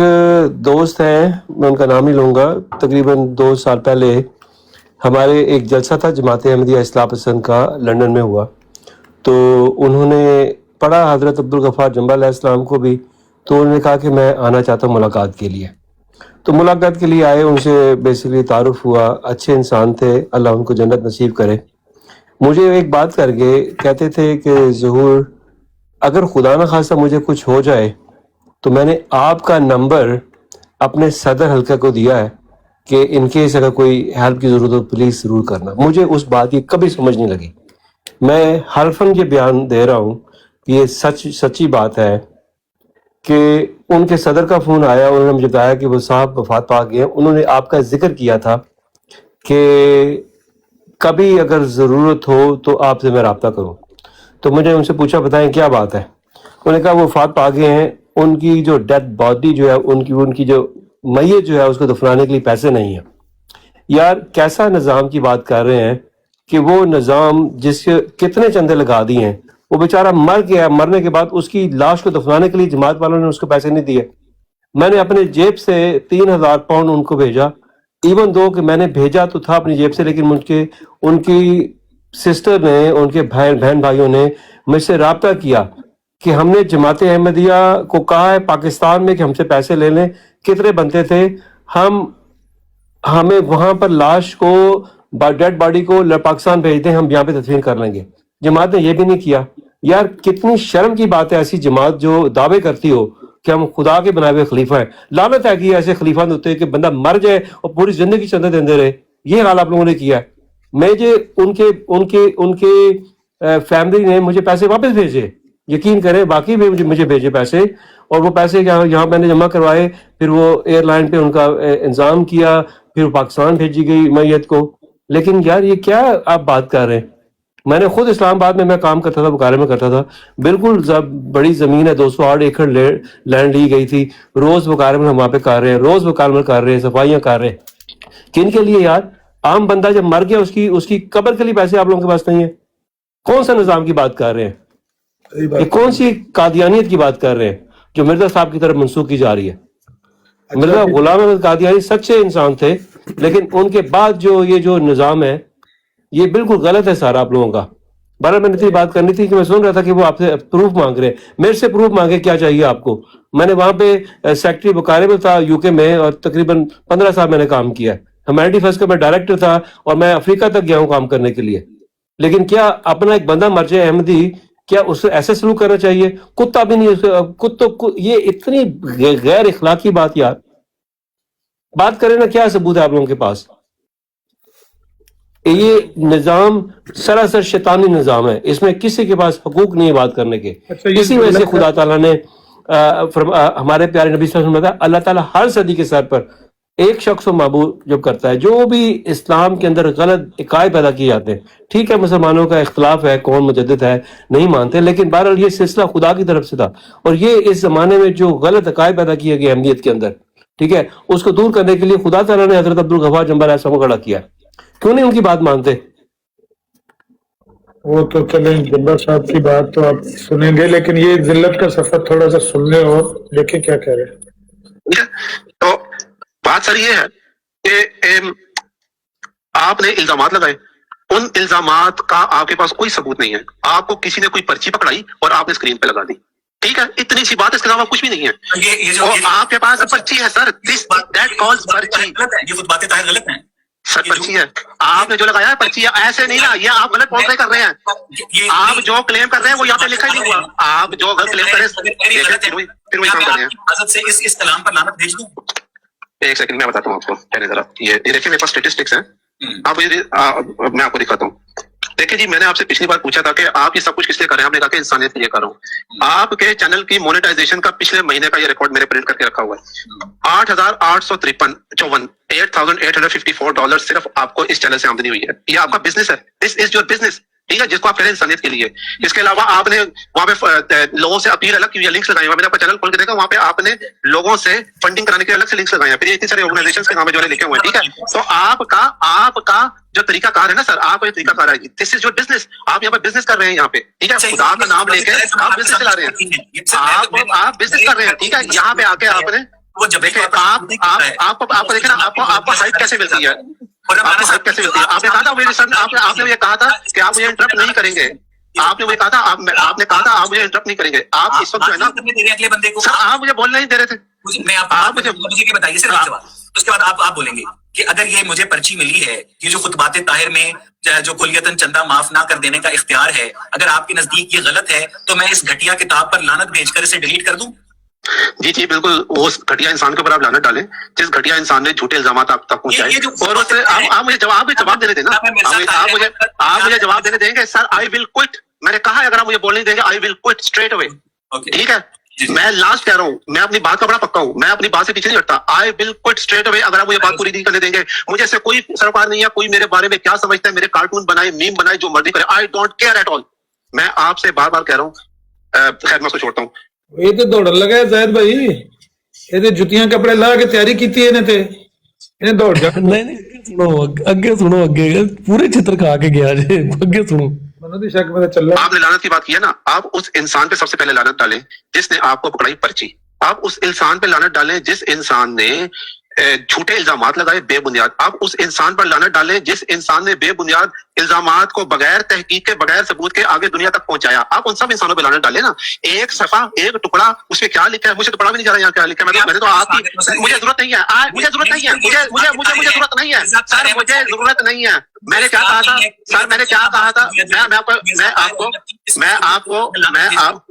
Speaker 13: दोस्त हैं, मैं उनका नाम ही लूँगा, तकरीबन 2 साल पहले हमारे एक जलसा था जमात अहमदिया इस्लाह पसंद का, लंदन में हुआ। तो उन्होंने पढ़ा हज़रत अब्दुल गफ़ार जंबा अलैहिस्सलाम को भी, تو انہوں نے کہا کہ میں آنا چاہتا ہوں ملاقات کے لیے. تو ملاقات کے لیے آئے, ان سے بیسیکلی تعارف ہوا, اچھے انسان تھے, اللہ ان کو جنت نصیب کرے. مجھے ایک بات کر کے کہتے تھے کہ ظہور اگر خدا نہ خواستہ مجھے کچھ ہو جائے تو میں نے آپ کا نمبر اپنے صدر حلقہ کو دیا ہے کہ ان کیس اگر کوئی ہیلپ کی ضرورت ہو پلیز ضرور کرنا. مجھے اس بات کی کبھی سمجھ نہیں لگی. میں حلفاً یہ بیان دے رہا ہوں کہ یہ سچی بات ہے کہ ان کے صدر کا فون آیا, انہوں نے مجھے بتایا کہ وہ صاحب وفات پا گئے. انہوں نے آپ کا ذکر کیا تھا کہ کبھی اگر ضرورت ہو تو آپ سے میں رابطہ کروں. تو مجھے ان سے پوچھا بتائیں کیا بات ہے. انہوں نے کہا وہ وفات پا گئے ہیں, ان کی جو ڈیڈ باڈی جو ہے, ان کی جو میت جو ہے اس کو دفنانے کے لیے پیسے نہیں ہیں. یار کیسا نظام کی بات کر رہے ہیں کہ وہ نظام جس کے کتنے چندے لگا دیے ہیں, وہ بیچارہ مر گیا, مرنے کے بعد اس کی لاش کو دفنانے کے لیے جماعت والوں نے اس کو پیسے نہیں دیے. میں نے اپنے جیب سے 3,000 پاؤنڈ ان کو بھیجا, ایون دو کہ میں نے بھیجا تو تھا اپنی جیب سے, لیکن ان کی سسٹر نے, ان کے بہن بھائیوں نے مجھ سے رابطہ کیا کہ ہم نے جماعت احمدیہ کو کہا ہے پاکستان میں کہ ہم سے پیسے لے لیں. کتنے بنتے تھے, ہمیں وہاں پر لاش کو ڈیڈ باڈی کو پاکستان بھیج دیں, ہم یہاں پہ تدفین کر لیں گے. جماعت نے یہ بھی نہیں کیا. یار کتنی شرم کی بات ہے ایسی جماعت جو دعوے کرتی ہو کہ ہم خدا کے بنائے ہوئے خلیفہ ہیں. لعنت ہے کہ ایسے خلیفہ ہوتے ہیں کہ بندہ مر جائے اور پوری زندگی چندے دیندے رہے. یہ حال آپ لوگوں نے کیا ہے. ان کے فیملی نے مجھے پیسے واپس بھیجے, یقین کریں باقی بھی مجھے بھیجے پیسے, اور وہ پیسے یہاں میں نے جمع کروائے, پھر وہ ایئر لائن پہ ان کا انتظام کیا, پھر پاکستان بھیجی گئی میت کو. لیکن یار یہ کیا آپ بات کر رہے ہیں. میں نے خود اسلام آباد میں کام کرتا تھا, بکارے میں کرتا تھا, بالکل بڑی زمین ہے, 208 ایکڑ لینڈ لی گئی تھی. روز بکارے میں ہم وہاں پہ کر رہے ہیں, روز بکارے میں کر رہے ہیں, صفائیاں کر رہے ہیں. کن کے لیے یار؟ عام بندہ جب مر گیا اس کی قبر کے لیے پیسے آپ لوگوں کے پاس نہیں ہے. کون سا نظام کی بات کر رہے ہیں؟ یہ کون سی قادیانیت کی بات کر رہے ہیں جو مرزا صاحب کی طرف منسوخ کی جا رہی ہے؟ مرزا غلام احمد قادیانی سچے انسان تھے, لیکن ان کے بعد یہ جو نظام ہے یہ بالکل غلط ہے سارا آپ لوگوں کا. بہرحال میں نے اتنی بات کرنی تھی کہ میں سن رہا تھا کہ وہ آپ سے پروف مانگ رہے ہیں. میرے سے پروف مانگے, کیا چاہیے آپ کو؟ میں نے وہاں پہ سیکٹری بکارے میں تھا UK میں, اور تقریباً 15 سال میں نے کام کیا. ہیومینٹی فرسٹ کا میں ڈائریکٹر تھا, اور میں افریقہ تک گیا ہوں کام کرنے کے لیے. لیکن کیا اپنا ایک بندہ مر جائے احمدی, کیا اس سے ایسے سلوک کرنا چاہیے؟ کتا بھی نہیں. یہ اتنی غیر اخلاقی بات یار. بات کریں نا, کیا ثبوت ہے آپ لوگوں کے پاس؟ یہ نظام سراسر شیطانی نظام ہے, اس میں کسی کے پاس حقوق نہیں ہے بات کرنے کے. اسی وجہ سے خدا تعالیٰ نے ہمارے پیارے نبی صلی اللہ علیہ وسلم نے اللہ تعالیٰ ہر صدی کے سر پر ایک شخص کو معبود جب کرتا ہے, جو بھی اسلام کے اندر غلط عقائد پیدا کیے جاتے ہیں. ٹھیک ہے مسلمانوں کا اختلاف ہے, کون مجدد ہے نہیں مانتے, لیکن بہرحال یہ سلسلہ خدا کی طرف سے تھا. اور یہ اس زمانے میں جو غلط عقائد پیدا کیے گئے احمدیت کے اندر, ٹھیک ہے, اس کو دور کرنے کے لیے خدا تعالیٰ نے حضرت عبدالغفار جنبر علیہ السلام کو کھڑا کیا. کیوں نہیں ان کی بات مانتے؟
Speaker 1: وہ تو چلیں جبر صاحب کی بات تو آپ سنیں گے, لیکن یہ ذلت کا سفر تھوڑا سا سن لیں اور دیکھیں کیا کہہ رہے ہیں.
Speaker 10: تو بات سر یہ ہے کہ آپ نے الزامات لگائے, ان الزامات کا آپ کے پاس کوئی ثبوت نہیں ہے. آپ کو کسی نے کوئی پرچی پکڑائی اور آپ نے اسکرین پہ لگا دی, ٹھیک ہے, اتنی سی بات, اس کے علاوہ کچھ بھی نہیں ہے. اور آپ کے پاس پرچی ہے سر, یہ باتیں غلط ہیں سر, پرچی ہے, آپ نے جو لگایا ہے پرچی ہے, ایسے نہیں نا, یہ آپ غلط پورٹری کر رہے ہیں. آپ جو کلیم کر رہے ہیں وہ یہاں پہ لکھا ہی نہیں ہوا. آپ جو غلط کلیم کر رہے ہیں پھر وہی کام کر رہے ہیں. اس کلام پر لعنت بھیج دوں. ایک سیکنڈ میں بتاتا ہوں آپ کو, پہلے ذرا یہ دیکھیں میرے پاس اسٹیٹسٹکس ہیں, میں آپ کو دکھاتا ہوں. دیکھیں جی, میں نے آپ سے پچھلی بار پوچھا تھا کہ آپ یہ سب کچھ کس لیے کر رہے ہیں. آپ نے کہا کہ انسانیت کے لیے کر رہا ہوں. آپ کے چینل کی مونیٹائزیشن کا پچھلے مہینے کا یہ ریکارڈ میرے پرنٹ کر کے رکھا ہوا ہے. 8,853 $8,854 صرف آپ کو اس چینل سے آمدنی ہوئی ہے. یہ آپ کا بزنس ہے, دس از یور بزنس, ٹھیک ہے, جس کو آپ کہہ رہے ہیں انسانیت کے لیے. اس کے علاوہ آپ نے وہاں پہ لوگوں سے اپیل الگ کی ہوئی ہے, لنکس لگائے ہوئے. میں نے آپ کا چینل کھول کے دیکھا, وہاں پہ آپ نے لوگوں سے فنڈنگ کرانے کے الگ سے لنکس لگائے ہیں. پھر اتنی سارے آرگنائزیشن کے نام جو ہے لکھے ہوئے ہیں, ٹھیک ہے. تو آپ کا جو طریقہ کار ہے نا سر, آپ کا جو طریقہ کار ہے, دس از یور بزنس. آپ یہاں پہ بزنس کر رہے ہیں یہاں پہ, ٹھیک ہے, خدا کا نام لے کے آپ بزنس چلا رہے ہیں. آپ بزنس کر رہے ہیں, ٹھیک ہے. یہاں پہ آ کے آپ نے دیکھیں, آپ کو دیکھیں نا, آپ کو ہائپ کیسے ملتی ہے, آپ کو ہائپ کیسے ملتی ہے. آپ نے کہا تھا میرے سر, آپ نے یہ کہا تھا کہ آپ مجھے انٹرپٹ نہیں کریں گے. आपने मुझे कहा था आपने कहा था आप मुझे इंटरप्ट नहीं करेंगे। आप इस वक्त जो है ना
Speaker 9: अगले बंदे को
Speaker 10: सर, आप मुझे बोलने नहीं दे रहे थे।
Speaker 9: मैं आप मुझे बताइए सर एक सवाल, उसके बाद आप बोलेंगे कि अगर ये मुझे पर्ची मिली है, ये जो खुतबाते ताहिर में जो कुलियतन चंदा माफ ना कर देने का इख्तियार है, अगर आपके नजदीक ये गलत है तो मैं इस घटिया किताब पर लानत भेजकर इसे डिलीट कर दूं?
Speaker 10: जी जी बिल्कुल, वो उस घटिया इंसान के ऊपर आप लानत डालें जिस घटिया इंसान ने झूठे इल्जाम आप तक पहुंचाए। और उससे आप मुझे जवाब देने देना, आप मुझे जवाब देने देंगे सर। आई विल क्विट, मैंने कहा है अगर आप मुझे बोलने देंगे I will quit straight away. ठीक है, मैं लास्ट कह रहा हूँ, मैं अपनी बात का बड़ा पक्का हूँ, मैं अपनी बात से पीछे नहीं हटता। I will quit straight away अगर आप मुझे बात पूरी नहीं करने देंगे। मुझे से कोई सरकार नहीं है, कोई मेरे बारे में क्या समझता है, मेरे कार्टून बनाए, मीम बनाए, जो मर्जी करे, I don't care at all. मैं आपसे बार बार कह रहा हूँ। खैर मैं उसको छोड़ता हूँ।
Speaker 1: ये तो दौड़ लगा है जाहिद भाई, ये जुतियां कपड़े ला के तैयारी की थी इन्हें दौड़ जा।
Speaker 4: नहीं सुनो अगे पूरे चित्र खा के गया जे, अगे सुनो।
Speaker 10: आपने लानत की बात की है ना, आप उस इंसान पे सबसे पहले लानत डालें जिसने आपको पकड़ाई पर्ची। आप उस इंसान पे लानत डालें जिस इंसान ने झूठे इल्जामात लगाए बेबुनियाद। आप उस इंसान पर लानत डालें जिस इंसान ने बेबुनियाद इल्जामात को बगैर तहकीक के, बगैर सबूत के आगे दुनिया तक पहुंचाया। आप उन सब इंसानों पर लानत डालें ना। एक सफा, एक टुकड़ा, उसमें क्या लिखा है मुझे तो पढ़ा भी नहीं जा रहा यहाँ क्या लिखा है। मैंने तो आपकी मुझे जरूरत नहीं है, मुझे जरूरत नहीं है, मुझे जरूरत नहीं है सर, मुझे जरूरत नहीं है। मैंने क्या कहा था सर, मैंने क्या कहा था?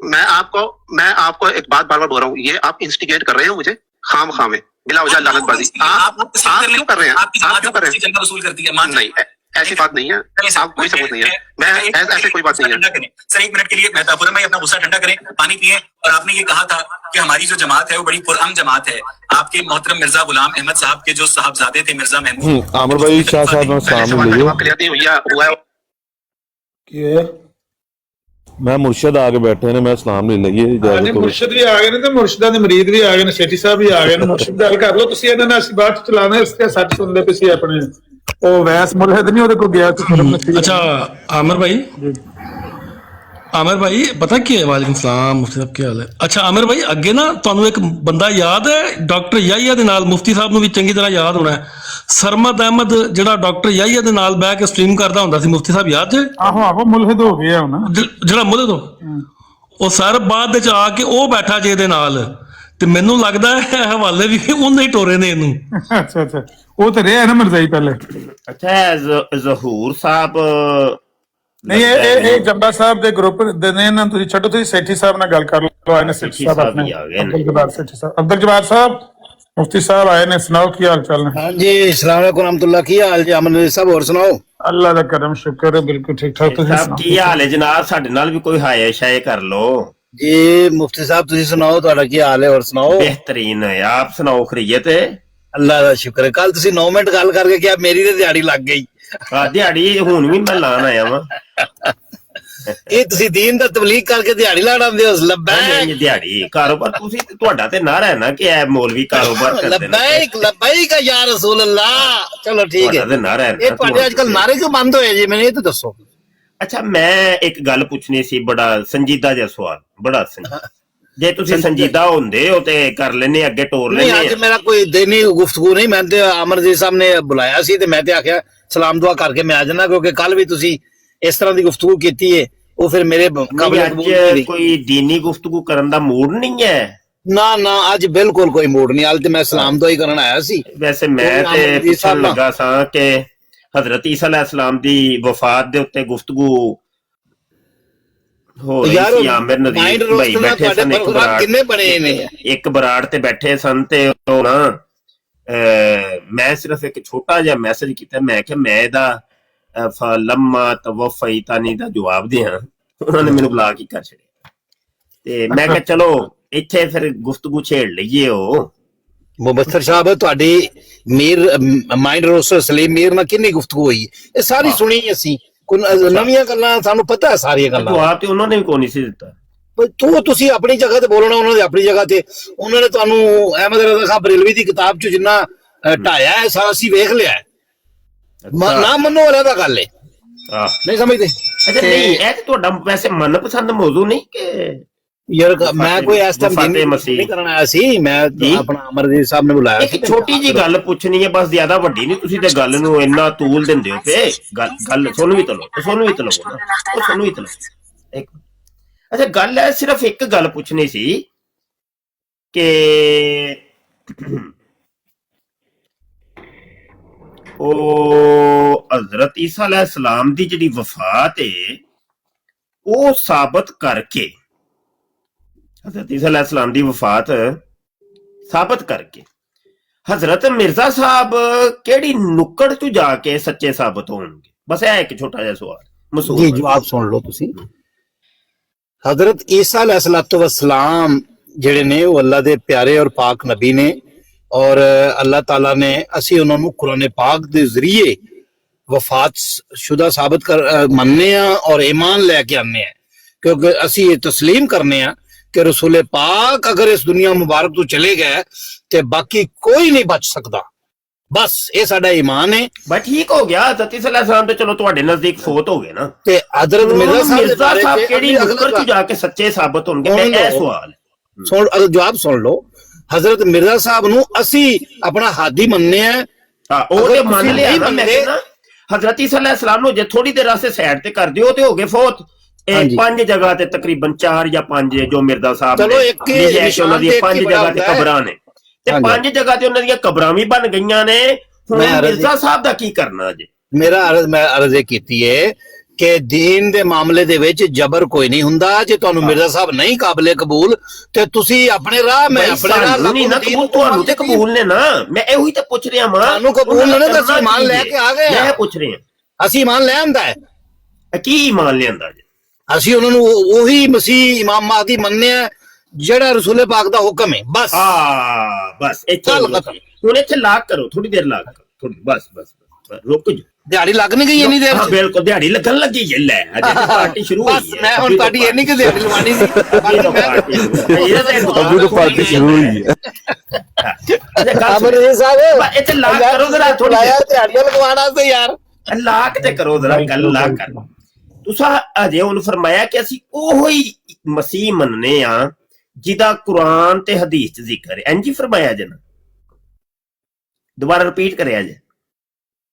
Speaker 10: मैं आपको एक बात बार बार बोल रहा हूँ, ये आप इंस्टिगेट कर रहे हैं मुझे खाम में बिला वजह लानतबाजी। आप क्यों कर रहे हैं? आप क्यों कर रहे हैं?
Speaker 9: वसूल करती है
Speaker 10: नहीं, ऐसी बात नहीं है, आप कोई सबूत नहीं है, मैं ऐसे कोई बात नहीं है।
Speaker 9: सर 1 मिनट के लिए महतापुर में अपना गुस्सा ठंडा करें, पानी पिए। और आपने ये कहा था कि हमारी जो जमात है वो बड़ी पुरअमन जमात है। आपके मोहतरम मिर्जा गुलाम अहमद साहब के जो साहबजादे थे मिर्जा महमूद,
Speaker 2: आमिर भाई शाह साहब ने सलाम लियो। मैं मुर्शद आके बैठे ने, मैं सलाम ले लईए।
Speaker 1: मुर्शद भी आ गए ने, तो मुर्शदा ਦੇ ਮਰੀਦ ਵੀ ਆ ਗਏ ਨੇ, ਸੇਠੀ ਸਾਹਿਬ ਵੀ ਆ ਗਏ ਨੇ। ਮੁਰਸ਼ਦ ਗੱਲ ਕਰ ਲਓ ਤੁਸੀਂ, ਇਹਨਾਂ ਨਾਲ ਅਸੀਂ ਬਾਤ ਚਲਾਣਾ ਇਸ ਤੇ ਸੱਚ ਸੁਣਦੇ ਪਏ ਸੀ ਆਪਣੇ। ਉਹ ਵੈਸ ਮੁਲਹਿਦ ਨਹੀਂ ਉਹਦੇ ਕੋਲ ਗਿਆ ਸੀ।
Speaker 4: अच्छा आमिर भाई पता की है, वालेकुम सलाम मुफ्ती साहब क्या हाल है। अच्छा आमिर भाई अगे ना ਤੁਹਾਨੂੰ एक बंदा याद है डॉक्टर याहिया ਦੇ ਨਾਲ, मुफ्ती साहब ਨੂੰ ਵੀ ਚੰਗੀ ਤਰ੍ਹਾਂ ਯਾਦ ਹੋਣਾ ਹੈ, ਸਰਮਦ ਅਹਿਮਦ ਜਿਹੜਾ ਡਾਕਟਰ याहिया ਦੇ ਨਾਲ ਬਹਿ ਕੇ ਸਟ੍ਰੀਮ ਕਰਦਾ ਹੁੰਦਾ ਸੀ, ਮੁਫਤੀ ਸਾਹਿਬ ਯਾਦ ਹੈ?
Speaker 1: ਆਹੋ ਮੁਲਹਿਦ ਹੋ ਗਿਆ ਹੁਣ,
Speaker 4: ਜਿਹੜਾ ਮੁਲਹਿਦ ਉਹ ਸਰ ਬਾਅਦ ਵਿੱਚ ਆ ਕੇ ਉਹ ਬੈਠਾ ਜੇ ਦੇ ਨਾਲ, ਤੇ ਮੈਨੂੰ ਲੱਗਦਾ ਹੈ ਹਵਾਲੇ ਵੀ ਉਹਨੇ ਹੀ ਟੋਰੇ ਨੇ ਇਹਨੂੰ।
Speaker 1: ਅੱਛਾ ਉਹ ਤਾਂ ਰਿਹਾ ਨਾ ਮਿਰਜ਼ਾਈ ਪਹਿਲੇ।
Speaker 14: ਅੱਛਾ ਜ਼ਹੂਰ ਸਾਹਿਬ
Speaker 1: ਨਹੀਂ ਇਹ ਜੰਬਾ ਸਾਹਿਬ ਦੇ ਗਰੁੱਪ ਦੇ ਨੇ ਨਾ, ਤੁਸੀਂ ਛੱਡੋ, ਤੁਸੀਂ ਸੇਠੀ ਸਾਹਿਬ ਨਾਲ ਗੱਲ ਕਰ ਲਓ। ਆਏ ਨੇ ਸੇਠੀ ਸਾਹਿਬ ਆਪਣੇ ਅਬਦੁਲ ਜਵਾਦ ਸਾਹਿਬ, मुफ्ती साहब आए ने, सुनाओ की हाल चाल है?
Speaker 15: हाँ जी, अस्सलाम वालेकुम रहमतुल्लाह, की हाल जी अमन साहब, और सुनाओ?
Speaker 1: अल्लाह दा करम शुक्र है, बिल्कुल ठीक ठाक।
Speaker 14: साहब की हाल है जनाब, साडे नाल भी कोई हाय शाय कर लो
Speaker 15: जी। मुफ्ती साहब तुसी सुनाओ, ਤੁਹਾਡਾ ਕੀ ਹਾਲ ਹੈ? और सुनाओ?
Speaker 14: बेहतरीन है, आप सुनाओ खैरियत है?
Speaker 15: अल्लाह दा शुक्र है। कल तुसी 9 मिनट गल करके क्या मेरी ते दिहाड़ी लग गई?
Speaker 14: हां दिहाड़ी हुन भी मैं लान आया वां।
Speaker 15: ਇਹ ਤੁਸੀਂ ਦੀਨ ਦਾ ਤਬਲੀਗ ਕਰਕੇ ਦਿਹਾੜੀ ਲਾੜਾਉਂਦੇ ਹੋ?
Speaker 14: ਨਹੀਂ ਦਿਹਾੜੀ ਕਾਰੋਬਾਰ ਤੁਸੀਂ ਤੇ ਤੁਹਾਡਾ ਤੇ ਨਾਰਾ ਹੈ ਨਾ ਕਿ ਇਹ ਮੌਲਵੀ ਕਾਰੋਬਾਰ ਕਰਦੇ ਨੇ।
Speaker 15: ਲਬੈਕ ਯਾ ਰਸੂਲ ਅੱਲਾਹ। ਚਲੋ ਠੀਕ ਹੈ, ਇਹ ਤੁਹਾਡੇ ਅੱਜ ਕੱਲ ਨਾਰੇ ਕਿਉਂ ਬੰਦ ਹੋਏ ਜੀ, ਮੈਨੂੰ ਇਹ ਤਾਂ ਦੱਸੋ।
Speaker 14: ਅੱਛਾ ਮੈਂ ਇੱਕ ਗੱਲ ਪੁੱਛਣੀ ਸੀ, ਬੜਾ ਸੰਜੀਦਾ ਜਿਹਾ ਸਵਾਲ, ਬੜਾ ਸੰਜੀਦਾ। ਜੇ ਤੁਸੀਂ ਸੰਜੀਦਾ ਹੁੰਦੇ ਹੋ ਤੇ ਕਰ ਲੈਨੇ, ਅੱਗੇ ਟੋਰ ਲੈਨੇ।
Speaker 15: ਨਹੀਂ ਅੱਜ ਮੇਰਾ ਕੋਈ ਦਿਨੀ ਗੁਫ਼ਤਗੂ ਨਹੀਂ, ਮੈਂ ਤੇ ਅਮਰਜੀਤ ਸਾਹਿਬ ਨੇ ਬੁਲਾਇਆ ਸੀ ਤੇ ਮੈਂ ਤੇ ਆਖਿਆ ਸਲਾਮ ਦੁਆ ਕਰਕੇ ਮੈਂ ਆ ਜਾਣਾ, ਕਿਉਂਕਿ ਕੱਲ ਵੀ ਤੁਸੀਂ ਇਸ ਤਰ੍ਹਾਂ ਦੀ ਗੁਫ਼ਤਗੂ ਕੀਤੀ ਹੈ, ਉਹ ਫਿਰ ਮੇਰੇ
Speaker 14: ਅੱਜ ਕੋਈ ਦੀਨੀ ਗੁਫ਼ਤਗੂ ਕਰਨ ਦਾ ਮੂਡ ਨਹੀਂ ਹੈ।
Speaker 15: ਨਾ ਅੱਜ ਬਿਲਕੁਲ ਕੋਈ ਮੂਡ ਨਹੀਂ, ਅੱਜ ਤੇ ਮੈਂ ਸਲਾਮ ਦੁਆ ਹੀ ਕਰਨ ਆਇਆ ਸੀ।
Speaker 14: ਵੈਸੇ ਮੈਂ ਤੇ ਪੁੱਛਣ ਲੱਗਾ ਸਾਂ ਕਿ ਹਜ਼ਰਤ ਈਸਾ ਅਲੈਹਿਸਲਾਮ ਦੀ ਵਫਾਤ ਦੇ ਉੱਤੇ ਗੁਫ਼ਤਗੂ ਹੋ ਰਹੀ ਸੀ। ਆਮਿਰ ਨਦੀਰ ਭਾਈ ਬੈਠੇ ਸਨ, ਇੱਕ ਬਰਾੜ ਤੇ ਬੈਠੇ ਸਨ, ਤੇ ਉਹ ਨਾ ਮੈਂ ਸਿਰਫ ਇੱਕ ਛੋਟਾ ਜਿਹਾ ਮੈਸੇਜ ਕੀਤਾ। ਮੈਂ ਕਿਹਾ ਮੈਂ ਇਹਦਾ ਲੰਮਾ ਤਵਫੈਤਾਨੀ ਦਾ ਜਵਾਬ ਦਿਆਂ, ਉਹਨਾਂ ਨੇ ਮੈਨੂੰ ਬੁਲਾ ਕੇ ਕਰ ਛੱਡਿਆ। ਤੇ ਮੈਂ ਕਿਹਾ ਚਲੋ ਇੱਥੇ ਫਿਰ ਗੁਫ਼ਤਗੂ ਛੇੜ ਲਈਏ। ਉਹ
Speaker 15: ਮੁਬੱਸਰ ਸਾਹਿਬ ਤੁਹਾਡੀ ਮੀਰ ਮਾਈਂਡ ਰੋਸਟਰ ਸਲੀਮ ਮੀਰ ਨਾਲ ਕਿੰਨੀ ਗੁਫ਼ਤਗੂ ਹੋਈ, ਇਹ ਸਾਰੀ ਸੁਣੀ ਅਸੀਂ, ਨਵੀਆਂ ਗੱਲਾਂ ਸਾਨੂੰ ਪਤਾ ਹੈ ਸਾਰੀਆਂ ਗੱਲਾਂ।
Speaker 14: ਜਵਾਬ ਤੇ ਉਹਨਾਂ ਨੇ ਵੀ ਕੋਈ ਨਹੀਂ ਸੀ ਦਿੱਤਾ।
Speaker 15: ਤੁਸੀਂ ਆਪਣੀ ਜਗ੍ਹਾ ਤੇ ਬੋਲਣਾ, ਉਹਨਾਂ ਨੇ ਆਪਣੀ ਜਗ੍ਹਾ ਤੇ। ਉਹਨਾਂ ਨੇ ਤੁਹਾਨੂੰ ਅਹਿਮਦ ਰਜ਼ਾ ਖਾਨ ਬਰੇਲਵੀ ਦੀ ਕਿਤਾਬ ਚ ਜਿੰਨਾ ਢਾਇਆ ਹੈ ਸਾਰਾ ਅਸੀਂ ਵੇਖ ਲਿਆ ਹੈ। ਨਾ ਮੰਨੋ ਵਾਲਾ ਦਾ ਗੱਲ ਹੈ, ਨਹੀਂ ਸਮਝਦੇ?
Speaker 14: ਅੱਛਾ ਨਹੀਂ, ਇਹ ਤੇ ਤੁਹਾਡਾ ਵੈਸੇ ਮਨਪਸੰਦ ਮੌਜੂ ਨਹੀਂ ਕਿ
Speaker 15: ਯਾਰ ਮੈਂ ਕੋਈ ਇਸ ਟਾਈਮ ਨਹੀਂ ਕਰਨ ਆਇਆ ਸੀ, ਮੈਂ ਆਪਣਾ ਅਮਰਜੀਤ ਸਾਹਿਬ ਨੇ ਬੁਲਾਇਆ ਸੀ।
Speaker 14: ਇੱਕ ਛੋਟੀ ਜੀ ਗੱਲ ਪੁੱਛਣੀ ਹੈ ਬਸ, ਜ਼ਿਆਦਾ ਵੱਡੀ ਨਹੀਂ। ਤੁਸੀਂ ਤੇ ਗੱਲ ਨੂੰ ਇੰਨਾ ਤੂਲ ਦਿੰਦੇ ਹੋ ਤੇ ਗੱਲ ਸੁਣ ਵੀ ਤਲੋ, ਸੁਣ ਵੀ ਤਲੋ। ਅੱਛਾ ਗੱਲ ਹੈ, ਸਿਰਫ ਇੱਕ ਗੱਲ ਪੁੱਛਣੀ ਸੀ ਕਿ ਉਹ ਹਜ਼ਰਤ ਈਸਾ अलैहिस्सलाम ਦੀ ਜਿਹੜੀ ਵਫਾਤ ਹੈ ਉਹ ਸਾਬਤ ਕਰਕੇ, हजरत ईसा अलैहिस्सलाम ਦੀ ਵਫਾਤ ਸਾਬਤ ਕਰਕੇ ਹਜ਼ਰਤ ਮਿਰਜ਼ਾ ਸਾਹਿਬ ਕਿਹੜੀ ਨੁੱਕੜ ਤੋਂ ਜਾ ਕੇ ਸੱਚੇ ਸਾਬਤ ਹੋਣਗੇ? ਬਸ ਇਹ ਇੱਕ ਛੋਟਾ ਜਿਹਾ ਸਵਾਲ ਮਸੂਦ
Speaker 15: ਜੀ ਜਵਾਬ ਸੁਣ ਲਓ ਤੁਸੀਂ। ਹਜ਼ਰਤ ਈਸਾ अलैहिस्सलाम ਜਿਹੜੇ ਨੇ ਉਹ ਅੱਲਾ ਦੇ ਪਿਆਰੇ ਔਰ ਪਾਕ ਨਬੀ ਨੇ, ਔਰ ਅੱਲਾਹ ਤਾਲਾ ਨੇ ਅਸੀਂ ਉਹਨਾਂ ਨੂੰ ਕੁਰਾਨ ਪਾਕ ਦੇ ਜ਼ਰੀਏ ਵਫਾਤ ਸ਼ੁਦਾ ਸਾਬਤ ਮੰਨਨੇ ਆ ਔਰ ਈਮਾਨ ਲੈ ਕੇ ਆਨੇ ਆ, ਕਿਉਂਕਿ ਅਸੀਂ ਇਹ ਤਸਲੀਮ ਕਰਨੇ ਆ ਕਿ ਰਸੂਲ ਪਾਕ ਅਗਰ ਇਸ ਦੁਨੀਆ ਮੁਬਾਰਕ ਤੋਂ ਚਲੇ ਗਏ ਤੇ ਬਾਕੀ ਕੋਈ ਨਹੀਂ ਬਚ ਸਕਦਾ। ਬਸ ਇਹ ਸਾਡਾ ਈਮਾਨ ਹੈ।
Speaker 14: ਬਸ ਠੀਕ ਹੋ ਗਿਆ, ਹਜ਼ਰਤ ਈਸਾ अलैहिस्सलाम ਤੇ ਚਲੋ ਤੁਹਾਡੇ ਨਜ਼ਦੀਕ ਫੌਤ ਹੋ ਗਏ ਨਾ,
Speaker 15: ਤੇ ਹਜ਼ਰਤ
Speaker 14: ਮਿਰਜ਼ਾ ਸਾਹਿਬ ਕਿਹੜੀ ਨੁੱਕੜ ਤੋਂ ਜਾ ਕੇ ਸੱਚੇ ਸਾਬਤ ਹੋਣਗੇ? ਇਹ ਸਵਾਲ
Speaker 15: ਸੁਣ, ਜਵਾਬ ਸੁਣ ਲਓ। ਹਜ਼ਰਤ ਮਿਰਜ਼ਾ ਸਾਹਿਬ ਨੂੰ ਅਸੀਂ ਆਪਣਾ ਹਾਦੀ ਮੰਨਨੇ ਆ।
Speaker 14: ਉਹ ਤੇ ਮੰਨ ਲਿਆ ਨਾ, ਮੈਂ ਕਹਿੰਦਾ ਹਜ਼ਰਤ ਈਸਾ अलैहिस्सलाम ਨੂੰ ਜੇ ਥੋੜੀ ਦੇਰ ਵਾਸਤੇ ਸਾਈਡ ਤੇ ਕਰ ਦਿਓ ਤੇ ਹੋ ਗਏ ਫੌਤ। ਇਹ 5 ਜਗ੍ਹਾ ਤੇ ਤਕਰੀਬਨ 4 ਜਾਂ 5 ਜੋ ਮਿਰਜ਼ਾ ਸਾਹਿਬ
Speaker 15: ਚਲੋ ਇੱਕ
Speaker 14: ਉਹਨਾਂ ਦੀ 5 ਜਗ੍ਹਾ ਤੇ ਕਬਰਾਂ ਨੇ, ਤੇ 5 ਜਗ੍ਹਾ ਤੇ ਉਹਨਾਂ ਦੀਆਂ ਕਬਰਾਂ ਵੀ ਬਣ ਗਈਆਂ ਨੇ। ਹੁਣ ਮਿਰਜ਼ਾ ਸਾਹਿਬ ਦਾ ਕੀ ਕਰਨਾ ਜੀ?
Speaker 15: ਮੈਂ ਅਰਜ਼ ਇਹ ਕੀਤੀ ਹੈ ਕਿ ਦੀਨ ਦੇ ਮਾਮਲੇ ਦੇ ਵਿੱਚ ਜਬਰ ਕੋਈ ਨਹੀਂ ਹੁੰਦਾ। ਜੇ ਤੁਹਾਨੂੰ ਮਿਰਜ਼ਾ ਸਾਹਿਬ ਨਹੀਂ ਕਾਬਲੇ ਕਬੂਲ ਤੇ ਤੁਸੀਂ ਆਪਣੇ ਰਾਹ, ਮੈਂ ਆਪਣੇ ਰਾਹ
Speaker 14: ਨਹੀਂ ਨਾ ਕਬੂਲ, ਤੁਹਾਨੂੰ ਤੇ ਕਬੂਲ ਨੇ ਨਾ। ਮੈਂ ਇਹੋ ਹੀ ਤਾਂ ਪੁੱਛ ਰਿਹਾ ਮਾਂ,
Speaker 15: ਤੁਹਾਨੂੰ ਕਬੂਲ ਨੇ ਤਾਂ ਅਸੀਂ ਇਮਾਨ ਲੈ ਕੇ ਆ ਗਏ।
Speaker 14: ਮੈਂ ਪੁੱਛ ਰਿਹਾ
Speaker 15: ਅਸੀਂ ਇਮਾਨ ਲੈ ਆਂਦਾ ਹੈ।
Speaker 14: ਕੀ ਇਮਾਨ ਲਿਆਂਦਾ ਜੀ?
Speaker 15: ਅਸੀਂ ਉਹਨਾਂ ਨੂੰ ਉਹੀ ਮਸੀਹ ਇਮਾਮ ਮਹਦੀ ਮੰਨਨੇ ਆ ਜਿਹੜਾ ਰਸੂਲ ਪਾਕ ਦਾ ਹੁਕਮ ਹੈ। ਬਸ
Speaker 14: ਬਸ ਹੁਣ ਇੱਥੇ ਲਾਕ ਕਰੋ, ਥੋੜੀ ਦੇਰ ਲਾਕ ਕਰੋ, ਥੋੜੀ ਬਸ ਰੁਕ ਜਾ।
Speaker 15: ਦਿਹਾੜੀ ਲੱਗ ਨਹੀਂ ਗਈ ਇੰਨੀ ਦੇਰ?
Speaker 14: ਹਾਂ ਬਿਲਕੁਲ ਦਿਹਾੜੀ ਲੱਗਣ ਲੱਗੀ ਹੈ। ਲੈ ਅਜੇ ਪਾਰਟੀ ਸ਼ੁਰੂ ਹੋਈ ਹੈ।
Speaker 15: ਮੈਂ ਹੁਣ ਤੁਹਾਡੀ ਇੰਨੀ ਕਿ ਦਿਹਾੜੀ ਲਵਾਣੀ ਸੀ।
Speaker 2: ਅਬੂ ਦੀ ਪਾਰਟੀ ਸ਼ੁਰੂ ਹੋਈ ਹੈ।
Speaker 15: ਅਮਰ ਸਾਹਿਬ
Speaker 14: ਇੱਥੇ ਲਾਕ ਕਰੋ ਜ਼ਰਾ, ਥੋੜੀ
Speaker 15: ਦਿਹਾੜੀਆਂ ਲਗਵਾਣਾ ਸੀ ਯਾਰ।
Speaker 14: ਲਾਕ ਤੇ ਕਰੋ ਜ਼ਰਾ, ਗੱਲ ਲਾਕ ਕਰ। ਤੁਸੀਂ ਅਜੇ ਉਹਨੂੰ ਫਰਮਾਇਆ ਕਿ ਅਸੀਂ ਉਹੋ ਹੀ ਮਸੀਹ ਮੰਨਨੇ ਆ ਜਿਹਦਾ ਕੁਰਾਨ ਤੇ ਹਦੀਸ ਚ ਜ਼ਿਕਰ ਹੈ। ਇੰਜ ਹੀ ਫਰਮਾਇਆ ਜੇ ਨਾ, ਦੁਬਾਰਾ ਰਿਪੀਟ ਕਰਿਆ ਜੇ।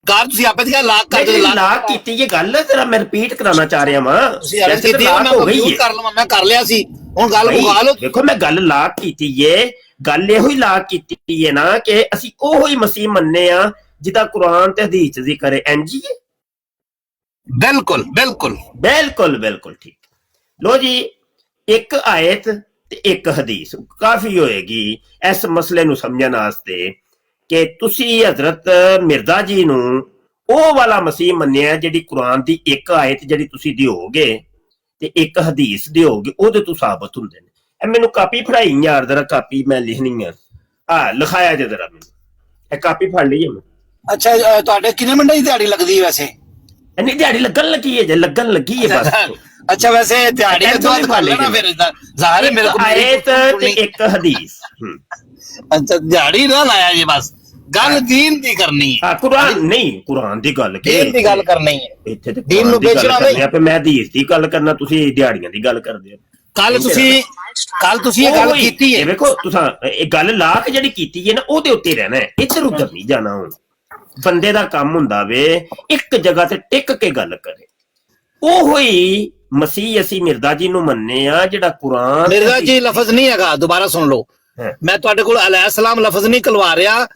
Speaker 15: ਕਾਰ ਤੁਸੀਂ ਆਪੇ ਦੀ ਲਾਕ ਕਰ ਦਿਓ।
Speaker 14: ਲਾਕ ਕੀਤੀ ਇਹ ਗੱਲ ਜ਼ਰਾ ਮੈਂ ਰਿਪੀਟ ਕਰਾਉਣਾ ਚਾਹ ਰਿਹਾ ਵਾਂ।
Speaker 15: ਤੁਸੀਂ ਅਰਜ਼ ਕੀਤੀ ਮੈਂ ਮੌਜੂਦ ਕਰ ਲਵਾਂ, ਮੈਂ ਕਰ ਲਿਆ ਸੀ। ਹੁਣ ਗੱਲ ਮੁਕਾ ਲਓ।
Speaker 14: ਦੇਖੋ ਮੈਂ ਗੱਲ ਲਾਕ ਕੀਤੀ ਏ, ਗੱਲ ਇਹੋ ਹੀ ਲਾਕ ਕੀਤੀ ਹੈ ਨਾ ਕਿ ਅਸੀਂ ਉਹੋ ਹੀ ਮਸੀਹ ਮੰਨਨੇ ਆ ਜਿਹਦਾ ਕੁਰਾਨ ਤੇ ਹਦੀਸ ਚ ਜ਼ਿਕਰ ਹੈ। ਇੰਜ ਹੀ
Speaker 15: ਬਿਲਕੁਲ ਬਿਲਕੁਲ
Speaker 14: ਬਿਲਕੁਲ ਬਿਲਕੁਲ ਠੀਕ। ਲੋ ਜੀ, ਇੱਕ ਆਇਤ ਤੇ ਇੱਕ ਹਦੀਸ ਕਾਫੀ ਹੋਏਗੀ ਇਸ ਮਸਲੇ ਨੂੰ ਸਮਝਣ ਵਾਸਤੇ ਕਿ ਤੁਸੀਂ ਹਜ਼ਰਤ ਮਿਰਜ਼ਾ ਜੀ ਨੂੰ ਉਹ ਵਾਲਾ ਮਸੀਹ ਮੰਨਿਆ ਜਿਹੜੀ ਕੁਰਾਨ ਦੀ ਇੱਕ ਆਇਤ ਜਿਹੜੀ ਤੁਸੀਂ ਦਿਓਗੇ ਤੇ ਇੱਕ ਹਦੀਸ ਦਿਓਗੇ, ਉਹਦੇ ਤੋਂ ਸਾਬਤ ਹੁੰਦੇ ਨੇ। ਇਹ ਮੈਨੂੰ ਕਾਪੀ ਫੜਾਈ ਯਾਰ, ਜਰਾ ਕਾਪੀ ਮੈਂ ਲਿਖਣੀ ਆ। ਲਿਖਾਇਆ ਜੇ ਜਰਾ ਮੈਨੂੰ, ਇਹ ਕਾਪੀ ਫੜ ਲਈਏ ਮੈਂ।
Speaker 15: ਅੱਛਾ, ਤੁਹਾਡੇ ਕਿੰਨੇ ਮਿੰਟਾਂ ਦੀ ਦਿਹਾੜੀ ਲੱਗਦੀ ਹੈ ਵੈਸੇ?
Speaker 14: ਨਹੀਂ ਦਿਹਾੜੀ ਲੱਗਣ ਲੱਗੀ ਹੈ ਜੇ, ਲੱਗਣ ਲੱਗੀ ਹੈ ਬਸ।
Speaker 15: ਅੱਛਾ, ਵੈਸੇ ਦਿਹਾੜੀ ਤੋਂ ਫੜ ਲੈਣਾ ਫਿਰ ਜ਼ਾਹਿਰ ਹੈ ਮੇਰੇ ਕੋਲ
Speaker 14: ਆਇਤ ਤੇ ਇੱਕ ਹਦੀਸ।
Speaker 15: ਅੱਛਾ, ਦਿਹਾੜੀ ਨਾ ਲਾਇਆ ਜੀ, ਬਸ ਗੱਲ ਦੀਨ ਦੀ ਕਰਨੀ ਹੈ।
Speaker 14: ਕੁਰਾਨ ਨਹੀਂ, ਕੁਰਾਨ ਦੀ ਗੱਲ
Speaker 15: ਦੀਨ ਦੀ ਗੱਲ ਕਰਨੀ ਹੈ।
Speaker 14: ਇੱਥੇ ਤੇ ਦੀਨ ਨੂੰ ਵੇਚਣਾ ਨਹੀਂ, ਮੈਂ ਹਦੀਸ ਦੀ ਗੱਲ ਕਰਨਾ, ਤੁਸੀਂ ਦਿਹਾੜੀਆਂ ਦੀ ਗੱਲ ਕਰਦੇ ਹੋ। ਕੱਲ ਤੁਸੀਂ ਇਹ ਗੱਲ ਕੀਤੀ ਹੈ। ਵੇਖੋ ਤੁਸੀਂ ਇਹ ਗੱਲ ਲਾ ਕੇ ਜਿਹੜੀ ਕੀਤੀ ਹੈ ਨਾ, ਉਹਦੇ ਉੱਤੇ ਰਹਿਣਾ ਹੈ, ਇੱਧਰ ਉੱਧਰ ਨਹੀਂ ਜਾਣਾ। ਹੁਣ ਬੰਦੇ ਦਾ ਕੰਮ ਹੁੰਦਾ ਵੇ ਇੱਕ ਜਗ੍ਹਾ ਤੇ ਟਿਕ ਕੇ ਗੱਲ ਕਰੇ। ਉਹ ਹੀ ਮਸੀਹ ਅਸੀਂ ਮਿਰਜ਼ਾ ਜੀ ਨੂੰ ਮੰਨਨੇ ਆ ਜਿਹੜਾ ਕੁਰਾਨ।
Speaker 15: ਮਿਰਜ਼ਾ ਜੀ ਲਫ਼ਜ਼ ਨਹੀਂ ਹੈਗਾ, ਦੁਬਾਰਾ ਸੁਣ ਲਓ। ਮੈਂ ਤੁਹਾਡੇ ਕੋਲ अलैहिस्सलाम ਲਫ਼ਜ਼ ਨਹੀਂ ਕਲਵਾ ਰਿਹਾ।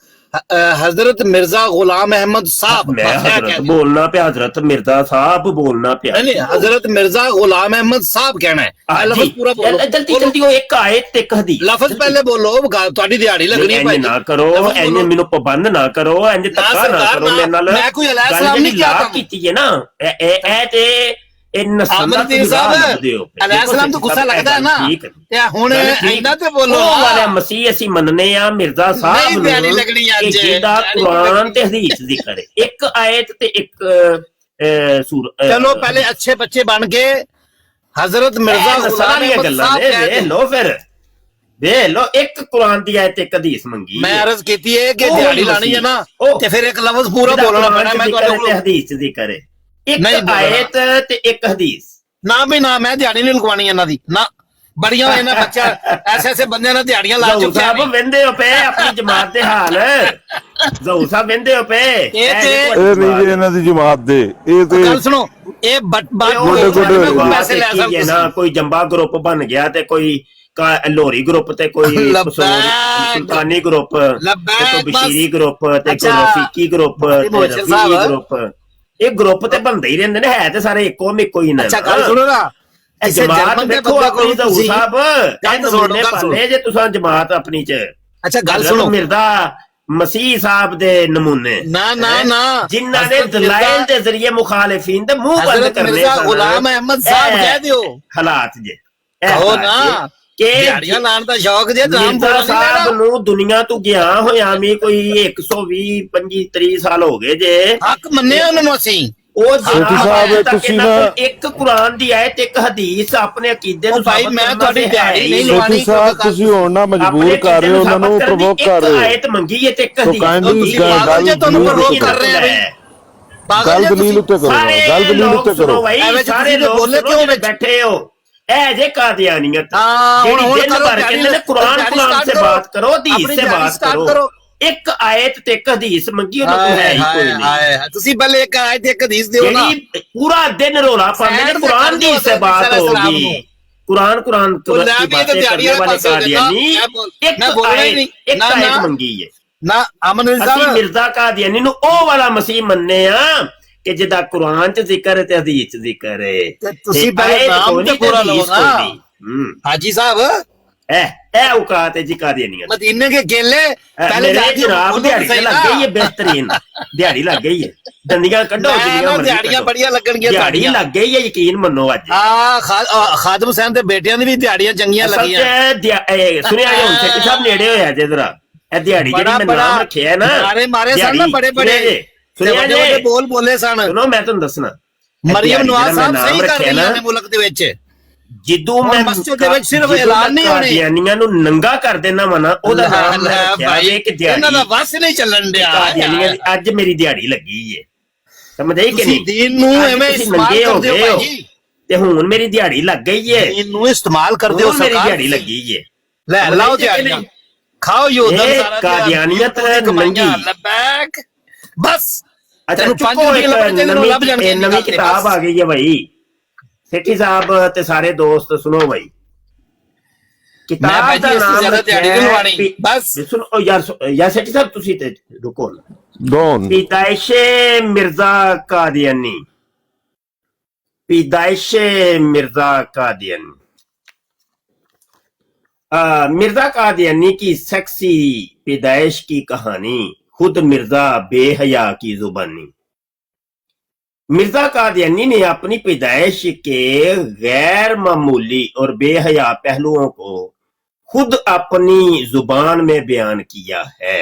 Speaker 15: हजरत मिर्जा गुलाम अहमद साहब,
Speaker 14: मैं बोलना पे हजरत मिर्जा साहब बोलना पे
Speaker 15: नहीं, हजरत मिर्जा गुलाम अहमद साहब कहना है। लफ्ज पूरा बोलो,
Speaker 14: जल्दी जल्दी वो एक आयत एक हदीस
Speaker 15: लफ्ज पहले बोलो। ਤੁਹਾਡੀ ਦਿਹਾੜੀ ਲੱਗਣੀ ਭਾਈ।
Speaker 14: ਨਾ ਕਰੋ ਐਨੇ, ਮੈਨੂੰ ਪਾਬੰਦ ਨਾ ਕਰੋ, ਇੰਜ ਧੱਕਾ ਨਾ ਕਰੋ ਮੇਰੇ ਨਾਲ।
Speaker 15: ਮੈਂ ਕੋਈ अलैहिस्सलाम नहीं
Speaker 14: ਕਿਹਾ ਕੀਤੀ ਹੈ ਨਾ, ਇਹ ਤੇ
Speaker 15: अलैहिस्सलाम तो गुस्सा लगता है ना। ਹੁਣ ਇਹਨਾਂ ਤੇ ਬੋਲੋ
Speaker 14: ਵਾਲੇ ਮਸੀਹ ਅਸੀਂ ਮੰਨਨੇ ਆ ਮਿਰਜ਼ਾ ਸਾਹਿਬ ਨੂੰ ਜਿਹਦਾ ਕੁਰਾਨ ਤੇ ਹਦੀਸ ਜ਼ਿਕਰ ਹੈ। ਇੱਕ ਆਇਤ ਤੇ ਇੱਕ ਸੂਰਤ।
Speaker 15: ਚਲੋ ਪਹਿਲੇ ਅੱਛੇ ਬੱਚੇ ਬਣ ਗਏ। ਹਜ਼ਰਤ ਮਿਰਜ਼ਾ
Speaker 14: ਸਾਰੀਆਂ ਗੱਲਾਂ ਵੇਖ ਲੋ, ਫਿਰ ਵੇਖ ਲੋ। ਇੱਕ ਕੁਰਾਨ ਦੀ ਆਇਤ ਇੱਕ ਹਦੀਸ ਮੰਗੀ।
Speaker 15: ਮੈਂ ਅਰਜ਼ ਕੀਤੀ ਹੈ ਕਿ ਦਿਹਾੜੀ ਲਾਣੀ ਹੈ ਨਾ ਤੇ ਫਿਰ ਇੱਕ ਲਫ਼ਜ਼ ਪੂਰਾ ਬੋਲਣਾ ਪੈਣਾ। ਮੈਂ ਤੁਹਾਡੇ ਕੋਲ
Speaker 14: ਹਦੀਸ ਜ਼ਿਕਰ ਹੈ, ਇੱਕ ਆਇਤ ਤੇ ਇੱਕ ਹਦੀਸ।
Speaker 15: ਨਾ ਵੀ ਨਾ, ਮੈਂ ਦਿਹਾੜੀ ਨਹੀਂ ਲਗਵਾਣੀ ਇਹਨਾਂ ਦੀ ਨਾ। ਬੜੀਆਂ ਇਹਨਾਂ ਬੱਚਾ ਐਸੇ ਬੰਦਿਆਂ ਨਾਲ ਦਿਹਾੜੀਆਂ ਲਾ ਚੁੱਕੇ
Speaker 14: ਸਾਹਿਬ ਵੰਦੇ ਹੋ ਪਏ ਆਪਣੀ ਜਮਾਤ ਦੇ ਹਾਲ। ਜ਼ਹੂਰ ਸਾਹਿਬ ਵੰਦੇ ਹੋ ਪਏ।
Speaker 2: ਇਹ ਨਹੀਂ ਜੀ ਇਹਨਾਂ ਦੀ ਜਮਾਤ ਦੇ। ਇਹ ਤੇ
Speaker 15: ਗੱਲ ਸੁਣੋ, ਇਹ
Speaker 14: ਪੈਸੇ ਲੈ ਸਕਦੇ ਨਾ, ਕੋਈ ਜੰਬਾ ਗਰੁੱਪ ਬਣ ਗਿਆ ਤੇ ਕੋਈ ਲੋਰੀ ਗਰੁੱਪ ਤੇ ਕੋਈ ਸੁਲਤਾਨੀ ਗਰੁੱਪ ਤੇ ਕੋਈ ਬਸ਼ੀਰੀ ਗਰੁੱਪ ਤੇ ਕੋਈ ਰਫੀਕੀ ਗਰੁੱਪ ਤੇ ਰਫੀਕੀ ਗਰੁੱਪ। ਇਹ ਗਰੁੱਪ ਤੇ ਬਣਦੇ ਹੀ ਰਹਿੰਦੇ ਨੇ, ਹੈ ਤੇ ਸਾਰੇ ਇੱਕੋ ਮਿੱਕੋ ਹੀ ਨੇ।
Speaker 15: ਅੱਛਾ ਗੱਲ ਸੁਣੋ ਨਾ,
Speaker 14: ਜਮਾਤ ਦੇਖੋ ਆਪਣੀ ਤਾਂ ਸਾਹਿਬ ਪਾਲੇ ਜੇ ਤੁਸੀਂ ਜਮਾਤ ਆਪਣੀ ਚ।
Speaker 15: ਅੱਛਾ ਗੱਲ ਸੁਣੋ,
Speaker 14: ਮਿਰਜ਼ਾ ਮਸੀਹ ਸਾਹਿਬ ਦੇ ਨਮੂਨੇ
Speaker 15: ਨਾ
Speaker 14: ਜਿਨ੍ਹਾਂ ਨੇ ਦਲਾਇਲ ਦੇ ਜ਼ਰੀਏ ਮੁਖਾਲਿਫੀਨ ਦੇ ਮੂੰਹ ਬੰਦ ਕਰਨੇ ਸਨ।
Speaker 15: ਗੁਲਾਮ ਅਹਿਮਦ ਸਾਹਿਬ ਕਹਿ ਦਿਓ
Speaker 14: ਹਾਲਾਤ ਜੇ
Speaker 15: ਕਹੋ ਨਾ ਕਿ ਦਿਹਾੜੀਆਂ ਲਾਣ ਦਾ ਸ਼ੌਕ ਜੇ
Speaker 14: ਮਿਰਜ਼ਾ ਸਾਹਿਬ ਨੂੰ ਦੁਨੀਆ ਤੋਂ ਗਿਆ ਹੋਇਆ ਵੀ ਕੋਈ 120 25 30 ਸਾਲ ਹੋ ਗਏ ਜੇ।
Speaker 15: ਹੱਕ ਮੰਨਿਆ ਉਹਨਾਂ ਨੂੰ ਅਸੀਂ।
Speaker 14: ਉਹ ਸਾਹਿਬ ਤੁਸੀਂ ਨਾ ਇੱਕ ਕੁਰਾਨ ਦੀ ਆਇਤ ਇੱਕ ਹਦੀਸ ਆਪਣੇ ਅਕੀਦੇ ਨੂੰ
Speaker 15: ਭਾਈ ਮੈਂ ਤੁਹਾਡੀ ਦਿਹਾੜੀ ਨਹੀਂ
Speaker 8: ਲਵਾਣੀ ਸਾਹਿਬ, ਤੁਸੀਂ ਹੁਣ ਨਾ ਮਜਬੂਰ ਕਰ ਰਹੇ ਹੋ ਉਹਨਾਂ ਨੂੰ, ਪ੍ਰਵੋਕ ਕਰ ਰਹੇ ਹੋ।
Speaker 14: ਆਇਤ ਮੰਗੀ ਹੈ ਤੇ ਇੱਕ ਹਦੀਸ
Speaker 15: ਤੁਹਾਨੂੰ ਪ੍ਰਵੋਕ ਕਰ ਰਹੇ ਆ ਬਈ।
Speaker 8: ਗੱਲ ਦਲੀਲ ਉੱਤੇ ਕਰੋ, ਗੱਲ ਦਲੀਲ ਉੱਤੇ ਕਰੋ।
Speaker 14: ਸਾਰੇ ਲੋਕ ਬੋਲੇ ਕਿਉਂ ਬੈਠੇ ਹੋ? ਇਹ ਜੇ ਕਾਦੀਆਨੀਅਤ ਜਿਹੜੀ ਦਿਨ ਭਰ ਕਹਿੰਦੇ ਨੇ ਕੁਰਾਨ ਸੇ ਬਾਤ ਕਰੋ, ਹਦੀਸ ਸੇ ਬਾਤ ਕਰੋ। ਇੱਕ ਆਇਤ ਤੇ ਇੱਕ ਹਦੀਸ ਮੰਗੀ, ਉਹਨਾਂ ਕੋਲ ਹੈ ਹੀ ਕੋਈ ਨਹੀਂ।
Speaker 15: ਤੁਸੀਂ ਪਹਿਲੇ ਇੱਕ ਆਇਤ ਇੱਕ ਹਦੀਸ ਦਿਓ ਨਾ।
Speaker 14: ਪੂਰਾ ਦਿਨ ਰੋਲਾ ਪਾਉਂਦੇ ਨੇ ਕੁਰਾਨ ਦੀ ਸੇ ਬਾਤ ਹੋਗੀ, ਕੁਰਾਨ ਕੀ ਬਾतें करने वाले कादियानी। ਇੱਕ ਆਇਤ ਮੰਗੀ ਹੈ
Speaker 15: ਨਾ। ਅਮਨ
Speaker 14: ਅਸੀਂ ਮਿਰਜ਼ਾ ਕਾਦੀਆਨੀ ਨੂੰ ਉਹ ਵਾਲਾ ਮਸੀਹ ਮੰਨੇ ਆ ਕਿ ਜਿਹਦਾ ਕੁਰਾਨ ਚ ਜ਼ਿਕਰ ਹੈ ਤੇ ਹਦੀਸ ਚ ਜ਼ਿਕਰ ਹੈ।
Speaker 15: ਤੁਸੀਂ ਪਹਿਲੇ ਨਾਮ ਤੇ ਪੂਰਾ ਲਓ ਨਾ ਹਾਜੀ ਸਾਹਿਬ।
Speaker 14: ਇਹ ਔਕਾਤ ਹੈ ਜੀ ਕਾਦੀਆਨੀਆਂ।
Speaker 15: ਮਦੀਨੇ ਕੇ ਗੇਲੇ ਪਹਿਲੇ
Speaker 14: ਜਨਾਬ ਦਿਹਾੜੀ ਲੱਗ ਗਈ ਹੈ, ਬਿਹਤਰੀਨ ਦਿਹਾੜੀ ਲੱਗ ਗਈ ਹੈ। ਡੰਡੀਆਂ ਕੱਢੋ,
Speaker 15: ਦਿਹਾੜੀਆਂ ਬੜੀਆਂ ਲੱਗਣਗੀਆਂ,
Speaker 14: ਦਿਹਾੜੀ ਲੱਗ ਗਈ ਹੈ, ਯਕੀਨ ਮੰਨੋ। ਅੱਜ
Speaker 15: ਖਾਦਮ ਹੁਸੈਨ ਦੇ ਬੇਟਿਆਂ ਦੀ ਵੀ ਦਿਹਾੜੀਆਂ ਚੰਗੀਆਂ ਲੱਗੀਆਂ।
Speaker 14: ਸੁਣਿਆ ਹੁਣ ਸੇਠੀ ਸਾਹਿਬ ਨੇੜੇ ਹੋਇਆ ਜੇ ਜ਼ਰਾ, ਇਹ ਦਿਹਾੜੀ ਜਿਹੜੀ ਮੈਂ ਨਾਮ ਰੱਖਿਆ ਨਾ,
Speaker 15: ਮਾਰੇ ਸਨ ਨਾ ਬੜੇ
Speaker 14: ਸੁਣਿਆ ਜੇ
Speaker 15: ਬੋਲ ਬੋਲੇ ਸਨ।
Speaker 14: ਸੁਣੋ ਮੈਂ ਤੁਹਾਨੂੰ ਦੱਸਣਾ,
Speaker 15: ਮਰੀਮ ਨਵਾਜ਼ ਸਾਹਿਬ ਸਹੀ ਕਰ ਰਹੀਆਂ ਨੇ ਮੁਲਕ ਦੇ ਵਿੱਚ।
Speaker 14: ਜਿੱਦੋਂ ਮੈਂ
Speaker 15: ਮਸਜਿਦ ਦੇ ਵਿੱਚ ਸਿਰਫ ਐਲਾਨ ਨਹੀਂ ਹੋਣੇ,
Speaker 14: ਕਾਦੀਆਨੀਆਂ ਨੂੰ ਨੰਗਾ ਕਰ ਦੇਣਾ ਮਨਾ, ਉਹਦਾ ਨਾਮ
Speaker 15: ਭਾਈ ਇਹਨਾਂ ਦਾ ਵਸ ਨਹੀਂ ਚੱਲਣ ਡਿਆ।
Speaker 14: ਕਾਦੀਆਨੀਆਂ ਦੀ ਅੱਜ ਮੇਰੀ ਦਿਹਾੜੀ ਲੱਗੀ ਏ, ਸਮਝ ਆਈ ਕਿ ਨਹੀਂ?
Speaker 15: ਦੀਨ ਨੂੰ ਐਵੇਂ ਇਸਤੇਮਾਲ ਕਰਦੇ ਹੋ ਭਾਈ ਜੀ,
Speaker 14: ਤੇ ਹੁਣ ਮੇਰੀ ਦਿਹਾੜੀ ਲੱਗ ਗਈ ਏ।
Speaker 15: ਦੀਨ ਨੂੰ ਇਸਤੇਮਾਲ ਕਰਦੇ ਹੋ,
Speaker 14: ਮੇਰੀ ਦਿਹਾੜੀ ਲੱਗੀ ਏ।
Speaker 15: ਲੈ ਲਾਓ ਦਿਹਾੜੀਆਂ, ਖਾਓ ਯੋ ਦਰ ਸਾਰਾ
Speaker 14: ਕਾਦੀਆਨੀਅਤ ਨੰਗੀ
Speaker 15: ਲਬੈਕ ਬਸ।
Speaker 14: ਅੱਛਾ ਚੁੱਕੋ, ਨਵੀਂ ਕਿਤਾਬ ਆ ਗਈ ਹੈ ਭਾਈ ਸੇਠੀ ਸਾਹਿਬ ਤੇ ਸਾਰੇ ਦੋਸਤ, ਸੁਣੋ ਭਾਈ। ਕਿਤਾਬ ਦਾ ਨਾਮ ਬਸ ਸੁਣੋ ਯਾਰ ਸੇਠੀ ਸਾਹਿਬ, ਤੁਸੀਂ ਤੇ ਰੁਕੋ ਨਾ। ਪੈਦਾਇਸ਼ੇ ਮਿਰਜ਼ਾ ਕਾਦੀਆਨੀ, पैदाइशे मिर्जा कादियानी। मिर्जा कादियानी की सेक्सी पैदाइश की कहानी, खुद मिर्जा बेहया की जुबानी। मिर्जा कादियानी ने अपनी पैदाइश के गैर मामूली और बेहया पहलुओं को खुद अपनी जुबान में बयान किया है।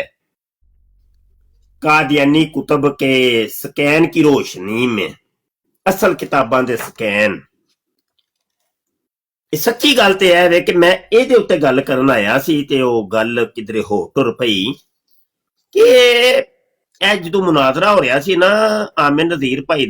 Speaker 14: कादियानी कुतब के स्कैन की रोशनी में, असल किताबां दे स्कैन। सच्ची गल ते है कि मैं इहदे उत्ते गल करन आया सी ते ओह गल किधरे हो टुर पई कि जदों मुनाजरा हो रहा सी ना आमिर नज़ीर भाई